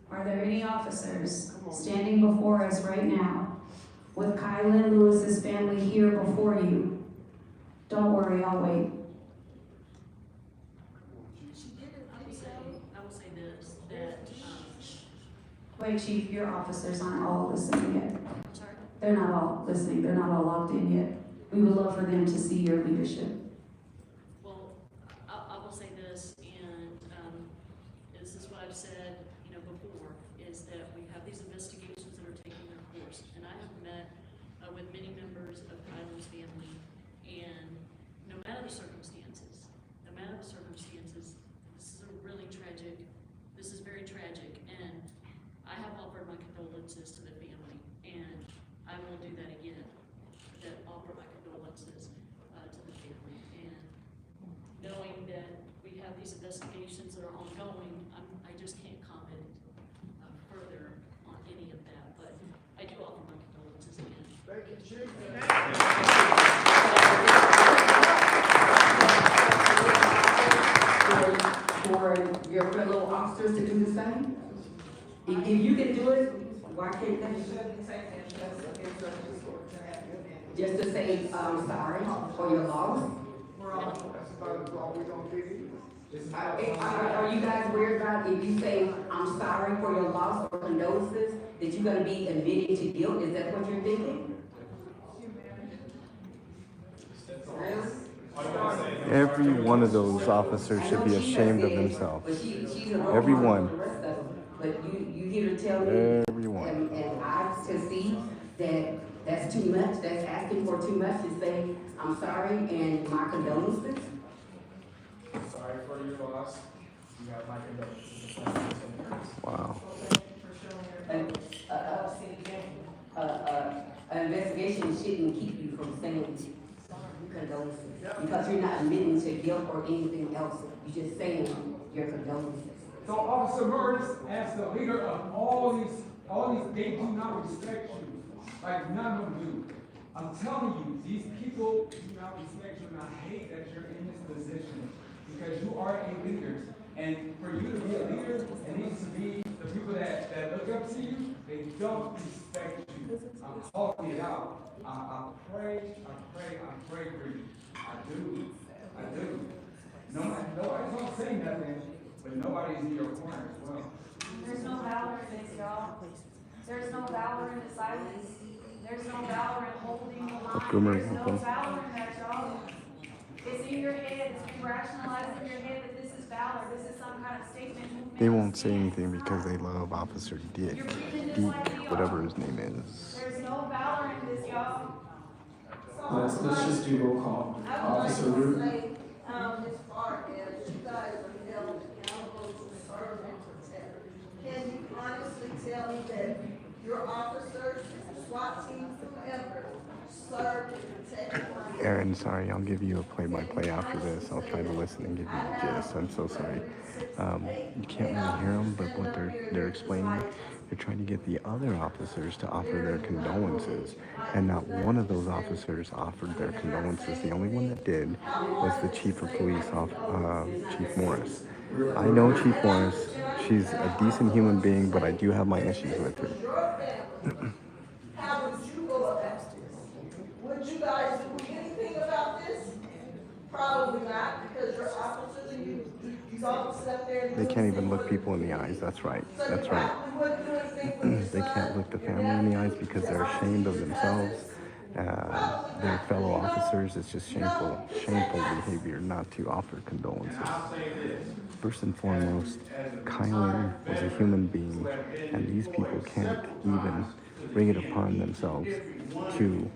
Are there any officers standing before us right now with Kylan Lewis's family here before you? Don't worry, I'll wait. I will say this, that, Wait, Chief, your officers aren't all listening yet. I'm sorry? They're not all listening, they're not all logged in yet. We would love for them to see your leadership. Well, I will say this, and, this is what I've said, before, is that we have these investigations that are taking their course. And I have met, with many members of Kylan's family, and no matter the circumstances, this is very tragic, and I have offered my condolences to the family, and I will do that again, offer my condolences to the family. And knowing that we have these investigations that are ongoing, I just can't comment further on any of that, but I do offer my condolences again. Thank you, Chief. For your fellow officers to do the same? If you can do it, why can't they? Just to say, sorry for your loss? Are you guys worried about if you say, I'm sorry for your loss or condolences, that you're gonna be admitting to guilt? Is that what you're thinking? Really? Every one of those officers should be ashamed of themselves. Every one. But you here to tell me, Everyone. and I can see that that's too much, that's asking for too much to say, I'm sorry and my condolences? Sorry for your loss. You have my condolences. Wow. An investigation shouldn't keep you from saying condolences, because you're not admitting to guilt or anything else. You're just saying your condolences. So Officer Morris, as the leader of all these, they do not respect you, like none of them do. I'm telling you, these people do not respect you, and I hate that you're in this position, because you are a leader. And for you to be a leader, it needs to be the people that look up to you, they don't respect you. I'm calling it out. I pray for you. I do. Nobody's gonna say nothing, but nobody's in your corner as well. There's no valor in this, y'all. There's no valor in the silence. There's no valor in holding the line. There's no valor in that, y'all. It's in your head. It's rationalized in your head that this is valor. This is some kind of statement. They won't say anything because they love Officer Dick, whatever his name is. There's no valor in this, y'all. Let's just do roll call. Officer Root. As far as you guys are held accountable to serve and protect, can you honestly tell me that your officers, SWAT team, whoever, served and protected? Aaron, sorry, I'll give you a play-by-play after this. I'll try to listen and give you the gist. I'm so sorry. You can't really hear them, but what they're explaining, they're trying to get the other officers to offer their condolences, and not one of those officers offered their condolences. The only one that did was the chief of police, Chief Morris. I know Chief Morris. She's a decent human being, but I do have my issues with her. How would you go about this? Would you guys do anything about this? Probably not, because you're officers and you don't sit up there and They can't even look people in the eyes. That's right. That's right. They can't look the family in the eyes because they're ashamed of themselves, their fellow officers. It's just shameful behavior not to offer condolences. First and foremost, Kylan was a human being, and these people can't even bring it upon themselves to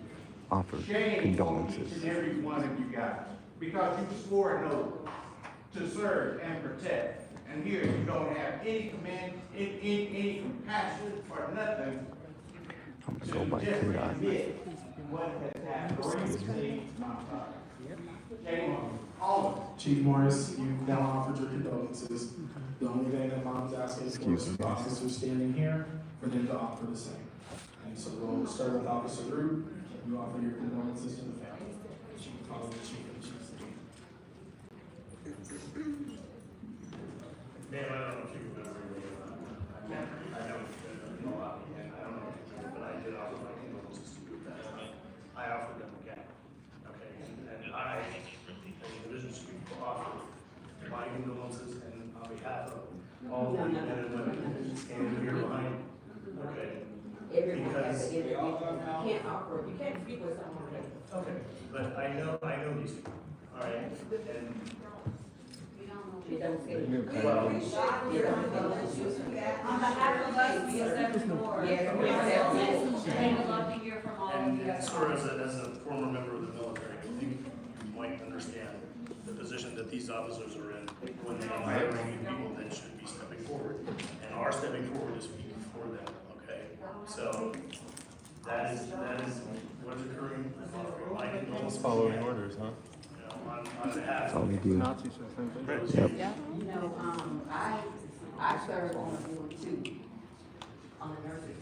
offer condolences. Each and every one of you guys, because you swore an oath to serve and protect. And here you don't have any command, any compassion for nothing. I'm gonna go by KDOT. Chief Morris, you've now offered your condolences. The only thing that mom's asking for Excuse is me. the officers standing here for them to offer the same. And so we'll start with Officer Root. You offer your condolences to the family. Chief, follow the chief and the chief's name. Ma'am, I don't know if you remember me. I know it's been a lot, and I don't know if you remember, but I did offer my condolences to you at that time. I offered them again. Okay, and I, as the business chief, offer my condolences and on behalf of all the men and women standing here behind. Okay. Because. You can't offer, you can't speak with someone else. Okay, but I know these people, all right? And It don't say. well, On behalf of us, we accept the board. Yes, we accept it. And we'd love to hear from all of you. and sort of as a former member of the military, I think you might understand the position that these officers are in when they are hiring people that should be stepping forward and are stepping forward to speak for them, okay? So that is what is occurring. My condolences. Following orders, huh? You know, on behalf That's all we of. do. Yep. You know, I serve on the board too, on the nurses.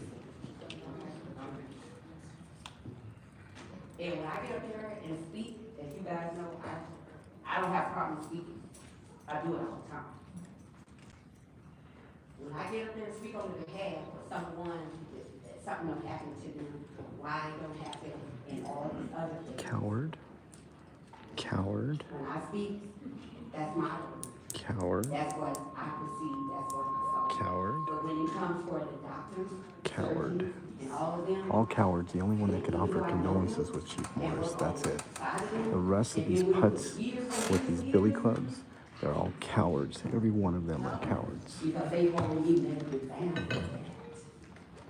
And when I get up there and speak, as you guys know, I don't have problems speaking. I do it all the time. When I get up there and speak on the behalf of someone, something don't happen to them, why it don't happen, and all these other things. Coward. Coward. When I speak, that's my word. Coward. That's what I perceive, that's what I saw. Coward. But when it comes for the doctors, Coward. surgeons, and all of them. All cowards. The only one that could offer condolences was Chief Morris. That's it. The rest of these putts with these billy clubs, they're all cowards. Every one of them are cowards. Because they won't even let me family.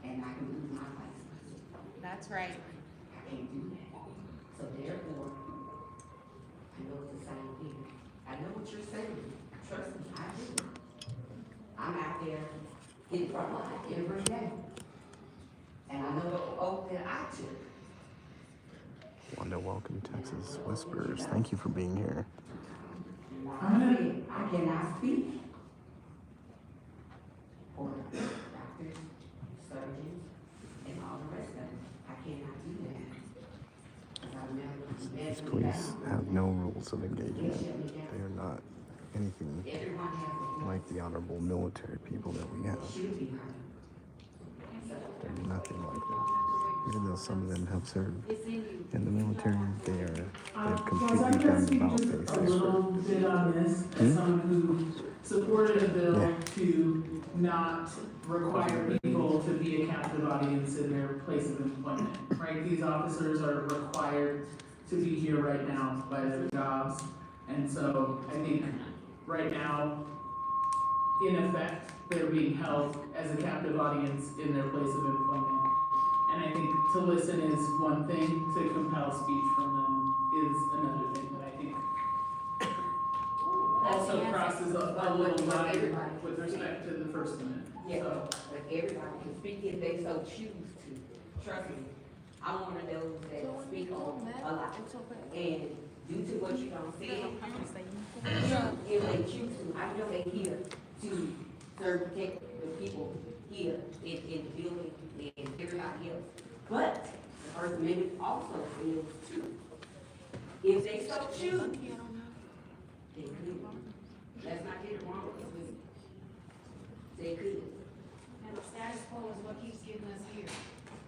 And I can lose my license. That's right. I can't do that. So therefore, I know it's the same thing. I know what you're saying. Trust me, I do. I'm out there in front line every day. And I know the oath that I took. Wanda, welcome Texas Whispers. Thank you for being here. I cannot speak for doctors, surgeons, and all the rest of them. I cannot do that. These police have no rules of engagement. They are not anything like the honorable military people that we have. They're nothing like that. Even though some of them have served in the military, they've completely done about just a little bit on this, as someone who supported a bill to not require people to be a captive audience in their place of employment, right? These officers are required to be here right now by their jobs. And so I think right now, in effect, they're being held as a captive audience in their place of employment. And I think to listen is one thing, to compel speech from them is another thing that I think also crosses a little line with respect to the First Amendment. Yeah, but everybody can speak if they so choose to. Trust me, I'm one of those that speak on a lot. And due to what you don't say, if they choose to, I know they're here to serve, protect the people here in the building and everybody else. But the First Amendment also says too, if they so choose, they could. Let's not get it wrong with me. They could. And the status quo is what keeps getting us here.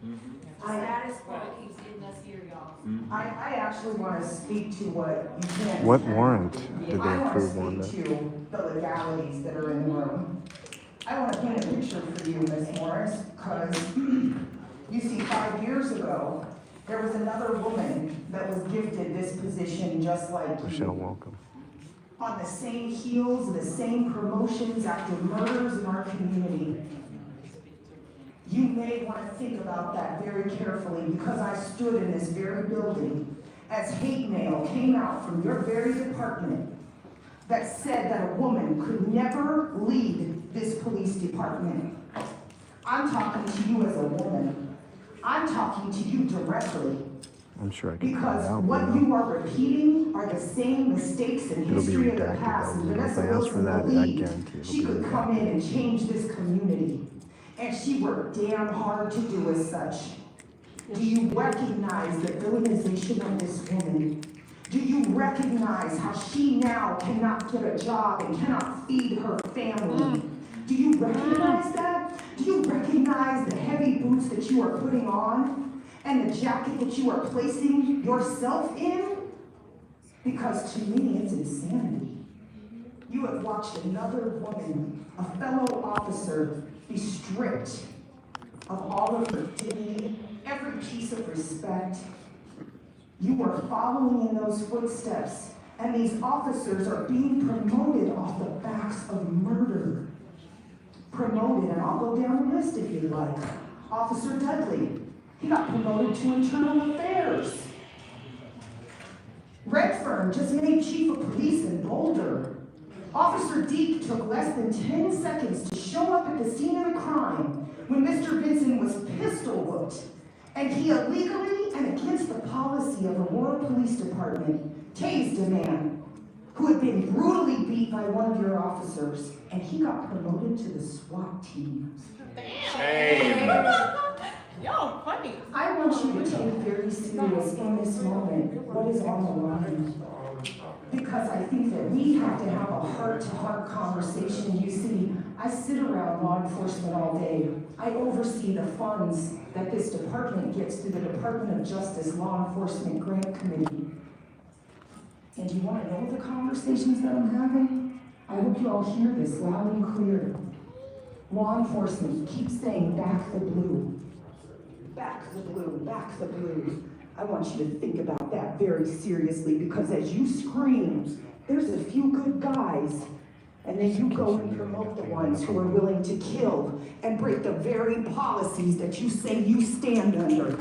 Mm-hmm. The status quo keeps getting us here, y'all. I actually want to speak to what you can't. What warrant did they I approve, want Wanda? to speak to the legalities that are in the room. I want to paint a picture for you, Ms. Morris, because you see, 5 years ago, there was another woman that was gifted this position just like Michelle, you. welcome. On the same heels, the same promotions after murders in our community. You may want to think about that very carefully, because I stood in this very building as hate mail came out from your very department that said that a woman could never lead this police department. I'm talking to you as a woman. I'm talking to you directly. I'm sure I can find Because out. what you are repeating are the same mistakes in It'll be history of the redacted past. though. And You know, if Vanessa I ask for Wilson that, I believed guarantee it'll she be could come in redacted. and change this community. And she worked damn hard to do as such. Do you recognize the villainization of this woman? Do you recognize how she now cannot get a job and cannot feed her family? Do you recognize that? Do you recognize the heavy boots that you are putting on and the jacket that you are placing yourself in? Because to me, it's insanity. You have watched another woman, a fellow officer, be stripped of all of her dignity, every piece of respect. You are following in those footsteps, and these officers are being promoted off the backs of murder. Promoted, and I'll go down the list if you like. Officer Dudley, he got promoted to internal affairs. Redfern just made chief of police in Boulder. Officer Deek took less than 10 seconds to show up at the scene of the crime when Mr. Vinson was pistol whipped, and he illegally and against the policy of Aurora Police Department tased a man who had been brutally beat by one of your officers, and he got promoted to the SWAT team. Shame. Y'all funny. I want you to take very serious in this moment what is on the line. Because I think that we have to have a heart-to-heart conversation. You see, I sit around law enforcement all day. I oversee the funds that this department gets through the Department of Justice Law Enforcement Grant Committee. And do you want to know the conversations that I'm having? I hope you all hear this loud and clear. Law enforcement keeps saying, back the blue. Back the blue, back the blue. I want you to think about that very seriously, because as you scream, there's a few good guys, and then you go and promote the ones who are willing to kill and break the very policies that you say you stand under.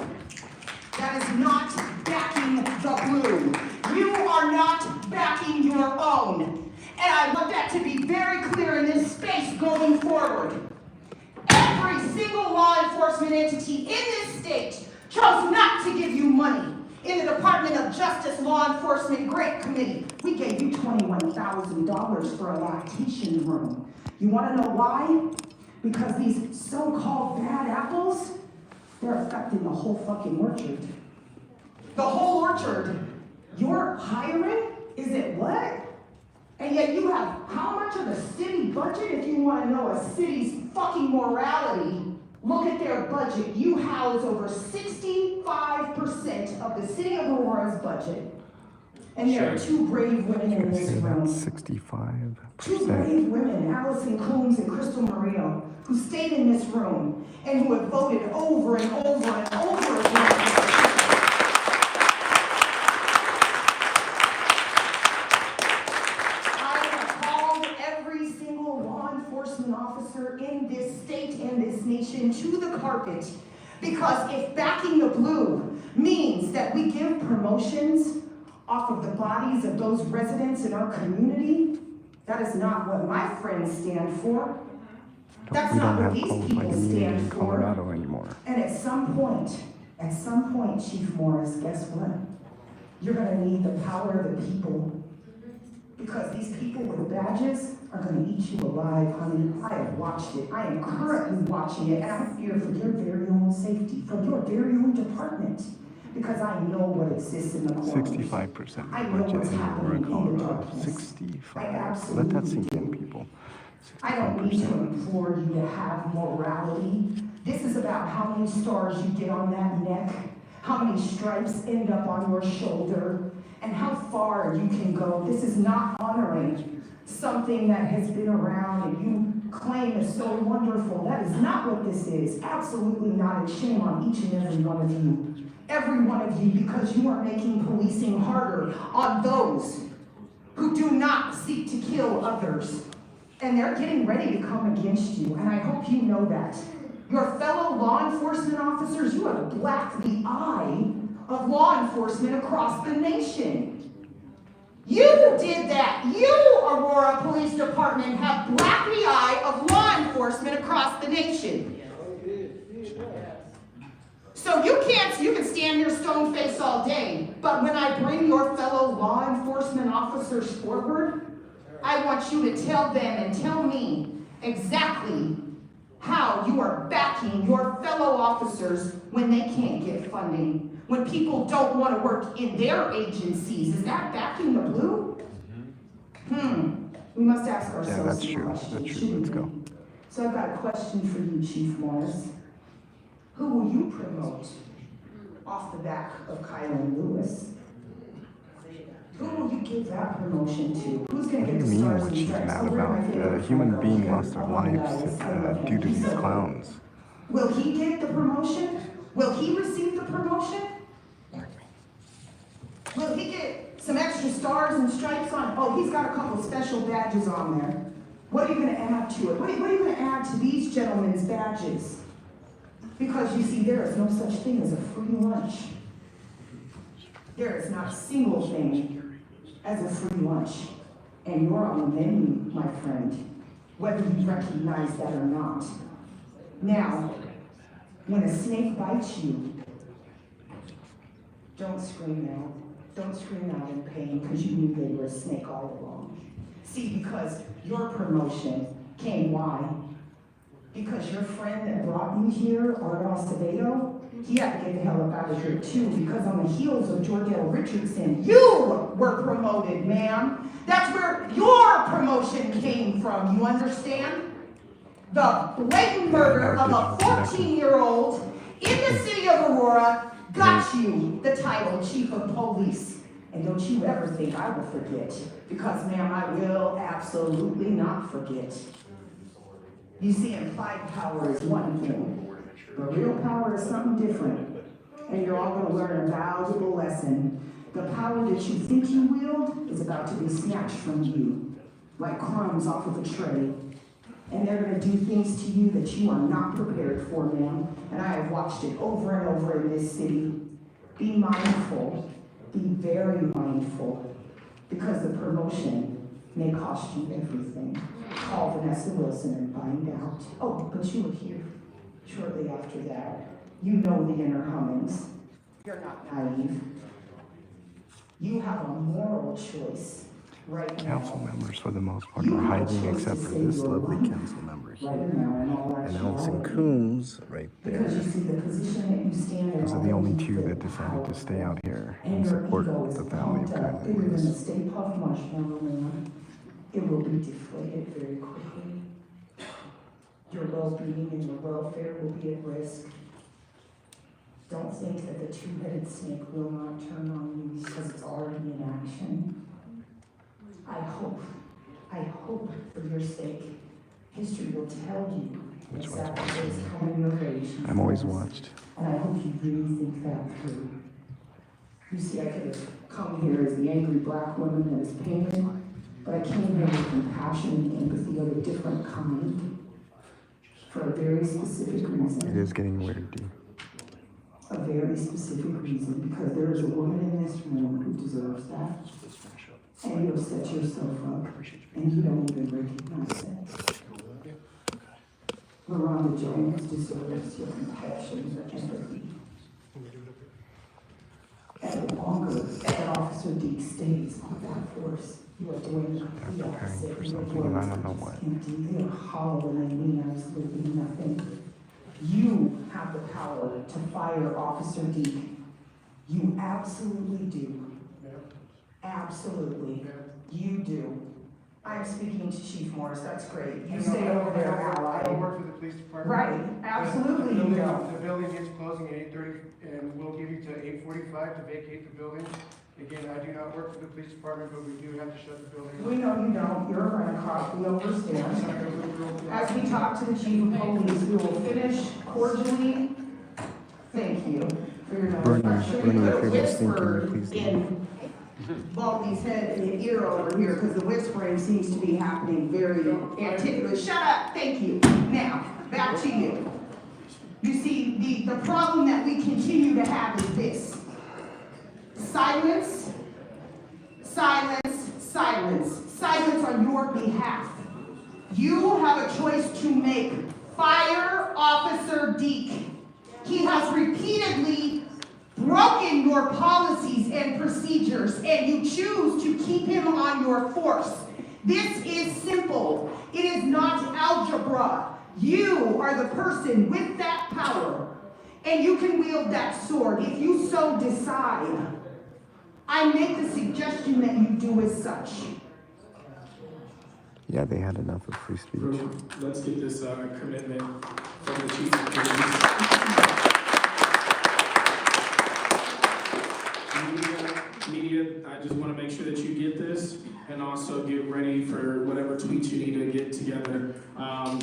That is not backing the blue. You are not backing your own. And I want that to be very clear in this space going forward. Every single law enforcement entity in this state chose not to give you money. In the Department of Justice Law Enforcement Grant Committee, we gave you $21,000 for a lactation room. You want to know why? Because these so-called bad apples, they're affecting the whole fucking orchard. The whole orchard. You're hiring? Is it what? And yet you have how much of the city budget, if you want to know a city's fucking morality, look at their budget. You house over 65% of the city of Aurora's budget. And there are two brave women in this room. 65%. Two brave women, Allison Coombs and Crystal Murillo, who stayed in this room and who have voted over and over and over again. Officer in this state and this nation to the carpet, because if backing the blue means that we give promotions off of the bodies of those residents in our community, that is not what my friends stand for. That's not what these people stand for. Colorado anymore. And at some point, Chief Morris, guess what? You're going to need the power of the people. Because these people with badges are going to eat you alive, honey. I have watched it. I am currently watching it, and I fear for your very own safety, from your very own department. Because I know what exists in the corners. 65% I know budget what's in Aurora, happening in the Colorado. darkness. 65. Let that sink in, people. 65%. I don't need to implore you to have morality. This is about how many stars you get on that neck, how many stripes end up on your shoulder, and how far you can go. This is not honoring something that has been around and you claim is so wonderful. That is not what this is. Absolutely not. It's shame on each and every one of you. Every one of you, because you are making policing harder on those who do not seek to kill others. And they're getting ready to come against you, and I hope you know that. Your fellow law enforcement officers, you have blacked the eye of law enforcement across the nation. You did that. You, Aurora Police Department, have blacked the eye of law enforcement across the nation. So you can stand here stone-faced all day, but when I bring your fellow law enforcement officers forward, I want you to tell them and tell me exactly how you are backing your fellow officers when they can't get funding, when people don't want to work in their agencies. Is that backing the blue? We must ask ourselves Yeah, that's some true. questions, That's true. shouldn't Let's we? go. So I've got a question for you, Chief Morris. Who will you promote off the back of Kylan Lewis? Who will you give that promotion to? Who's going to get the What do you mean stars what and she's stripes? mad Oh, where are my about? favorite A human flag being here? lost their Come on, lives guys. I love due him. to He's these so clowns. Will he get the promotion? Will he receive the promotion? Will he get some extra stars and stripes on? Oh, he's got a couple special badges on there. What are you going to add to it? What are you going to add to these gentlemen's badges? Because you see, there is no such thing as a free lunch. There is not a single thing as a free lunch. And you're on the menu, my friend, whether you recognize that or not. Now, when a snake bites you, don't scream out. Don't scream out in pain because you knew they were a snake all along. See, because your promotion came why? Because your friend that brought you here, Aurora, he had to get the hell up out of here too, because on the heels of Jordell Richardson, you were promoted, ma'am. That's where your promotion came from, you understand? The blatant murder of a 14-year-old in the city of Aurora got you the title Chief of Police. And don't you ever think I will forget, because ma'am, I will absolutely not forget. You see, implied power is one thing, but real power is something different. And you're all going to learn a valuable lesson. The power that you think you wield is about to be snatched from you, like crumbs off of a tray. And they're going to do things to you that you are not prepared for, ma'am. And I have watched it over and over in this city. Be mindful. Be very mindful. Because the promotion may cost you everything. Call Vanessa Wilson and find out. Oh, but you were here shortly after that. You know the inner hummings. You're not naive. You have a moral choice right now. Council members, for the most part, are hiding except for this lovely council member here. And Allison Coombs right there. Because you see the position that you stand in. Those are the only two that decided to stay out here and support the family of Kylan Bigger than Lewis. the Stay Puft Marshmallow Man. It will be deflated very quickly. Your well-being and your welfare will be at risk. Don't think that the two-headed snake will not turn on you because it's already in action. I hope for your sake, history will tell you exactly what's coming your age. I'm always watched. And I hope you really think that through. You see, I could have come here as the angry black woman that is painted, but I came here with compassion and empathy of a different kind, for a very specific reason. It is getting weird, D. A very specific reason, because there is a woman in this room who deserves that. And you have set yourself up, and you don't even recognize it. Miranda Jones deserves your compassion, your empathy. And the longer that Officer Deke stays on that force, you are doing the complete opposite. For something, and I don't know what. They are hollow and they mean absolutely nothing. You have the power to fire Officer Deke. You absolutely do. Absolutely. You do. I'm speaking to Chief Morris, that's great. You stay over there, ally. I don't work for the police department. Right, absolutely you don't. The building gets closing at 8:30, and we'll give you to 8:45 to vacate the building. Again, I do not work for the police department, but we do have to shut the building. We know you don't, you're a rent-a-cop, we understand. As we talk to the chief of police, we will finish cordially. Thank you for your Bernie, notice. I'm sure you if could you're have listening, can you whispered please leave? in Baldy's head in the ear over here, because the whispering seems to be happening very antiguous. Shut up, thank you. Now, back to you. You see, the problem that we continue to have is this. Silence, silence, silence. Silence on your behalf. You have a choice to make. Fire Officer Deke. He has repeatedly broken your policies and procedures, and you choose to keep him on your force. This is simple. It is not algebra. You are the person with that power, and you can wield that sword if you so decide. I make the suggestion that you do as such. Yeah, they had enough of free speech. Let's get this commitment from the chief of police. Media, I just want to make sure that you get this and also get ready for whatever tweets you need to get together.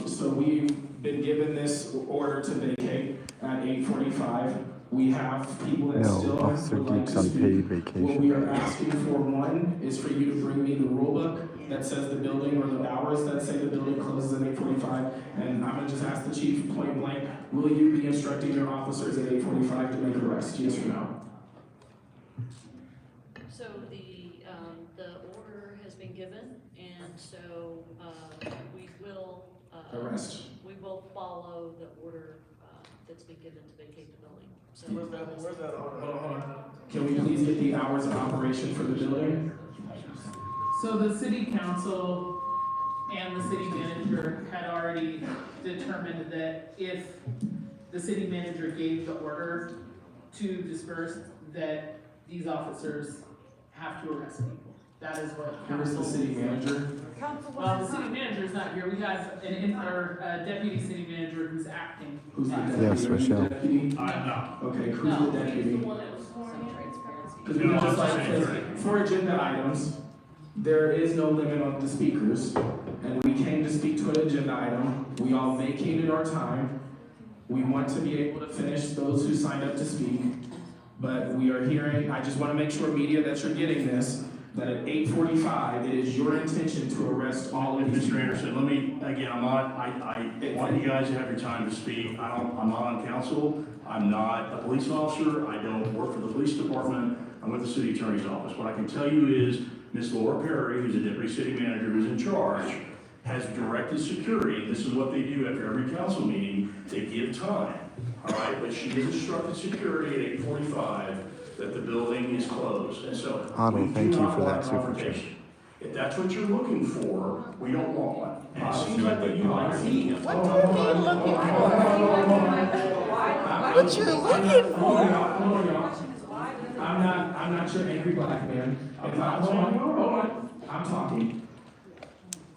So we've been given this order to vacate at 8:45. We have people that No, still Officer would like Duke's to on speak. paid What we are vacation. asking for, one, is for you to bring me the rule book that says the building, or the hours that say the building closes at 8:45. And I'm gonna just ask the chief point blank, will you be instructing your officers at 8:45 to make an arrest, yes or no? So the order has been given, and so, we will, Arrest. we will follow the order, that's been given to vacate the building. So Where's that order? Hold on. Can we please get the hours of operation for the building? So the city council and the city manager had already determined that if the city manager gave the order to disperse, that these officers have to arrest people. That is what Where's council. the city manager? Well, the city manager is not here. We have a deputy city manager who's acting. Who's the deputy? Yes, Are you the Rochelle. deputy? No. Okay, who's No, the he's deputy? the one that was sworn in. Because we just like, for agenda items, there is no limit on the speakers, and we came to speak to an agenda item. We all vacated our time. We want to be able to finish those who signed up to speak, but we are hearing, I just want to make sure, media, that you're getting this, that at 8:45, it is your intention to arrest all of these Mr. people. Anderson, let me, again, I want you guys to have your time to speak. I'm not on council. I'm not a police officer. I don't work for the police department. I'm with the city attorney's office. What I can tell you is Ms. Laura Perry, who's a deputy city manager who's in charge, has directed security. This is what they do after every council meeting. They give time, all right? But she has instructed security at 8:45 that the building is closed. And so Otto, we thank do you not for want that super confrontation. If that's what you're looking for, we don't want one. And it seems like that you like it. What do you mean looking for? What you're looking for? I'm not your angry black man. Hold on, I'm talking.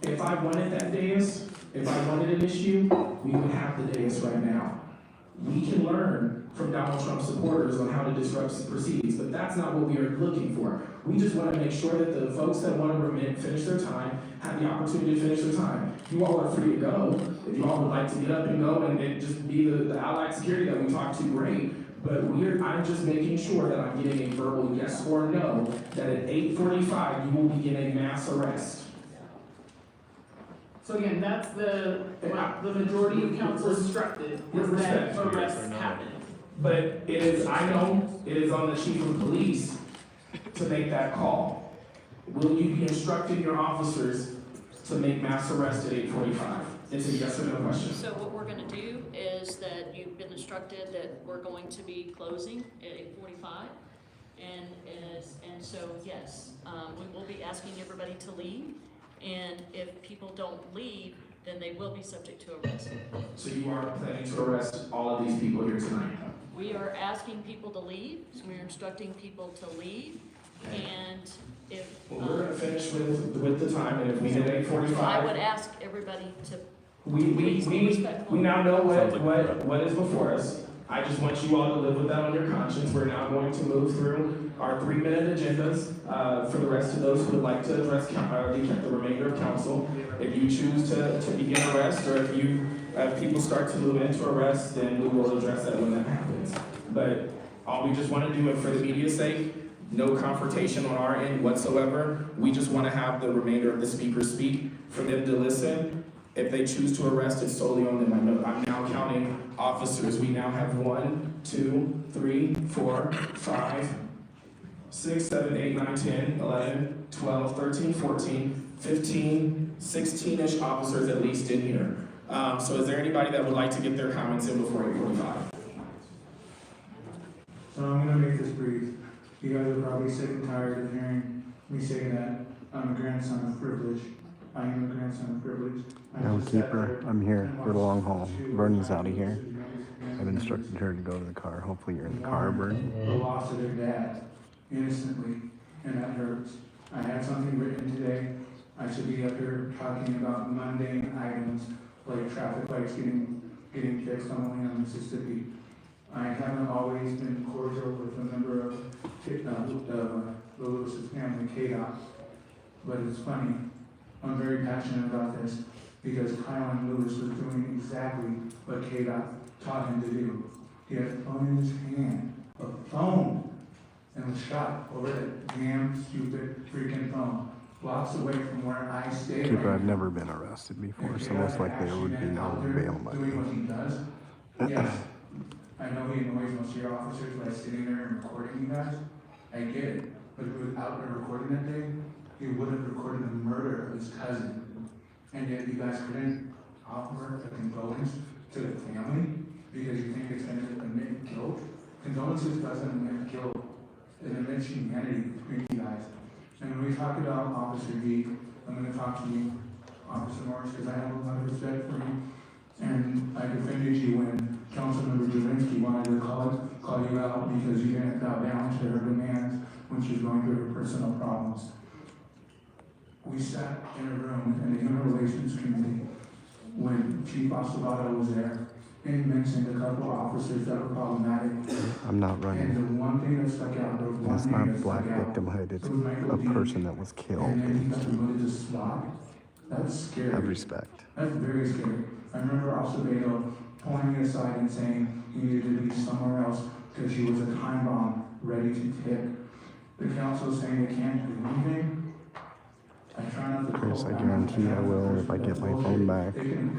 If I wanted that dais, if I wanted an issue, we would have the dais right now. We can learn from Donald Trump supporters on how to disrupt proceedings, but that's not what we are looking for. We just want to make sure that the folks that want to finish their time have the opportunity to finish their time. You all are free to go. If you all would like to get up and go and just be the allied security that we talked to, great. But I'm just making sure that I'm getting a verbal yes or no, that at 8:45 you will begin a mass arrest. So again, that's the majority of council instructed, is that arrests happen. But it is, I know, it is on the chief of police to make that call. Will you be instructing your officers to make mass arrests at 8:45? It's a yes or no question. So what we're gonna do is that you've been instructed that we're going to be closing at 8:45. And so, yes, we will be asking everybody to leave. And if people don't leave, then they will be subject to arrest. So you are planning to arrest all of these people here tonight? We are asking people to leave, so we're instructing people to leave, and if. Well, we're gonna finish with the time, and if we hit 8:45. I would ask everybody to. We now know what is before us. I just want you all to live with that on your conscience. We're now going to move through our 3-minute agendas for the rest of those who would like to address the remainder of council. If you choose to begin arrest, or if people start to move into arrest, then we will address that when that happens. But all we just want to do, and for the media's sake, no confrontation on our end whatsoever. We just want to have the remainder of the speakers speak, for them to listen. If they choose to arrest, it's solely on them. I'm now counting officers. We now have 1, 2, 3, 4, 5, 6, 7, 8, 9, 10, 11, 12, 13, 14, 15, 16-ish officers at least in here. So is there anybody that would like to get their comments in before 8:45? So I'm gonna make this brief. You guys are probably sick and tired of hearing me say that I'm a grandson of privilege. I am a grandson of privilege. No, Keeper, I'm here for the long haul. Bernie's out of here. I've instructed her to go to the car. Hopefully you're in the car, Bernie. The loss of their dad, innocently, and that hurts. I had something written today. I should be up here talking about mundane items like traffic lights getting fixed on Olean, Mississippi. I haven't always been cordial with a member of the Lewis's family, KDOT, but it's funny. I'm very passionate about this because Kylan Lewis was doing exactly what KDOT taught him to do. He had a phone in his hand, a phone, and was shot over that damn stupid freaking phone, blocks away from where I stay. Keeper, I've never been arrested before, so most likely there would be no bail money. Doing what he does, yes. I know he annoys most of your officers by sitting there and recording you guys. I get it. But if he was out there recording that day, he would have recorded the murder of his cousin. And yet you guys couldn't offer a condolence to the family because you think it's going to admit guilt. Condolences doesn't admit guilt. It admits humanity between you guys. And when we talk about Officer D, I'm going to talk to you, Officer Morris, because I have a lot of respect for you. And I defended you when Councilmember Javinsky wanted to call you out because you didn't bow down to her demands when she was going through her personal problems. We sat in a room in the Human Relations Committee when Chief Osvaldo was there, and he mentioned a couple of officers that were problematic. I'm not running. And the one thing that stuck out, It's not black victimhood, it's a person that was killed. And then he got promoted to SWAT. That's scary. Have respect. That's very scary. I remember Acevedo pulling me aside and saying he needed to be somewhere else because she was a time bomb ready to tick. The council is saying they can't do anything. I try not to. Chris, I guarantee I will if I get my phone back. They can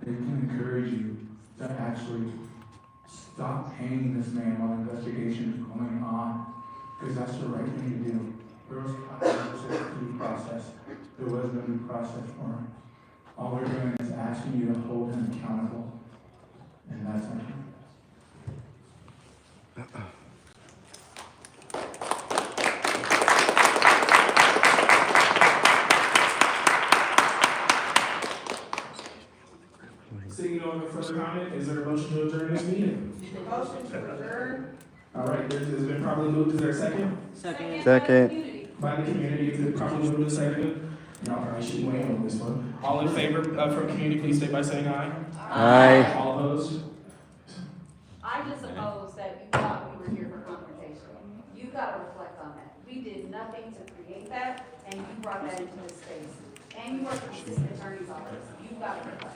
encourage you to actually stop paying this man while the investigation is going on, because that's the right thing to do. There was a due process. There was no due process for him. All we're doing is asking you to hold him accountable, and that's it. Seeing no further comment, is there a motion to adjourn this meeting? Motion to adjourn. All right, it's been properly moved. Is there a second? Second. By the community, it's been properly moved and seconded. Y'all probably should weigh in on this one. All in favor from community, please state by saying aye. Aye. All opposed? I just suppose that you thought we were here for confrontation. You gotta reflect on that. We did nothing to create that, and you brought that into this space. And you work for the assistant attorney's office. You gotta reflect.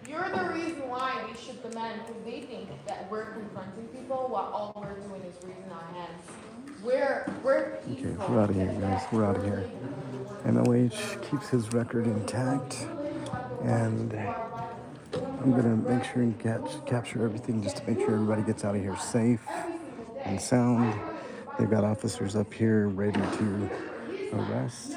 You're the reason why we should demand, because they think that we're confronting people while all we're doing is raising our hands. We're Okay, we're out of here, guys. We're out of here. MOH keeps his record intact, and I'm gonna make sure and capture everything just to make sure everybody gets out of here safe and sound. They've got officers up here ready to arrest.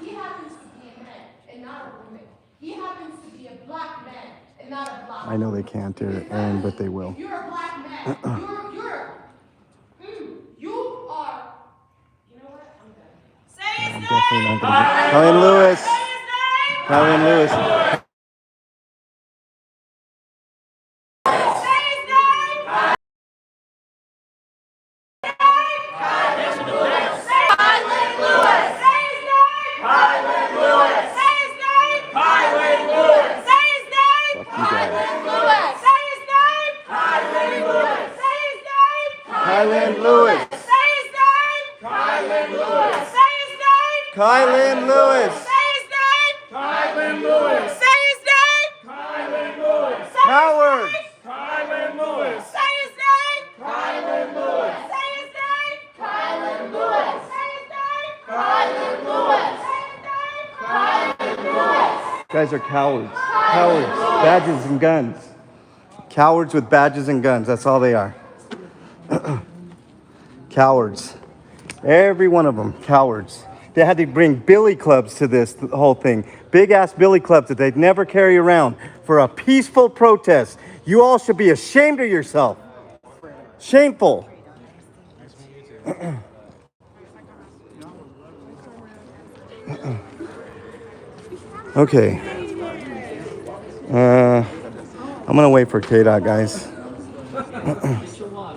He happens to be a man and not a woman. He happens to be a black man and not a black woman. I know they can't, Aaron, but they will. You're a black man. You are. You know what? I'm done. Say his I'm definitely not gonna get Kylan Lewis. Kylan Lewis. Kylan Lewis. Say his name. Kylan Lewis. Say his name. Kylan Lewis. Say his name. Kylan Lewis. Say his name. Kylan Lewis. Cowards. Kylan Lewis. Say his name. Kylan Lewis. Say his name. Kylan Lewis. Say his name. Kylan Lewis. Say his name. Kylan Lewis. Guys are cowards. Cowards. Badges and guns. Cowards with badges and guns. That's all they are. Cowards. Every one of them. Cowards. They had to bring billy clubs to this whole thing. Big ass billy clubs that they'd never carry around for a peaceful protest. You all should be ashamed of yourself. Shameful. Okay. I'm gonna wait for K-Dot, guys.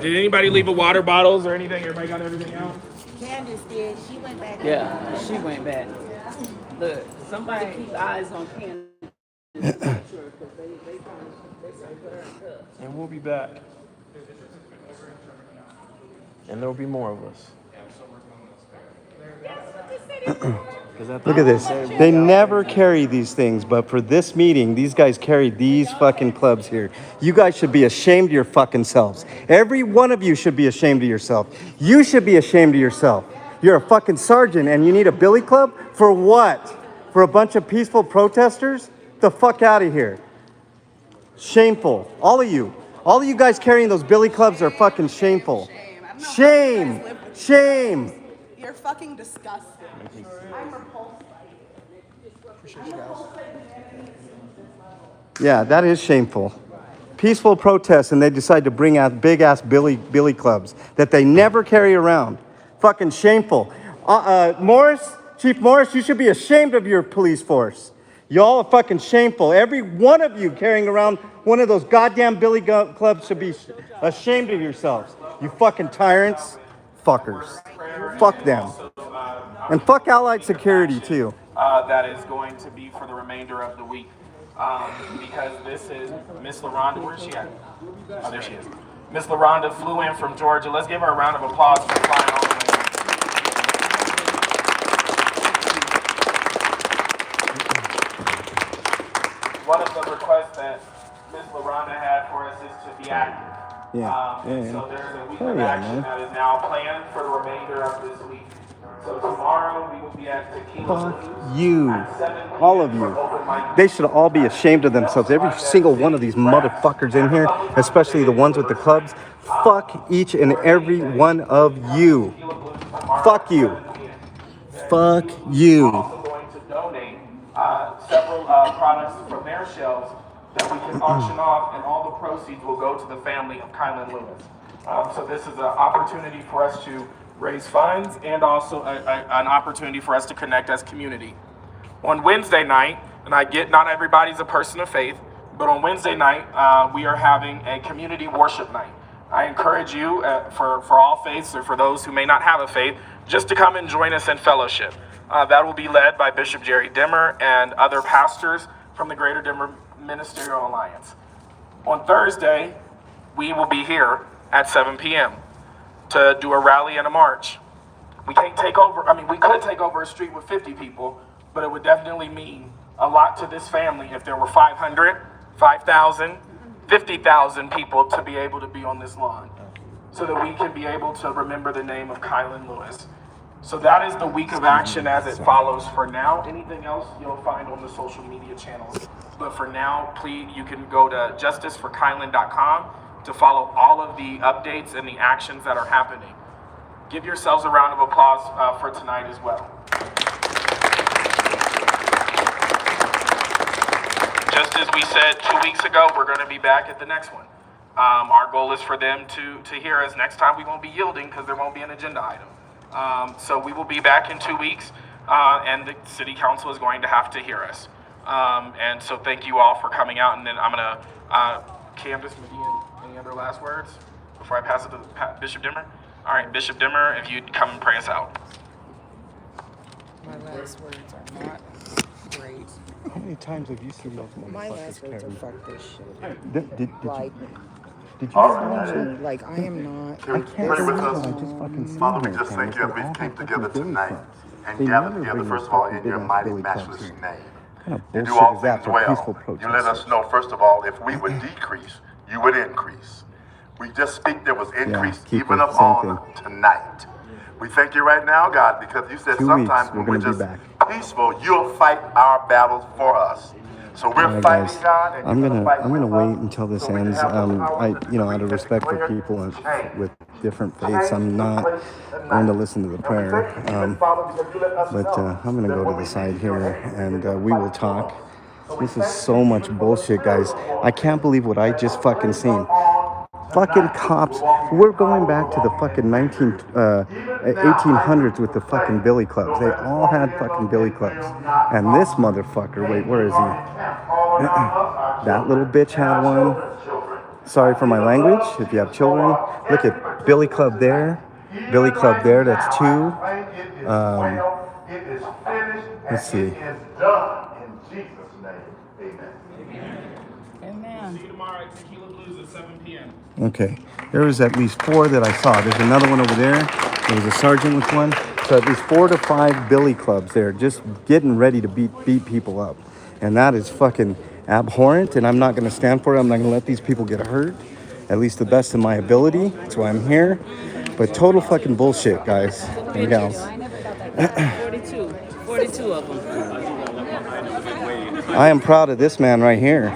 Did anybody leave a water bottles or anything? Everybody got everything out? Candace did. She went back. Yeah, she went back. Look, somebody keep eyes on Candace. And we'll be back. And there'll be more of us. Look at this. They never carry these things, but for this meeting, these guys carried these fucking clubs here. You guys should be ashamed of your fucking selves. Every one of you should be ashamed of yourself. You should be ashamed of yourself. You're a fucking sergeant and you need a billy club? For what? For a bunch of peaceful protesters? The fuck out of here. Shameful. All of you. All of you guys carrying those billy clubs are fucking shameful. Shame. Shame. You're fucking disgusting. I'm repulsed. Yeah, that is shameful. Peaceful protests, and they decide to bring out big-ass billy clubs that they never carry around. Fucking shameful. Morris, Chief Morris, you should be ashamed of your police force. Y'all are fucking shameful. Every one of you carrying around one of those goddamn billy clubs should be ashamed of yourselves. You fucking tyrants. Fuckers. Fuck them. And fuck Allied Security, too. That is going to be for the remainder of the week. Because this is Miss LaRonda. Where's she at? Oh, there she is. Miss LaRonda flew in from Georgia. Let's give her a round of applause for flying all the way. One of the requests that Miss LaRonda had for us is to be active. Yeah. So there's a week of action that is now planned for the remainder of this week. So tomorrow we will be at Tequila. Fuck you. All of you. They should all be ashamed of themselves. Every single one of these motherfuckers in here, especially the ones with the clubs. Fuck each and every one of you. Fuck you. Fuck you. Also going to donate several products from their shelves that we can auction off, and all the proceeds will go to the family of Kylan Lewis. So this is an opportunity for us to raise funds, and also an opportunity for us to connect as community. On Wednesday night, and I get not everybody's a person of faith, but on Wednesday night, we are having a community worship night. I encourage you, for all faiths, or for those who may not have a faith, just to come and join us in fellowship. That will be led by Bishop Jerry Dimmer and other pastors from the Greater Denver Ministerial Alliance. On Thursday, we will be here at 7 p.m. to do a rally and a march. We can't take over, we could take over a street with 50 people, but it would definitely mean a lot to this family if there were 500, 5,000, 50,000 people to be able to be on this lawn, so that we can be able to remember the name of Kylan Lewis. So that is the week of action as it follows for now. Anything else you'll find on the social media channels. But for now, please, you can go to justiceforkylan.com to follow all of the updates and the actions that are happening. Give yourselves a round of applause for tonight as well. Just as we said 2 weeks ago, we're going to be back at the next one. Our goal is for them to hear us. Next time we won't be yielding because there won't be an agenda item. So we will be back in 2 weeks, and the city council is going to have to hear us. And so thank you all for coming out. And then I'm going to, Candace, McGee, any other last words before I pass it to Bishop Dimmer? All right, Bishop Dimmer, if you'd come and pray us out. My last words are not great. How many times have you seen those motherfuckers? My last words are fuck this shit. Did you Honestly, like, I am not. Can we pray with us? Father, we just thank you that we came together tonight and gathered together, first of all, in your mighty, matchless name. You do all things well. You let us know, first of all, if we would decrease, you would increase. We just speak there was increase even upon tonight. We thank you right now, God, because you said sometimes when we're just peaceful, you'll fight our battles for us. So we're fighting, God, and I'm gonna wait until this ends. Out of respect for people with different faiths, I'm not going to listen to the prayer. But I'm gonna go to the side here, and we will talk. This is so much bullshit, guys. I can't believe what I just fucking seen. fucking cops. We're going back to the fucking 1800s with the fucking billy clubs. They all had fucking billy clubs. And this motherfucker, wait, where is he? That little bitch had one. Sorry for my language. If you have children, look at billy club there. Billy club there, that's 2. Let's see. See you tomorrow at Tequila Blues at 7 p.m. Okay, there was at least 4 that I saw. There's another one over there. There was a sergeant with one. So at least 4 to 5 billy clubs there, just getting ready to beat people up. And that is fucking abhorrent, and I'm not going to stand for it. I'm not going to let these people get hurt, at least the best of my ability. That's why I'm here. But total fucking bullshit, guys and gals. 42 of them. I am proud of this man right here.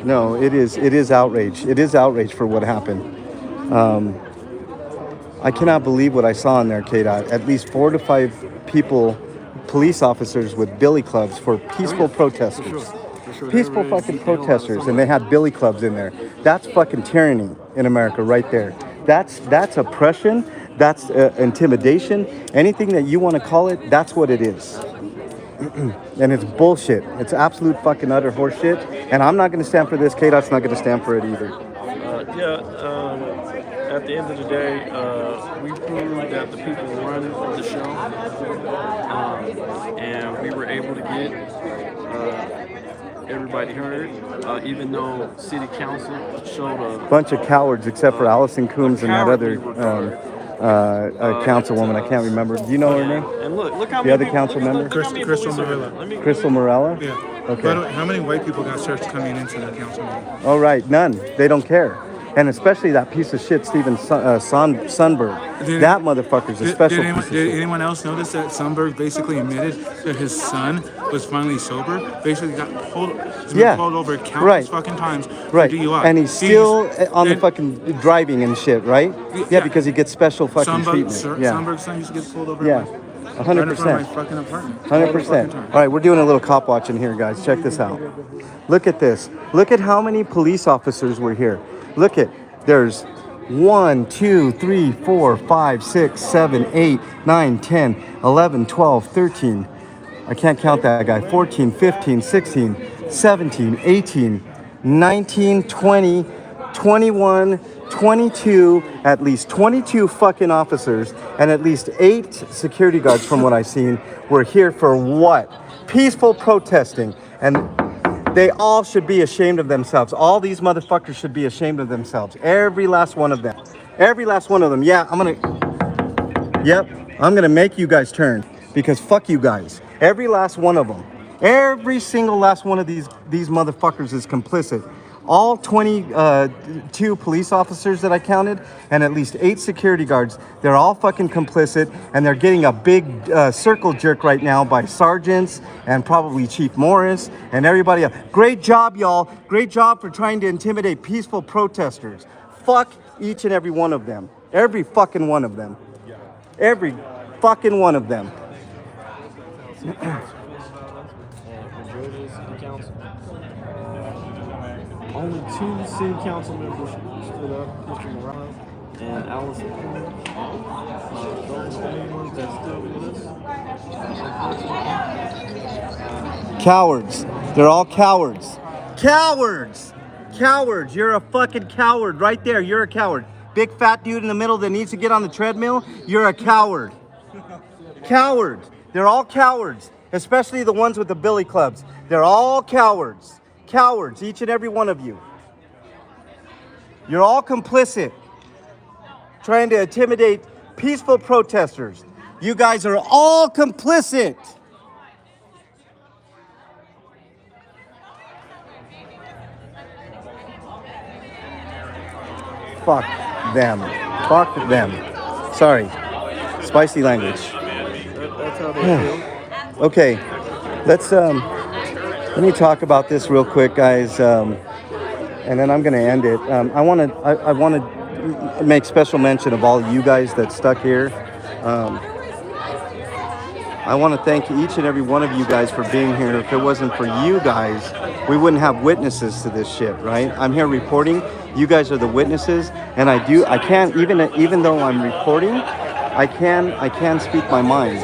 No, it is outrage. It is outrage for what happened. I cannot believe what I saw in there, K-Dot. At least 4 to 5 people, police officers with billy clubs for peaceful protesters. Peaceful fucking protesters, and they had billy clubs in there. That's fucking tyranny in America right there. That's oppression. That's intimidation. Anything that you want to call it, that's what it is. And it's bullshit. It's absolute fucking utter horseshit. And I'm not going to stand for this. K-Dot's not going to stand for it either. At the end of the day, we proved that the people run the show, and we were able to get everybody heard, even though city council showed a bunch of cowards, except for Allison Coombs and that other councilwoman. I can't remember. Do you know her name? And look how the other council member? Crystal Morella. Crystal Morella? Yeah. Okay. But how many white people got searched coming into the council meeting? Oh, right. None. They don't care. And especially that piece of shit, Steven Sundberg. That motherfucker's a special piece of shit. Did anyone else notice that Sundberg basically admitted that his son was finally sober? Basically got pulled over countless fucking times for DUI. And he's still on the fucking driving and shit, right? Yeah, because he gets special fucking treatment. Sundberg's son used to get pulled over. 100%. 100%. All right, we're doing a little cop watching here, guys. Check this out. Look at this. Look at how many police officers were here. Look at, there's 1, 2, 3, 4, 5, 6, 7, 8, 9, 10, 11, 12, 13. I can't count that guy. 14, 15, 16, 17, 18, 19, 20, 21, 22, at least 22 fucking officers and at least 8 security guards from what I've seen were here for what? Peaceful protesting. And they all should be ashamed of themselves. All these motherfuckers should be ashamed of themselves. Every last one of them. Every last one of them. Yeah, I'm gonna make you guys turn because fuck you guys. Every last one of them. Every single last one of these motherfuckers is complicit. All 22 police officers that I counted and at least 8 security guards, they're all fucking complicit and they're getting a big circle jerk right now by sergeants and probably Chief Morris and everybody else. Great job, y'all. Great job for trying to intimidate peaceful protesters. Fuck each and every one of them. Every fucking one of them. Every fucking one of them. Only 2 city council members stood up, Mr. Morales and Allison Coombs. Those are the only ones that stood with us. Cowards. They're all cowards. Cowards! Cowards! You're a fucking coward right there. You're a coward. Big fat dude in the middle that needs to get on the treadmill. You're a coward. Cowards. They're all cowards. Especially the ones with the billy clubs. They're all cowards. Cowards, each and every one of you. You're all complicit. Trying to intimidate peaceful protesters. You guys are all complicit. Fuck them. Fuck them. Sorry. Spicy language. That's how they feel. Okay. Let me talk about this real quick, guys, and then I'm going to end it. I want to make special mention of all you guys that stuck here. I want to thank each and every one of you guys for being here. If it wasn't for you guys, we wouldn't have witnesses to this shit, right? I'm here reporting. You guys are the witnesses, and I can't, even though I'm reporting, I can speak my mind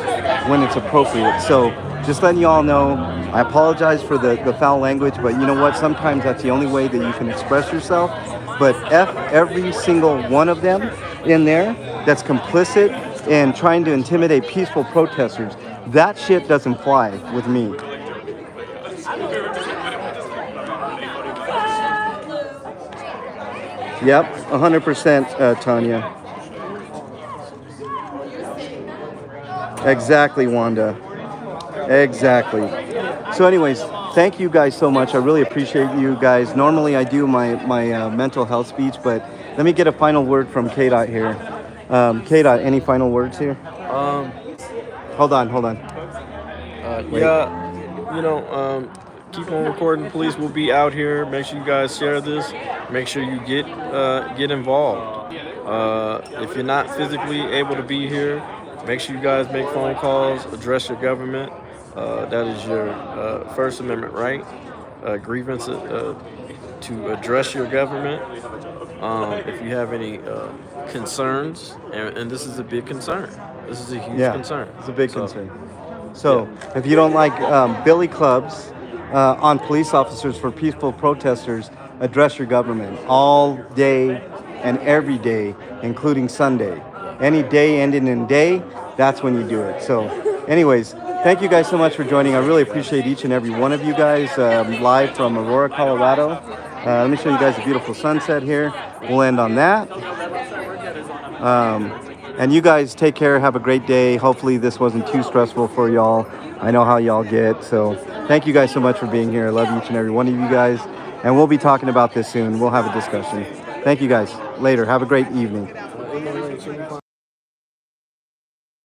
when it's appropriate. So just letting you all know, I apologize for the foul language, but you know what? Sometimes that's the only way that you can express yourself. But F every single one of them in there that's complicit in trying to intimidate peaceful protesters. That shit doesn't fly with me. Yep, 100%, Tanya. Exactly, Wanda. Exactly. So anyways, thank you guys so much. I really appreciate you guys. Normally I do my mental health speech, but let me get a final word from K-Dot here. K-Dot, any final words here? Hold on. Yeah, keep on recording. Police will be out here. Make sure you guys share this. Make sure you get involved. If you're not physically able to be here, make sure you guys make phone calls, address your government. That is your First Amendment right. Grievance to address your government. If you have any concerns, and this is a big concern. This is a huge concern. It's a big concern. So if you don't like billy clubs on police officers for peaceful protesters, address your government all day and every day, including Sunday. Any day ending in day, that's when you do it. So anyways, thank you guys so much for joining. I really appreciate each and every one of you guys live from Aurora, Colorado. Let me show you guys a beautiful sunset here. We'll end on that. And you guys take care. Have a great day. Hopefully this wasn't too stressful for y'all. I know how y'all get. So thank you guys so much for being here. I love each and every one of you guys. And we'll be talking about this soon. We'll have a discussion. Thank you guys. Later. Have a great evening.